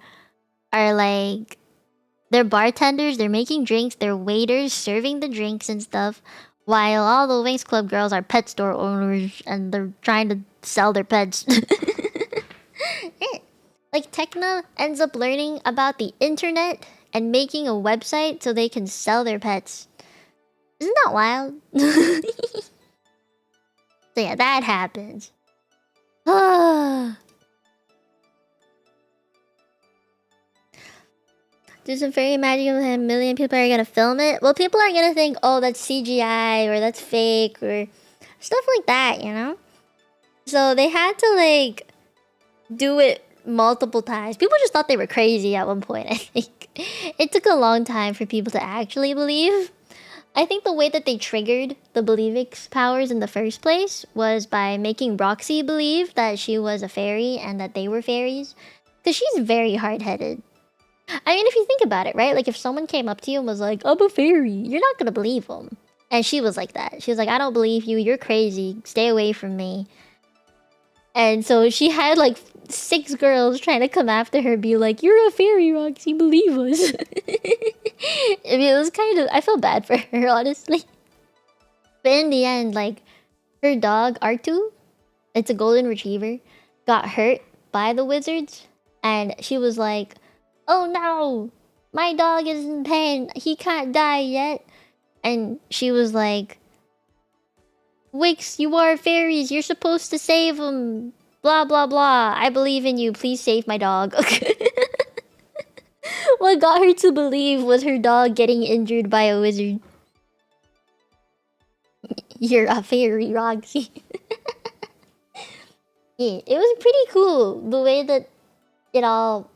are like... They're bartenders, they're making drinks, they're waiters, serving the drinks and stuff. While all the WINX Club girls are pet store owners, and they're trying to sell their pets. Like, Tekna ends up learning about the internet and making a website so they can sell their pets. Isn't that wild? So yeah, that happens. Do some fairy magic and a million people are gonna film it? Well, people are gonna think, oh, that's CGI or that's fake or stuff like that, you know? So they had to like do it multiple times. People just thought they were crazy at one point, I think. It took a long time for people to actually believe. I think the way that they triggered the WINX powers in the first place was by making Roxy believe that she was a fairy and that they were fairies. Because she's very hard-headed. I mean, if you think about it, right? Like, if someone came up to you and was like, I'm a fairy, you're not gonna believe them. And she was like that. She was like, I don't believe you, you're crazy, stay away from me. And so she had like 6 girls trying to come after her, be like, you're a fairy, Roxy, believe us. I mean, it was kind of... I feel bad for her, honestly. But in the end, like, her dog, Artu, it's a golden retriever, got hurt by the wizards. And she was like, oh no, my dog is in pain, he can't die yet. And she was like, WINX, you are fairies, you're supposed to save him. Blah blah blah, I believe in you, please save my dog. What got her to believe was her dog getting injured by a wizard. You're a fairy, Roxy. Yeah, it was pretty cool the way that it all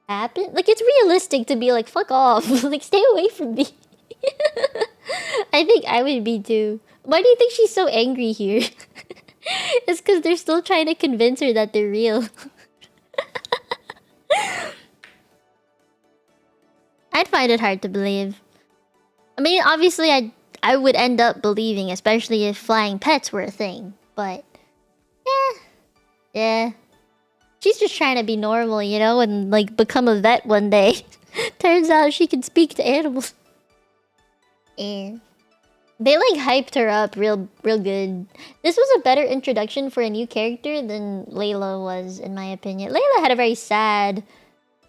happened. Like, it's realistic to be like, fuck off. Like, stay away from me. I think I would be too. Why do you think she's so angry here? It's because they're still trying to convince her that they're real. I'd find it hard to believe. I mean, obviously, I would end up believing, especially if flying pets were a thing. But, yeah. She's just trying to be normal, you know, and like become a vet one day. Turns out she can speak to animals. And they like hyped her up real good. This was a better introduction for a new character than Layla was, in my opinion. Layla had a very sad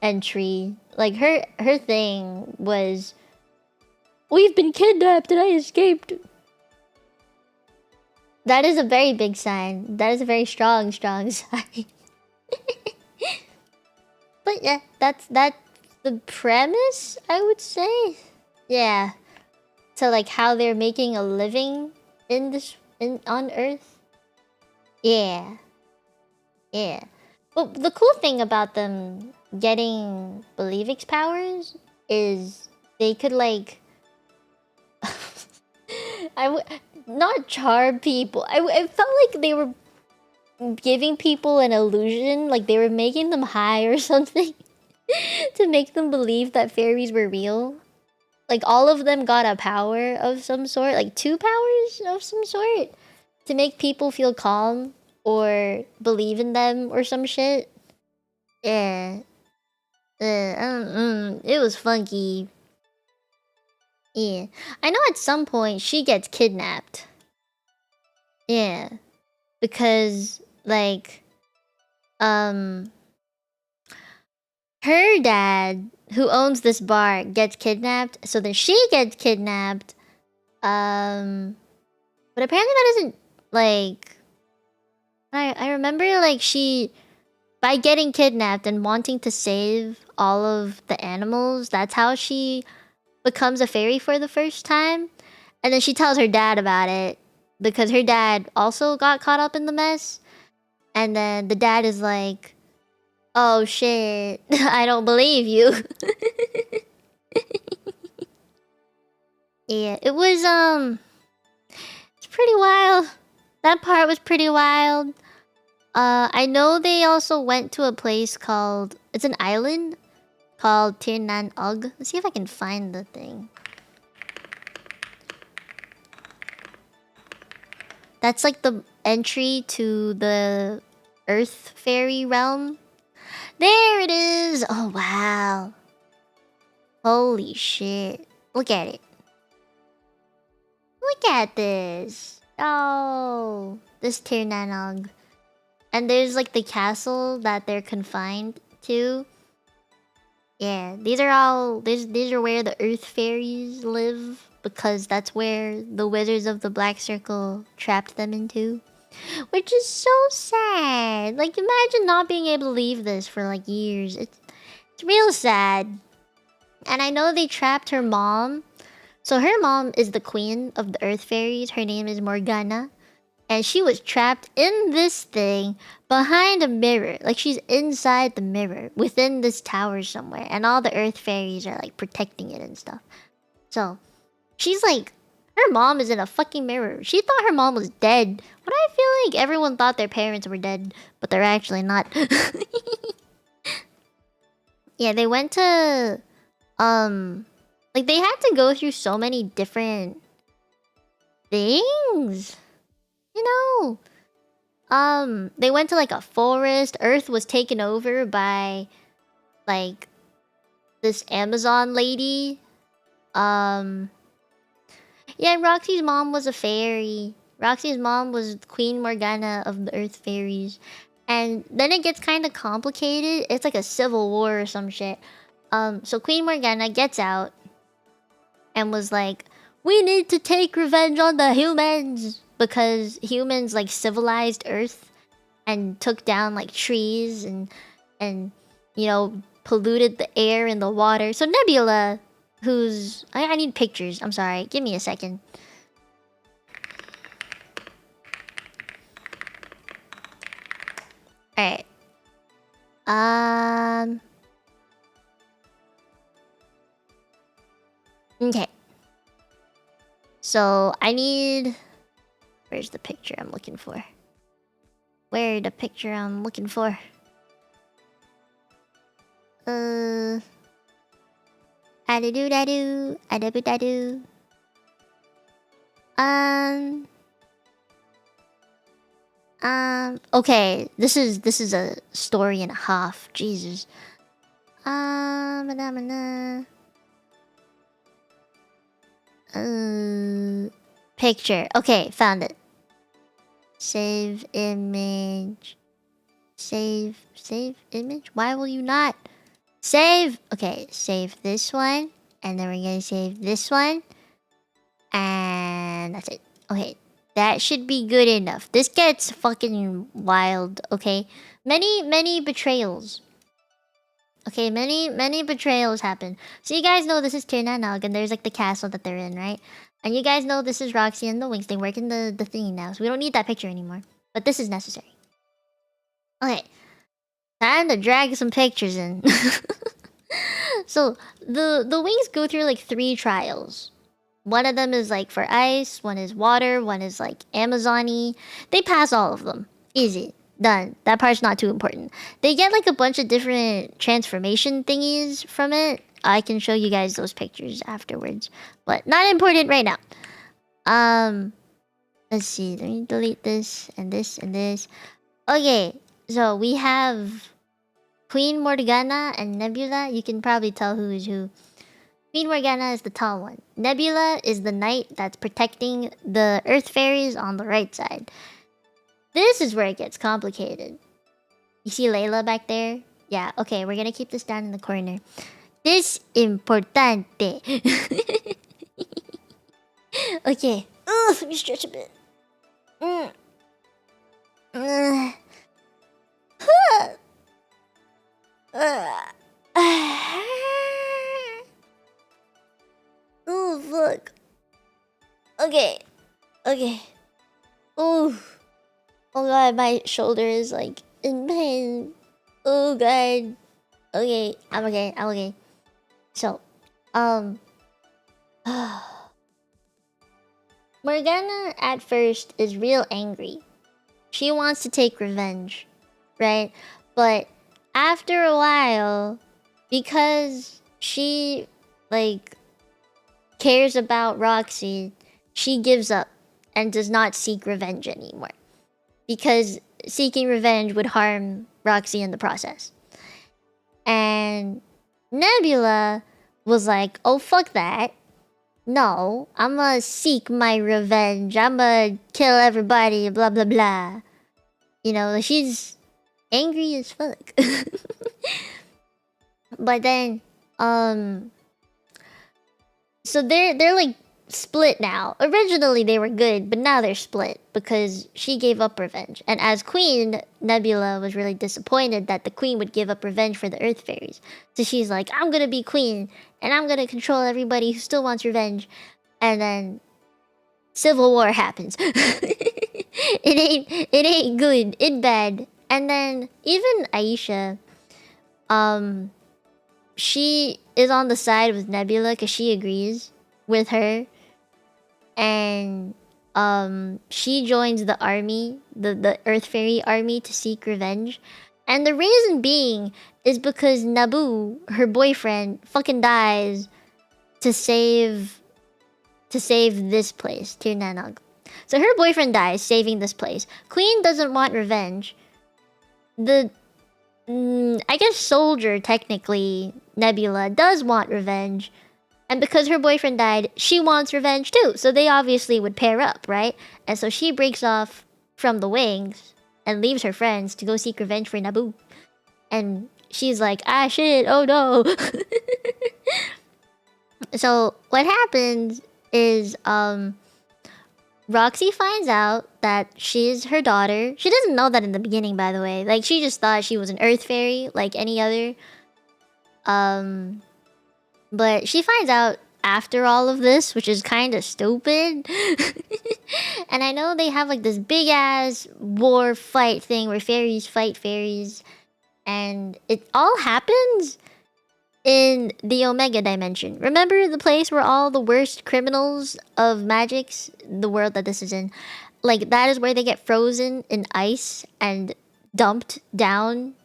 entry. Like her thing was, we've been kidnapped and I escaped. That is a very big sign. That is a very strong sign. But yeah, that's the premise, I would say. Yeah. So like how they're making a living on Earth. Yeah. Yeah. But the cool thing about them getting Believix powers is they could like not charm people. I felt like they were giving people an illusion, like they were making them high or something to make them believe that fairies were real. Like all of them got a power of some sort, like 2 powers of some sort to make people feel calm or believe in them or some shit. Yeah. It was funky. Yeah. I know at some point she gets kidnapped. Yeah. Because like her dad, who owns this bar, gets kidnapped, so then she gets kidnapped. But apparently that doesn't like I remember like she, by getting kidnapped and wanting to save all of the animals, that's how she becomes a fairy for the first time. And then she tells her dad about it because her dad also got caught up in the mess. And then the dad is like, "Oh shit, I don't believe you." Yeah, it was it's pretty wild. That part was pretty wild. I know they also went to a place called, it's an island called Tirnan Ug. Let's see if I can find the thing. That's like the entry to the Earth Fairy realm. There it is! Oh wow. Holy shit. Look at it. Look at this. Oh, this Tirnanog. And there's like the castle that they're confined to. Yeah, these are where the Earth Fairies live, because that's where the Wizards of the Black Circle trapped them into. Which is so sad. Like, imagine not being able to leave this for like years. It's real sad. And I know they trapped her mom. So her mom is the queen of the Earth Fairies. Her name is Morgana. And she was trapped in this thing behind a mirror. Like, she's inside the mirror within this tower somewhere. And all the Earth Fairies are like protecting it and stuff. So she's like, her mom is in a fucking mirror. She thought her mom was dead. But I feel like everyone thought their parents were dead, but they're actually not. Yeah, they went to like they had to go through so many different things. You know, they went to like a forest. Earth was taken over by like this Amazon lady. Yeah, Roxy's mom was a fairy. Roxy's mom was Queen Morgana of the Earth Fairies. And then it gets kind of complicated. It's like a civil war or some shit. So Queen Morgana gets out and was like, we need to take revenge on the humans, because humans like civilized Earth and took down like trees and you know, polluted the air and the water. So Nebula, who's I need pictures. I'm sorry. Give me a second. Alright. Okay. So I need, where's the picture I'm looking for? Where the picture I'm looking for? Adadoo-dadoo, adaboo-dadoo. Okay, this is a story and a half. Jesus. Picture. Okay, found it. Save image. Save image. Why will you not save? Okay, save this one, and then we're gonna save this one, and that's it. Okay, that should be good enough. This gets fucking wild. Okay, many betrayals. Okay, many betrayals happen. So you guys know this is Tirnanog, and there's like the castle that they're in, right? And you guys know this is Roxy and the WINX. They work in the thingy now, so we don't need that picture anymore. But this is necessary. Okay, time to drag some pictures in. So the WINX go through like 3 trials. One of them is like for ice, one is water, one is like Amazon-y. They pass all of them. Easy. Done. That part's not too important. They get like a bunch of different transformation thingies from it. I can show you guys those pictures afterwards. But not important right now. Let's see. Let me delete this and this and this. Okay. So we have Queen Morgana and Nebula. You can probably tell who is who. Queen Morgana is the tall one. Nebula is the knight that's protecting the Earth Fairies on the right side. This is where it gets complicated. You see Layla back there? Yeah, okay, we're gonna keep this down in the corner. This importante. Okay. Ugh, let me stretch a bit. Ooh, look. Okay. Okay. Ooh. Oh god, my shoulder is like in pain. Oh god. Okay, I'm okay. I'm okay. So, Morgana at first is real angry. She wants to take revenge, right? But after a while, because she like cares about Roxy, she gives up and does not seek revenge anymore. Because seeking revenge would harm Roxy in the process. And Nebula was like, oh fuck that. No, I'ma seek my revenge. I'ma kill everybody, blah blah blah. You know, she's angry as fuck. But then, so they're like split now. Originally they were good, but now they're split because she gave up revenge. And as queen, Nebula was really disappointed that the queen would give up revenge for the Earth Fairies. So she's like, I'm gonna be queen and I'm gonna control everybody who still wants revenge. And then civil war happens. it ain't good. It's bad. And then even Aisha, she is on the side with Nebula because she agrees with her. And she joins the army, the Earth Fairy army, to seek revenge. And the reason being is because Naboo, her boyfriend, fucking dies to save this place, Tir Nanog. So her boyfriend dies saving this place. Queen doesn't want revenge. The I guess soldier, technically, Nebula, does want revenge. And because her boyfriend died, she wants revenge too. So they obviously would pair up, right? And so she breaks off from the WINX and leaves her friends to go seek revenge for Naboo. And she's like, ah shit, oh no. So what happens is Roxy finds out that she's her daughter. She doesn't know that in the beginning, by the way. Like, she just thought she was an Earth Fairy like any other. But she finds out after all of this, which is kind of stupid. And I know they have like this big ass war fight thing where fairies fight fairies. And it all happens in the Omega Dimension. Remember the place where all the worst criminals of magics, the world that this is in, like that is where they get frozen in ice and dumped down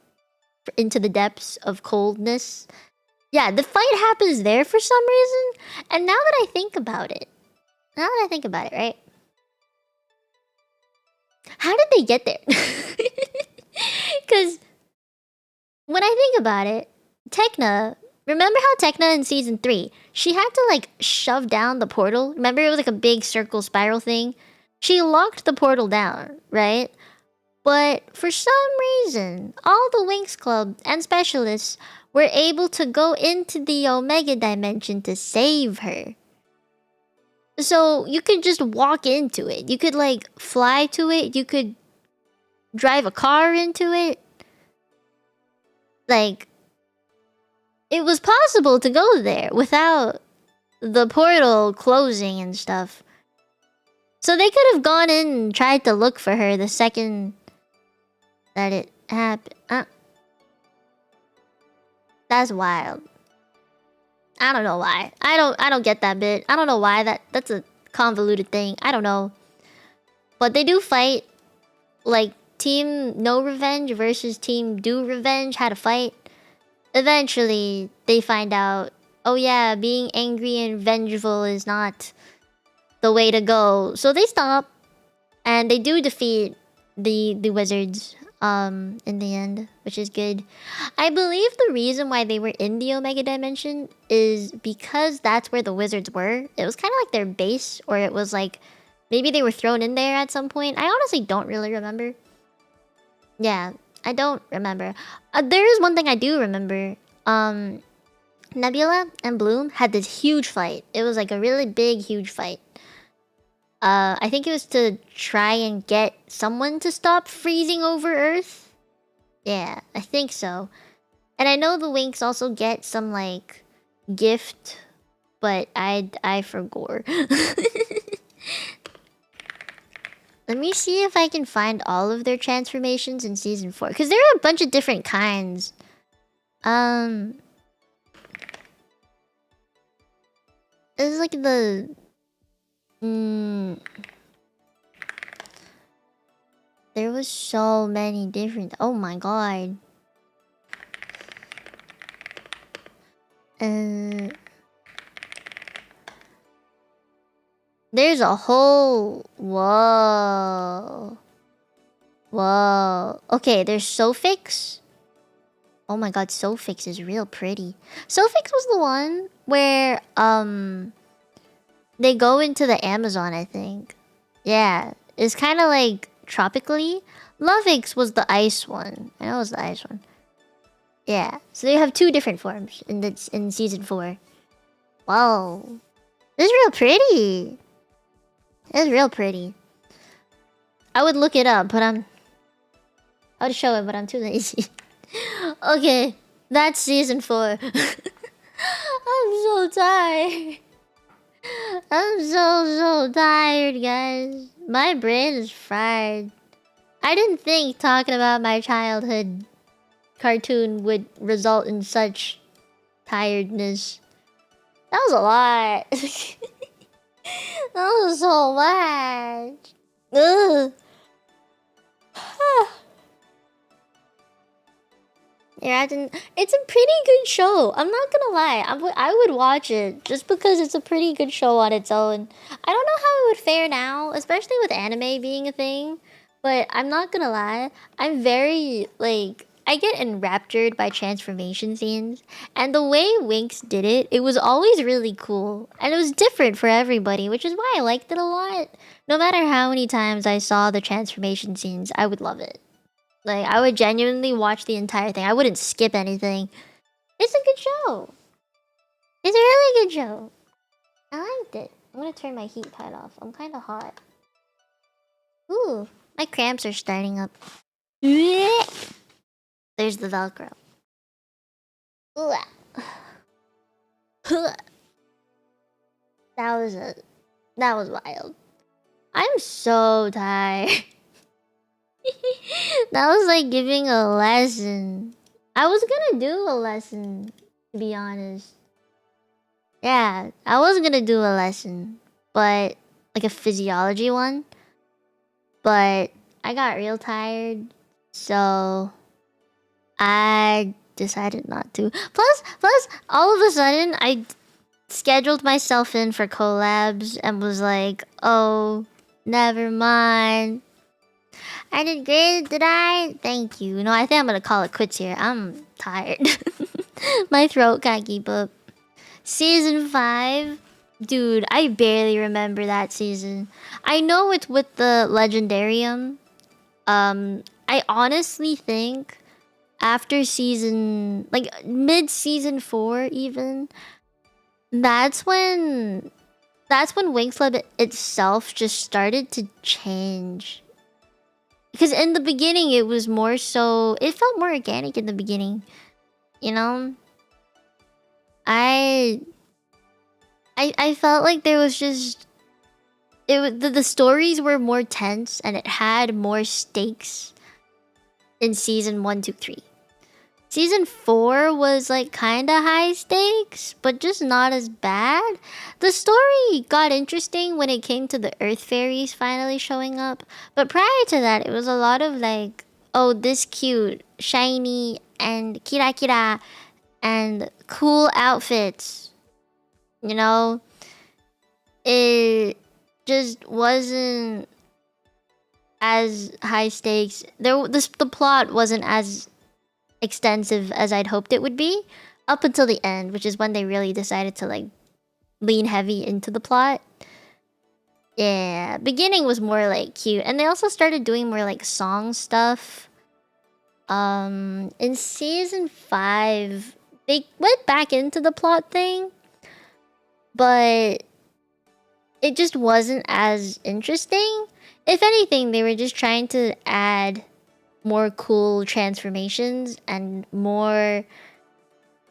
into the depths of coldness. Yeah, the fight happens there for some reason. And now that I think about it, right? How did they get there? Because when I think about it, Tekna, remember how Tekna in season 3, she had to like shove down the portal? Remember it was like a big circle spiral thing? She locked the portal down, right? But for some reason, all the WINX Club and specialists were able to go into the Omega Dimension to save her. So you could just walk into it. You could like fly to it. You could drive a car into it. Like, it was possible to go there without the portal closing and stuff. So they could have gone in and tried to look for her the second that it happened. That's wild. I don't know why. I don't get that bit. I don't know why that's a convoluted thing. I don't know. But they do fight. Like Team No Revenge versus Team Do Revenge had a fight. Eventually, they find out, oh yeah, being angry and vengeful is not the way to go. So they stop. And they do defeat the wizards in the end, which is good. I believe the reason why they were in the Omega Dimension is because that's where the wizards were. It was kind of like their base, or it was like maybe they were thrown in there at some point. I honestly don't really remember. Yeah, I don't remember. There is one thing I do remember. Nebula and Bloom had this huge fight. It was like a really big, huge fight. I think it was to try and get someone to stop freezing over Earth. Yeah, I think so. And I know the WINX also get some like gift, but I forgot. Let me see if I can find all of their transformations in season 4, because there are a bunch of different kinds. It's like the there was so many different. Oh my god. There's a whole... Whoa. Whoa. Okay, there's Sofix. Oh my god, Sofix is real pretty. Sofix was the one where, they go into the Amazon, I think. Yeah, it's kind of like tropically. Lovix was the ice one. I know it was the ice one. Yeah, so they have 2 different forms in season 4. Wow. This is real pretty. It's real pretty. I would look it up, but I would show it, but I'm too lazy. Okay, that's season 4. I'm so tired. I'm so tired, guys. My brain is fried. I didn't think talking about my childhood cartoon would result in such tiredness. That was a lot. That was so much. Ugh. Yeah, it's a pretty good show. I'm not gonna lie. I would watch it just because it's a pretty good show on its own. I don't know how it would fare now, especially with anime being a thing. But I'm not gonna lie. I'm very, like... I get enraptured by transformation scenes. And the way WINX did it, it was always really cool. And it was different for everybody, which is why I liked it a lot. No matter how many times I saw the transformation scenes, I would love it. Like, I would genuinely watch the entire thing. I wouldn't skip anything. It's a good show. It's a really good show. I liked it. I'm gonna turn my heat pad off. I'm kind of hot. Ooh, my cramps are starting up. There's the Velcro. That was wild. I'm so tired. That was like giving a lesson. I was gonna do a lesson, to be honest. Yeah, I was gonna do a lesson, but like a physiology one. But I got real tired, so I decided not to. Plus, all of a sudden, I scheduled myself in for collabs and was like, oh, never mind. I did great, did I? Thank you. No, I think I'm gonna call it quits here. I'm tired. My throat can't keep up. Season 5. Dude, I barely remember that season. I know it's with the Legendarium. I honestly think after season, like mid-season 4 even, that's when WINX Lab itself just started to change. Because in the beginning, it was more so... It felt more organic in the beginning. You know? I felt like there was just... The stories were more tense and it had more stakes in season 1, 2, 3. Season 4 was like kinda high stakes, but just not as bad. The story got interesting when it came to the Earth Fairies finally showing up. But prior to that, it was a lot of like, oh, this cute, shiny, and kira kira, and cool outfits. You know? It just wasn't as high stakes. The plot wasn't as extensive as I'd hoped it would be up until the end, which is when they really decided to like lean heavy into the plot. Yeah, beginning was more like cute, and they also started doing more like song stuff. In season 5, they went back into the plot thing, but it just wasn't as interesting. If anything, they were just trying to add more cool transformations and more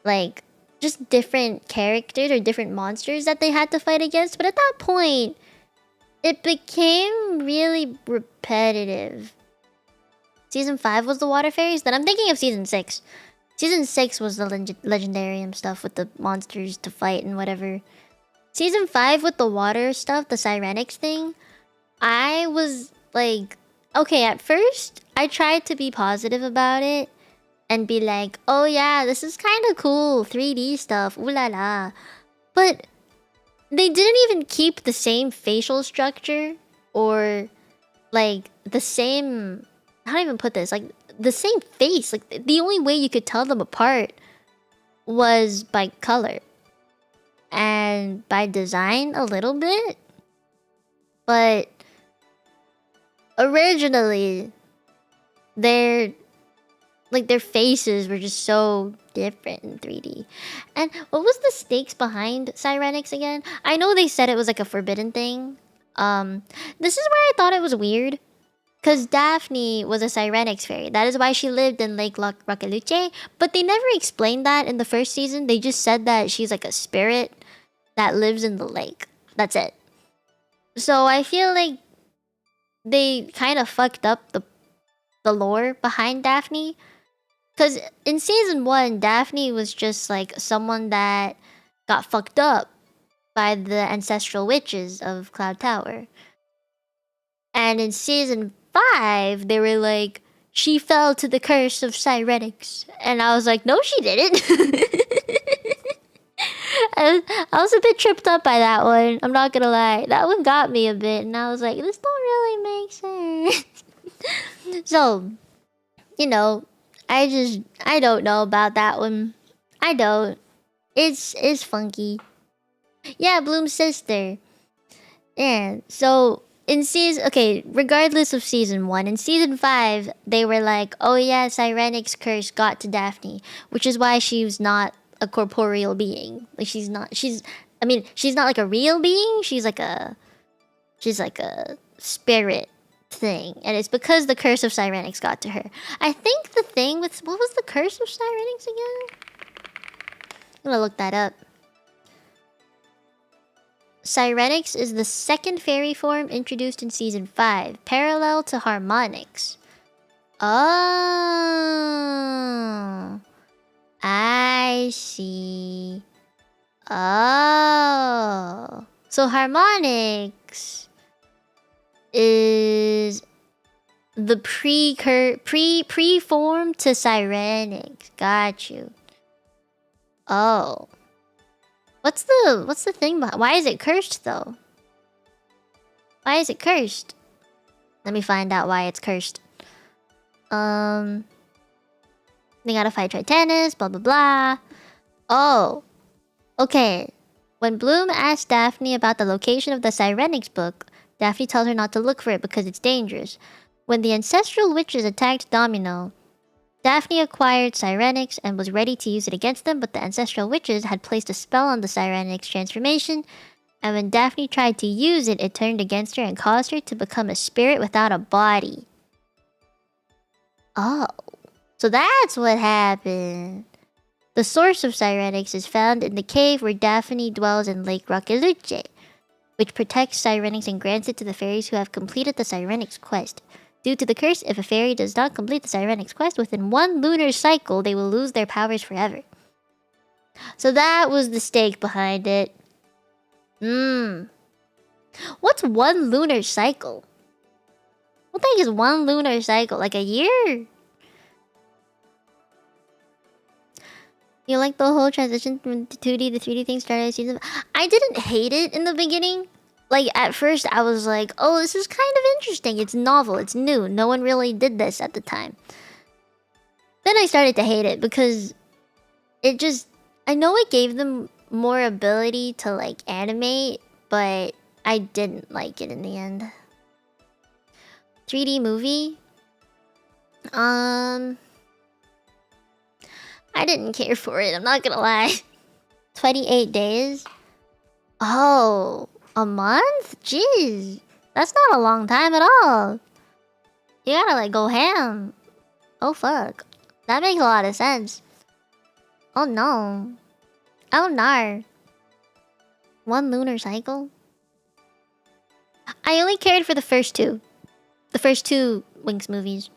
like just different characters or different monsters that they had to fight against. But at that point, it became really repetitive. Season 5 was the water fairies. Then I'm thinking of season 6. Season 6 was the legendarium stuff with the monsters to fight and whatever. Season 5 with the water stuff, the Sirenics thing, I was like, okay, at first I tried to be positive about it and be like, oh yeah, this is kind of cool, 3D stuff, ooh la la. But they didn't even keep the same facial structure or like the same, how do I even put this? Like the same face. Like the only way you could tell them apart was by color and by design a little bit. But originally, their faces were just so different in 3D. And what was the stakes behind Sirenics again? I know they said it was like a forbidden thing. This is where I thought it was weird. Because Daphne was a Sirenics fairy. That is why she lived in Lake Rakaluche. But they never explained that in the first season. They just said that she's like a spirit that lives in the lake. That's it. So I feel like they kind of fucked up the lore behind Daphne. Because in season 1, Daphne was just like someone that got fucked up by the ancestral witches of Cloud Tower. And in season 5, they were like, she fell to the curse of Sirenics. And I was like, no, she didn't. I was a bit tripped up by that one. I'm not gonna lie. That one got me a bit. And I was like, this don't really make sense. So, you know, I don't know about that one. I don't. It's funky. Yeah, Bloom's sister. Yeah, so in season... Okay, regardless of season 1, in season 5, they were like, oh yeah, Sirenic's curse got to Daphne. Which is why she's not a corporeal being. Like, she's not... I mean, she's not like a real being. She's like a spirit thing. And it's because the curse of Sirenics got to her. I think the thing with... What was the curse of Sirenics again? I'm gonna look that up. Sirenics is the second fairy form introduced in season 5, parallel to harmonics. Oh, I see. Oh, so harmonics is the pre-form to Sirenics. Got you. Oh. What's the thing behind... Why is it cursed though? Why is it cursed? Let me find out why it's cursed. They gotta fight Tritanus, blah blah blah. Oh, okay. When Bloom asks Daphne about the location of the Sirenics book, Daphne tells her not to look for it because it's dangerous. When the ancestral witches attacked Domino, Daphne acquired Sirenics and was ready to use it against them, but the ancestral witches had placed a spell on the Sirenics transformation, and when Daphne tried to use it, it turned against her and caused her to become a spirit without a body. Oh, so that's what happened. The source of Sirenics is found in the cave where Daphne dwells in Lake Roqueluche, which protects Sirenics and grants it to the fairies who have completed the Sirenics quest. Due to the curse, if a fairy does not complete the Sirenics quest within 1 lunar cycle, they will lose their powers forever. So that was the stake behind it. What's 1 lunar cycle? What the heck is 1 lunar cycle? Like a year? You like the whole transition from the 2D to 3D thing started season? I didn't hate it in the beginning. Like, at first, I was like, oh, this is kind of interesting. It's novel. It's new. No one really did this at the time. Then I started to hate it because it just... I know it gave them more ability to, like, animate, but I didn't like it in the end. 3D movie? I didn't care for it. I'm not gonna lie. 28 days? Oh... A month? Jeez. That's not a long time at all. You gotta like go ham. Oh fuck. That makes a lot of sense. Oh no. Oh no. 1 lunar cycle? I only cared for the first 2. The first 2 WINX movies.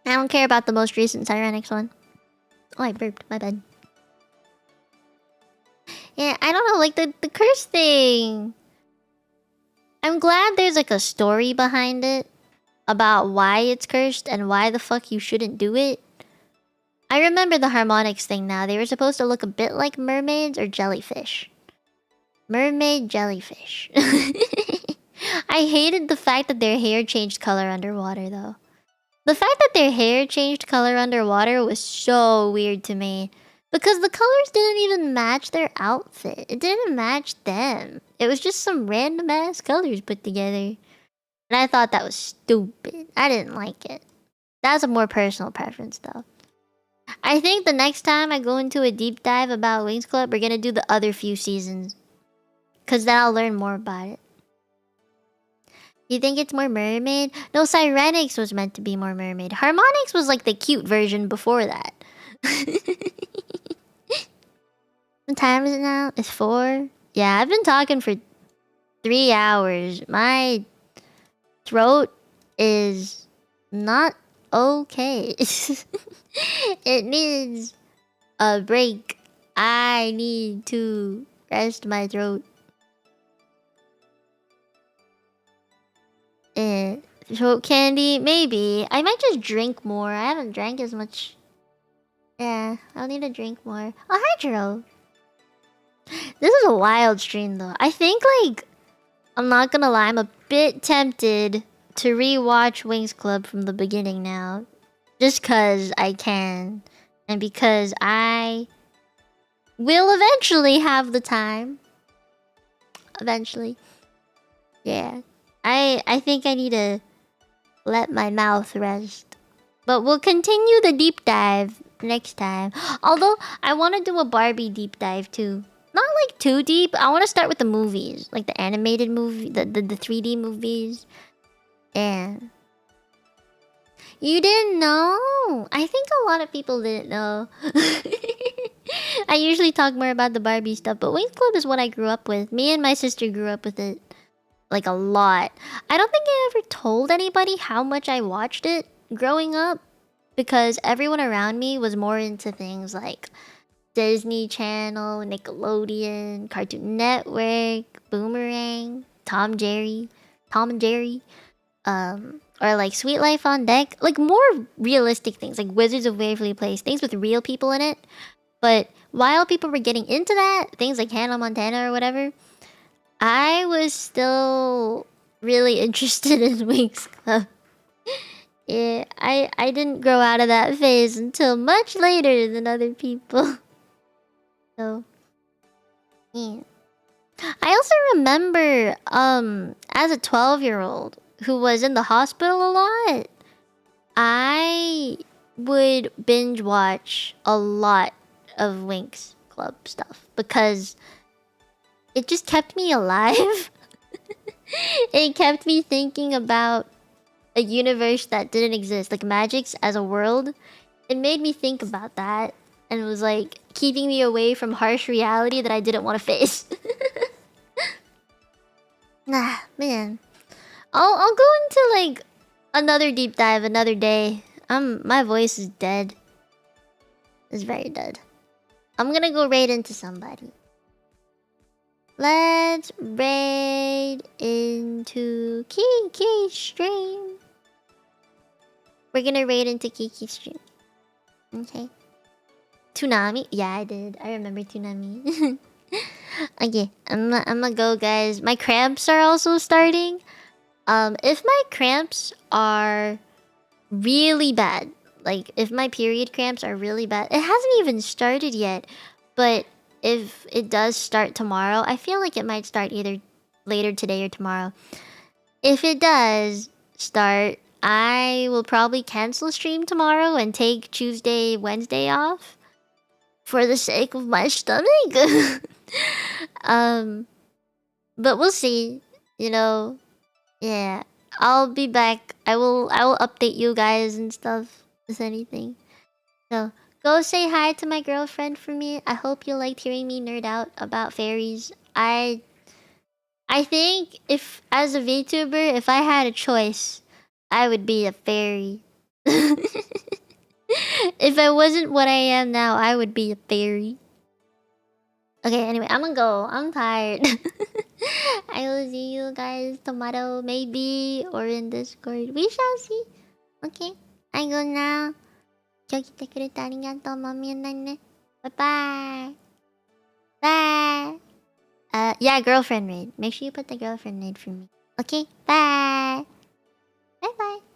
I don't care about the most recent Sirenics one. Oh, I burped. My bad. Yeah, I don't know. Like the curse thing. I'm glad there's like a story behind it about why it's cursed and why the fuck you shouldn't do it. I remember the harmonics thing now. They were supposed to look a bit like mermaids or jellyfish. Mermaid jellyfish. I hated the fact that their hair changed color underwater though. The fact that their hair changed color underwater was so weird to me. Because the colors didn't even match their outfit. It didn't match them. It was just some random ass colors put together. And I thought that was stupid. I didn't like it. That's a more personal preference though. I think the next time I go into a deep dive about WINX Club, we're gonna do the other few seasons. Cause then I'll learn more about it. You think it's more mermaid? No, Sirenics was meant to be more mermaid. Harmonics was like the cute version before that. What time is it now? It's 4? Yeah, I've been talking for 3 hours. My throat is not okay. It needs a break. I need to rest my throat. Throat candy? Maybe. I might just drink more. I haven't drank as much. Yeah, I'll need to drink more. Oh, hi, Jiro. This is a wild stream, though. I think, like... I'm not gonna lie, I'm a bit tempted to rewatch WINX Club from the beginning now. Just cause I can. And because I... will eventually have the time. Eventually. Yeah. I think I need to... let my mouth rest. But we'll continue the deep dive next time. Although, I want to do a Barbie deep dive too. Not like too deep. I want to start with the movies. Like the animated movie, the 3D movies. And... you didn't know? I think a lot of people didn't know. I usually talk more about the Barbie stuff, but WINX Club is what I grew up with. Me and my sister grew up with it. Like a lot. I don't think I ever told anybody how much I watched it growing up. Because everyone around me was more into things like Disney Channel, Nickelodeon, Cartoon Network, Boomerang, Tom and Jerry, or like Sweet Life on Deck. Like more realistic things, like Wizards of Waverly Place, things with real people in it. But while people were getting into that, things like Hannah Montana or whatever, I was still really interested in WINX Club. Yeah, I didn't grow out of that phase until much later than other people. So, yeah. I also remember, as a 12-year-old who was in the hospital a lot, I would binge watch a lot of WINX Club stuff because it just kept me alive. It kept me thinking about a universe that didn't exist, like Magic's as a world. It made me think about that and was like keeping me away from harsh reality that I didn't want to face. Nah, man. I'll go into like another deep dive another day. My voice is dead. It's very dead. I'm gonna go raid into somebody. Let's raid into Kiki's stream. We're gonna raid into Kiki's stream. Okay. Toonami? Yeah, I did. I remember Toonami. Okay, I'ma go, guys. My cramps are also starting. If my cramps are really bad, like if my period cramps are really bad, it hasn't even started yet. But if it does start tomorrow, I feel like it might start either later today or tomorrow. If it does start, I will probably cancel stream tomorrow and take Tuesday, Wednesday off for the sake of my stomach. um, but we'll see. You know, yeah. I'll be back. I will update you guys and stuff if anything. So go say hi to my girlfriend for me. I hope you liked hearing me nerd out about fairies. I think if as a VTuber, if I had a choice, I would be a fairy. If I wasn't what I am now, I would be a fairy. Okay, anyway, I'm gonna go. I'm tired. I will see you guys tomorrow, maybe, or in Discord. We shall see. Okay, I go now. 今日来てくれてありがとう。もみんなね。Bye bye. Bye. Yeah, girlfriend raid. Make sure you put the girlfriend raid for me. Okay, bye. Bye bye.